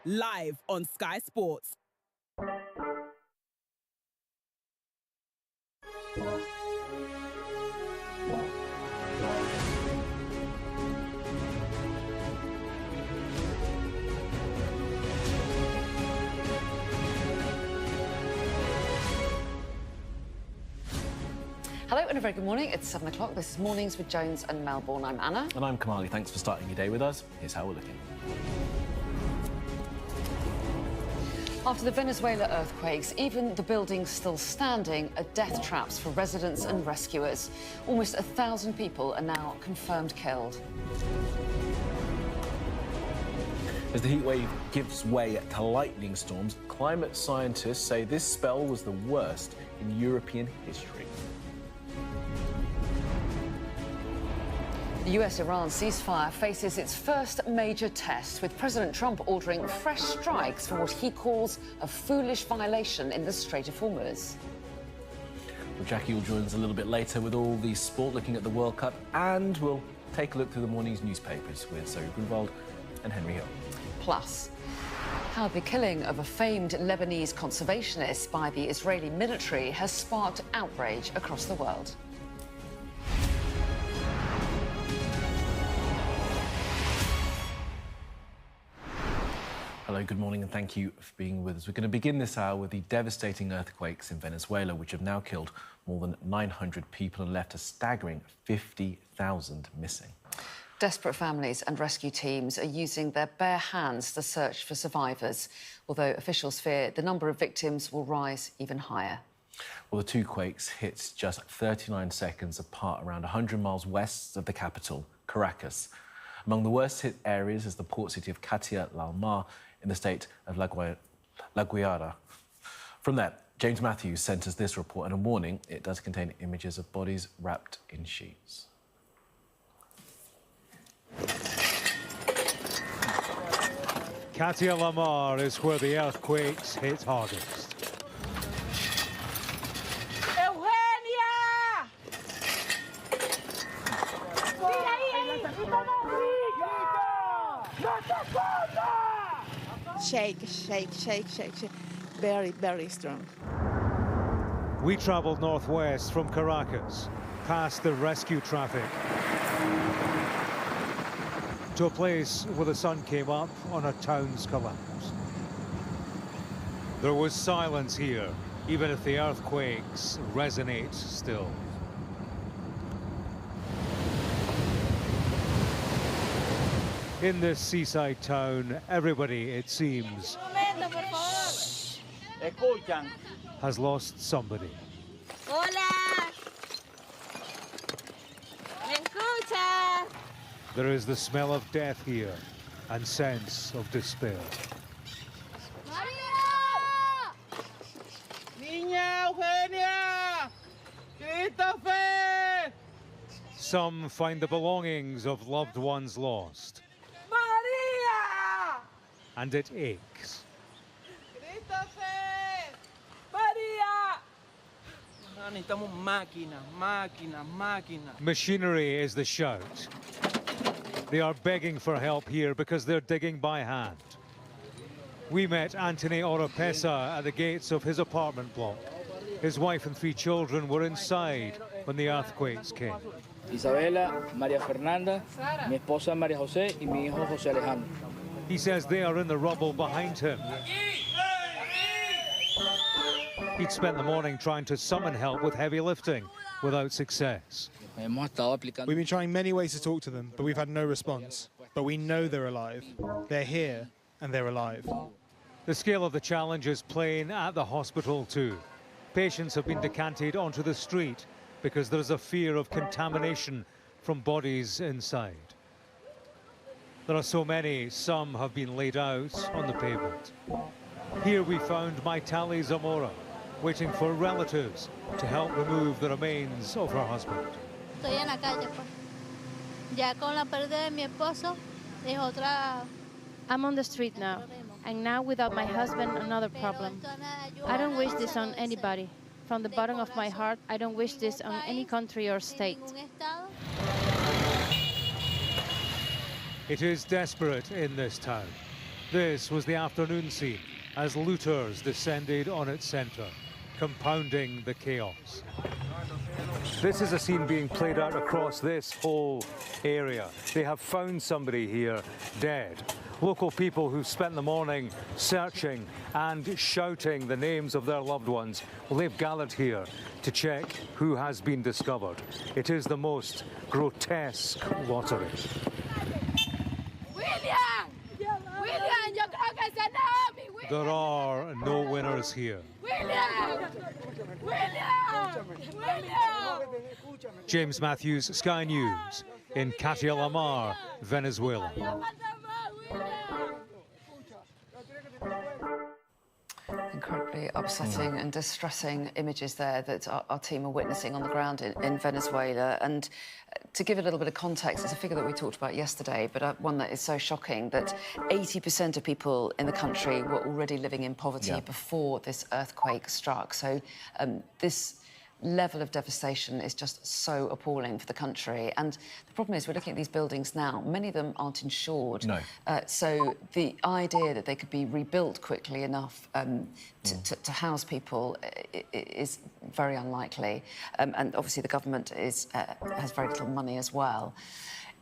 live on Sky Sports. Hello and a very good morning. It's 7 o'clock. This is Mornings with Jones and Melbourne. I'm Anna. And I'm Kamali. Thanks for starting your day with us. Here's how we're looking. After the Venezuela earthquakes, even the buildings still standing are death traps for residents and rescuers. Almost 1,000 people are now confirmed killed. As the heat wave gives way to lightning storms, climate scientists say this spell was the worst in European history. The US-Iran ceasefire faces its first major test, with President Trump ordering fresh strikes for what he calls a foolish violation in the Strait of Hormuz. Well, Jackie will join us a little bit later with all the sport, looking at the World Cup, and we'll take a look through the morning's newspapers with Zoe Grunwald and Henry Hill. Plus, how the killing of a famed Lebanese conservationist by the Israeli military has sparked outrage across the world. Hello, good morning, and thank you for being with us. We're going to begin this hour with the devastating earthquakes in Venezuela, which have now killed more than 900 people and left a staggering 50,000 missing. Desperate families and rescue teams are using their bare hands to search for survivors, although officials fear the number of victims will rise even higher. Well, the two quakes hit just 39 seconds apart, around 100 miles west of the capital, Caracas. Among the worst hit areas is the port city of Catia del Mar in the state of La Guaira. From there, James Matthews sent us this report, and a warning: it does contain images of bodies wrapped in sheets. Catia del Mar is where the earthquakes hit hardest. Shake, shake, shake, shake, shake. Very, very strong. We travelled northwest from Caracas, past the rescue traffic. to a place where the sun came up on a town's collapse. There was silence here, even if the earthquakes resonate still. In this seaside town, everybody, it seems, has lost somebody. Hola. ¿Me escucha? There is the smell of death here and sense of despair. Niña Eugenia! Christopher! Some find the belongings of loved ones lost, Maria! and it aches. Christopher! Maria! Necesitamos máquina. Machinery is the shout. They are begging for help here because they're digging by hand. We met Anthony Oropesa at the gates of his apartment block. His wife and 3 children were inside when the earthquakes came. Isabela, María Fernanda, mi esposa María José y mi hijo José Alejandro. He says they are in the rubble behind him. He'd spent the morning trying to summon help with heavy lifting without success. We've been trying many ways to talk to them, but we've had no response. But we know they're alive. They're here, and they're alive. The scale of the challenge is plain at the hospital too. Patients have been decanted onto the street because there's a fear of contamination from bodies inside. There are so many, some have been laid out on the pavement. Here we found Maitali Zamora, waiting for relatives to help remove the remains of her husband. Estoy en la calle, pues. Ya con la pérdida de mi esposo es otra. I'm on the street now, and now without my husband, another problem. I don't wish this on anybody. From the bottom of my heart, I don't wish this on any country or state. It is desperate in this town. This was the afternoon scene as looters descended on its centre, compounding the chaos. This is a scene being played out across this whole area. They have found somebody here dead. Local people who've spent the morning searching and shouting the names of their loved ones, well, they've gathered here to check who has been discovered. It is the most grotesque lottery. William! William, yo creo que ese no, mi William. There are no winners here. William! William! William! James Matthews, Sky News, in Catialamar, Venezuela. Incredibly upsetting and distressing images there that our team are witnessing on the ground in Venezuela. And to give it a little bit of context, it's a figure that we talked about yesterday, but one that is so shocking, that 80% of people in the country were already living in poverty before this earthquake struck. So this level of devastation is just so appalling for the country. And the problem is, we're looking at these buildings now. Many of them aren't insured. No. So the idea that they could be rebuilt quickly enough to house people is very unlikely. And obviously the government has very little money as well.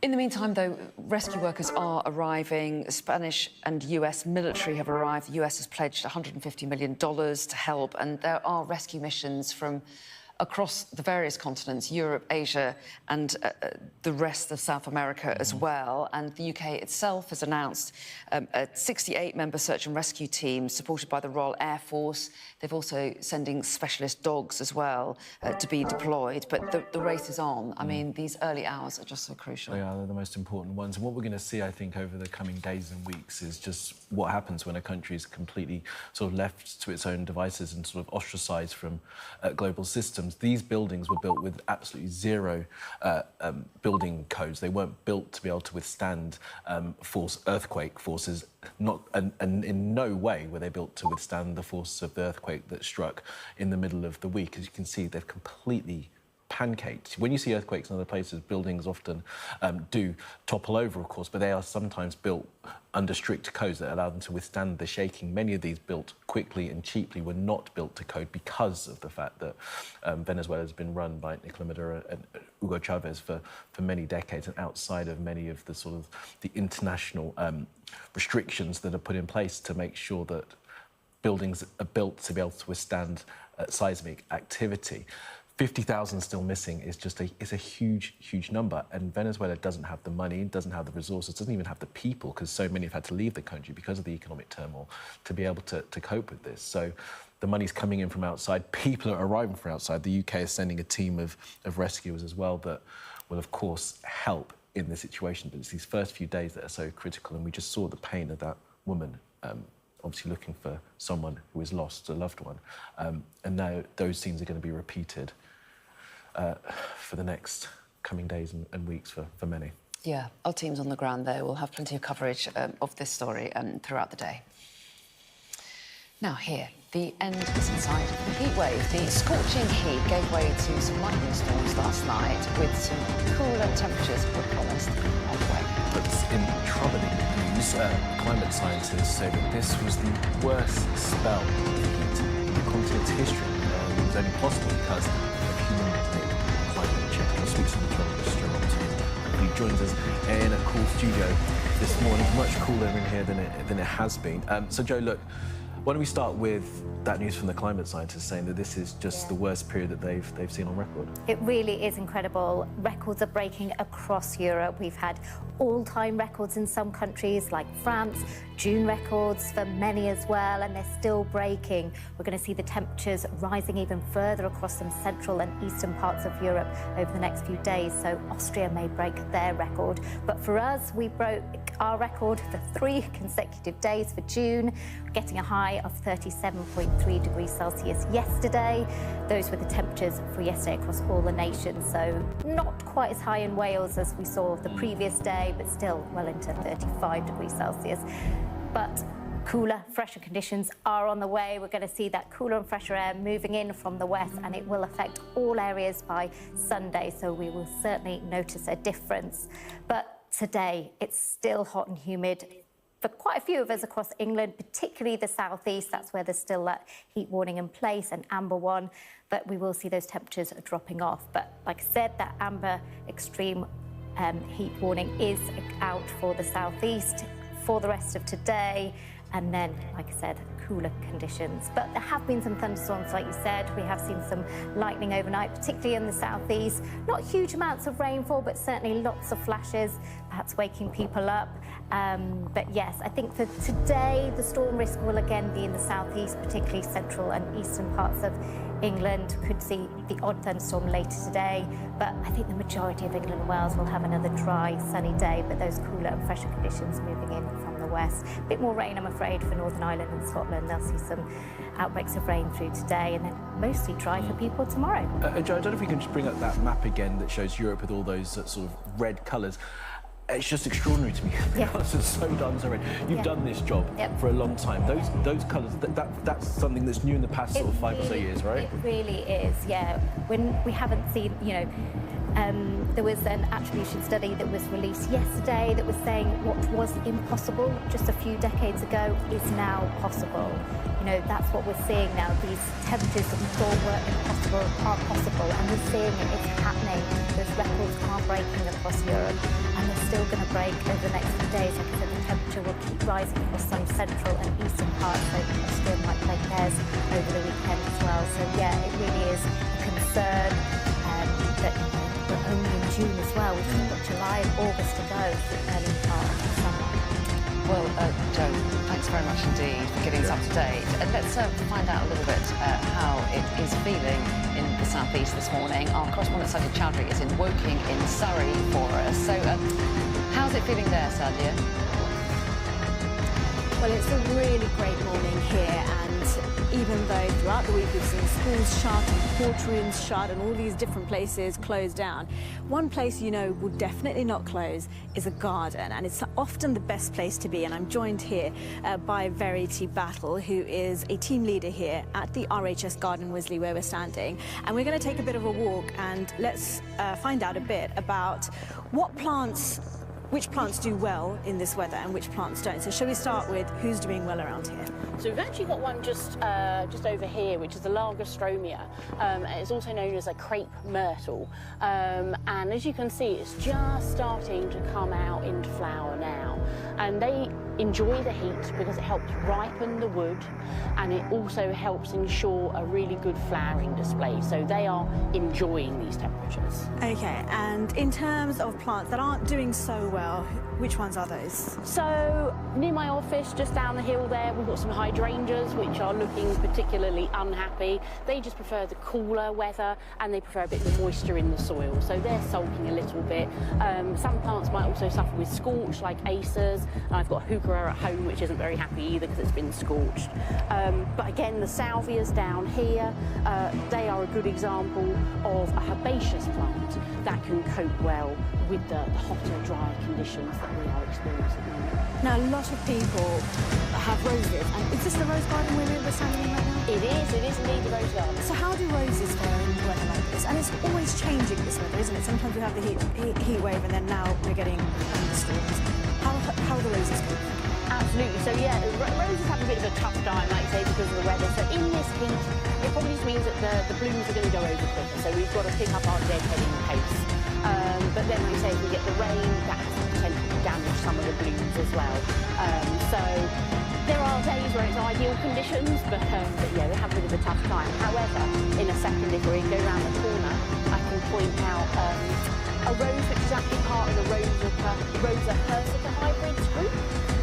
In the meantime, though, rescue workers are arriving. Spanish and US military have arrived. The US has pledged $150 million to help, and there are rescue missions from across the various continents, Europe, Asia, and the rest of South America as well. And the UK itself has announced a 68-member search and rescue team supported by the Royal Air Force. They've also sending specialist dogs as well to be deployed. But the race is on. I mean, these early hours are just so crucial. They are, they're the most important ones. And what we're going to see, I think, over the coming days and weeks is just what happens when a country is completely sort of left to its own devices and sort of ostracised from global systems. These buildings were built with absolutely zero building codes. They weren't built to be able to withstand earthquake forces. And in no way were they built to withstand the force of the earthquake that struck in the middle of the week. As you can see, they've completely pancaked. When you see earthquakes in other places, buildings often do topple over, of course, but they are sometimes built under strict codes that allow them to withstand the shaking. Many of these built quickly and cheaply were not built to code because of the fact that Venezuela has been run by Nicolas Maduro and Hugo Chavez for many decades, and outside of many of the sort of the international restrictions that are put in place to make sure that buildings are built to be able to withstand seismic activity. 50,000 still missing is just a huge number, and Venezuela doesn't have the money, doesn't have the resources, doesn't even have the people, because so many have had to leave the country because of the economic turmoil, to be able to cope with this. So the money's coming in from outside, people are arriving from outside. The UK is sending a team of rescuers as well that will, of course, help in the situation, but it's these first few days that are so critical, and we just saw the pain of that woman obviously looking for someone who has lost a loved one. And now those scenes are going to be repeated for the next coming days and weeks for many. Yeah, our team's on the ground there. We'll have plenty of coverage of this story throughout the day. Now here, the end is in sight. The heat wave, the scorching heat gave way to some lightning storms last night with some cooler temperatures were promised on the way. But in troubling news, climate scientists say that this was the worst spell of heat in the continent's history. It was only possible because of human-made climate change. I'll speak to the meteorologist who joins us in a cool studio this morning. Much cooler in here than it has been. So Joe, look, why don't we start with that news from the climate scientists saying that this is just the worst period that they've seen on record? It really is incredible. Records are breaking across Europe. We've had all-time records in some countries like France, June records for many as well, and they're still breaking. We're going to see the temperatures rising even further across some central and eastern parts of Europe over the next few days, so Austria may break their record. But for us, we broke our record for 3 consecutive days for June, getting a high of 37.3 degrees Celsius yesterday. Those were the temperatures for yesterday across all the nations, so not quite as high in Wales as we saw the previous day, but still well into 35 degrees Celsius. But cooler, fresher conditions are on the way. We're going to see that cooler and fresher air moving in from the west, and it will affect all areas by Sunday, so we will certainly notice a difference. But today, it's still hot and humid for quite a few of us across England, particularly the southeast. That's where there's still that heat warning in place, an amber one, but we will see those temperatures dropping off. But like I said, that amber extreme heat warning is out for the southeast for the rest of today, and then, like I said, cooler conditions. But there have been some thunderstorms, like you said. We have seen some lightning overnight, particularly in the southeast. Not huge amounts of rainfall, but certainly lots of flashes, perhaps waking people up. But yes, I think for today, the storm risk will again be in the southeast, particularly central and eastern parts of England. Could see the odd thunderstorm later today, but I think the majority of England and Wales will have another dry, sunny day, but those cooler and fresher conditions moving in from the west. A bit more rain, I'm afraid, for Northern Ireland and Scotland. They'll see some outbreaks of rain through today, and then mostly dry for people tomorrow. Joe, I don't know if we can just bring up that map again that shows Europe with all those sort of red colours. It's just extraordinary to me. Yeah. It's so done, so red. You've done this job for a long time. Those colours, that's something that's new in the past sort of 5 or so years, right? It really is, yeah. When we haven't seen, you know, there was an attribution study that was released yesterday that was saying what was impossible just a few decades ago is now possible. You know, that's what we're seeing now. These temperatures that we thought were impossible are possible, and we're seeing it, it's happening. Those records are breaking across Europe, and they're still going to break over the next few days. Like I said, the temperature will keep rising across some central and eastern parts, so Austria might play theirs over the weekend as well. So yeah, it really is a concern that we're only in June as well. We've still got July and August to go for the early part of the summer. Well, Joe, thanks very much indeed for getting us up to date. And let's find out a little bit how it is feeling in the southeast this morning. Our correspondent Sadia Chowdhury is in Woking in Surrey for us. So how's it feeling there, Sadia? Well, it's a really great morning here, and even though throughout the week we've seen schools shut and courtrooms shut and all these different places closed down, one place you know will definitely not close is a garden, and it's often the best place to be. And I'm joined here by Verity Battle, who is a team leader here at the RHS Garden Wisley, where we're standing, and we're going to take a bit of a walk and let's find out a bit about which plants do well in this weather and which plants don't. So shall we start with who's doing well around here? So we've actually got one just over here, which is the Largostromia. It's also known as a crepe myrtle. And as you can see, it's just starting to come out into flower now. And they enjoy the heat because it helps ripen the wood, and it also helps ensure a really good flowering display. So they are enjoying these temperatures. Okay, and in terms of plants that aren't doing so well, which ones are those? So near my office, just down the hill there, we've got some hydrangeas which are looking particularly unhappy. They just prefer the cooler weather and they prefer a bit more moisture in the soil, so they're sulking a little bit. Some plants might also suffer with scorch, like acers, and I've got heuchera at home which isn't very happy either because it's been scorched. But again, the salvias down here, they are a good example of a herbaceous plant that can cope well with the hotter, dry conditions that we are experiencing at the moment. Now, a lot of people have roses, and is this the rose garden we're standing in right now? It is indeed the rose garden. So how do roses fare in weather like this? And it's always changing, this weather, isn't it? Sometimes we have the heat wave, and then now we're getting storms. How are the roses going? Absolutely. So yeah, roses have a bit of a tough time, like you say, because of the weather. So in this heat, it probably just means that the blooms are going to go over quicker. So we've got to pick up our deadheading pace. But then, like you say, if we get the rain, that has the potential to damage some of the blooms as well. So there are days where it's ideal conditions, but yeah, they have a bit of a tough time. However, in a second, if we go around the corner, I can point out a rose which is actually part of the Rosa Persica hybrids group.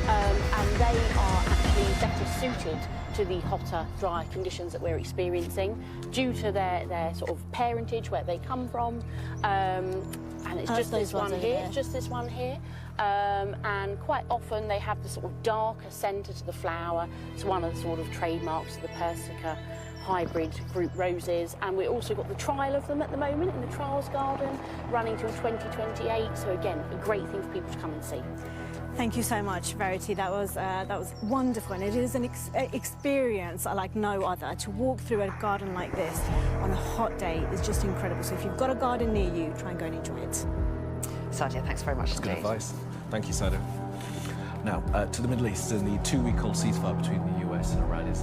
And they are actually better suited to the hotter, dry conditions that we're experiencing due to their sort of parentage, where they come from. And it's just this one here, and quite often they have the sort of darker centre to the flower. It's one of the sort of trademarks of the Persica hybrid group roses, and we've also got the trial of them at the moment in the Trials Garden, running till 2028. So again, a great thing for people to come and see. Thank you so much, Verity. That was wonderful, and it is an experience like no other. To walk through a garden like this on a hot day is just incredible. So if you've got a garden near you, try and go and enjoy it. Sadia, thanks very much That's indeed. good advice. Thank you, Sadia. Now, to the Middle East, and the 2-week-old ceasefire between the US and Iran is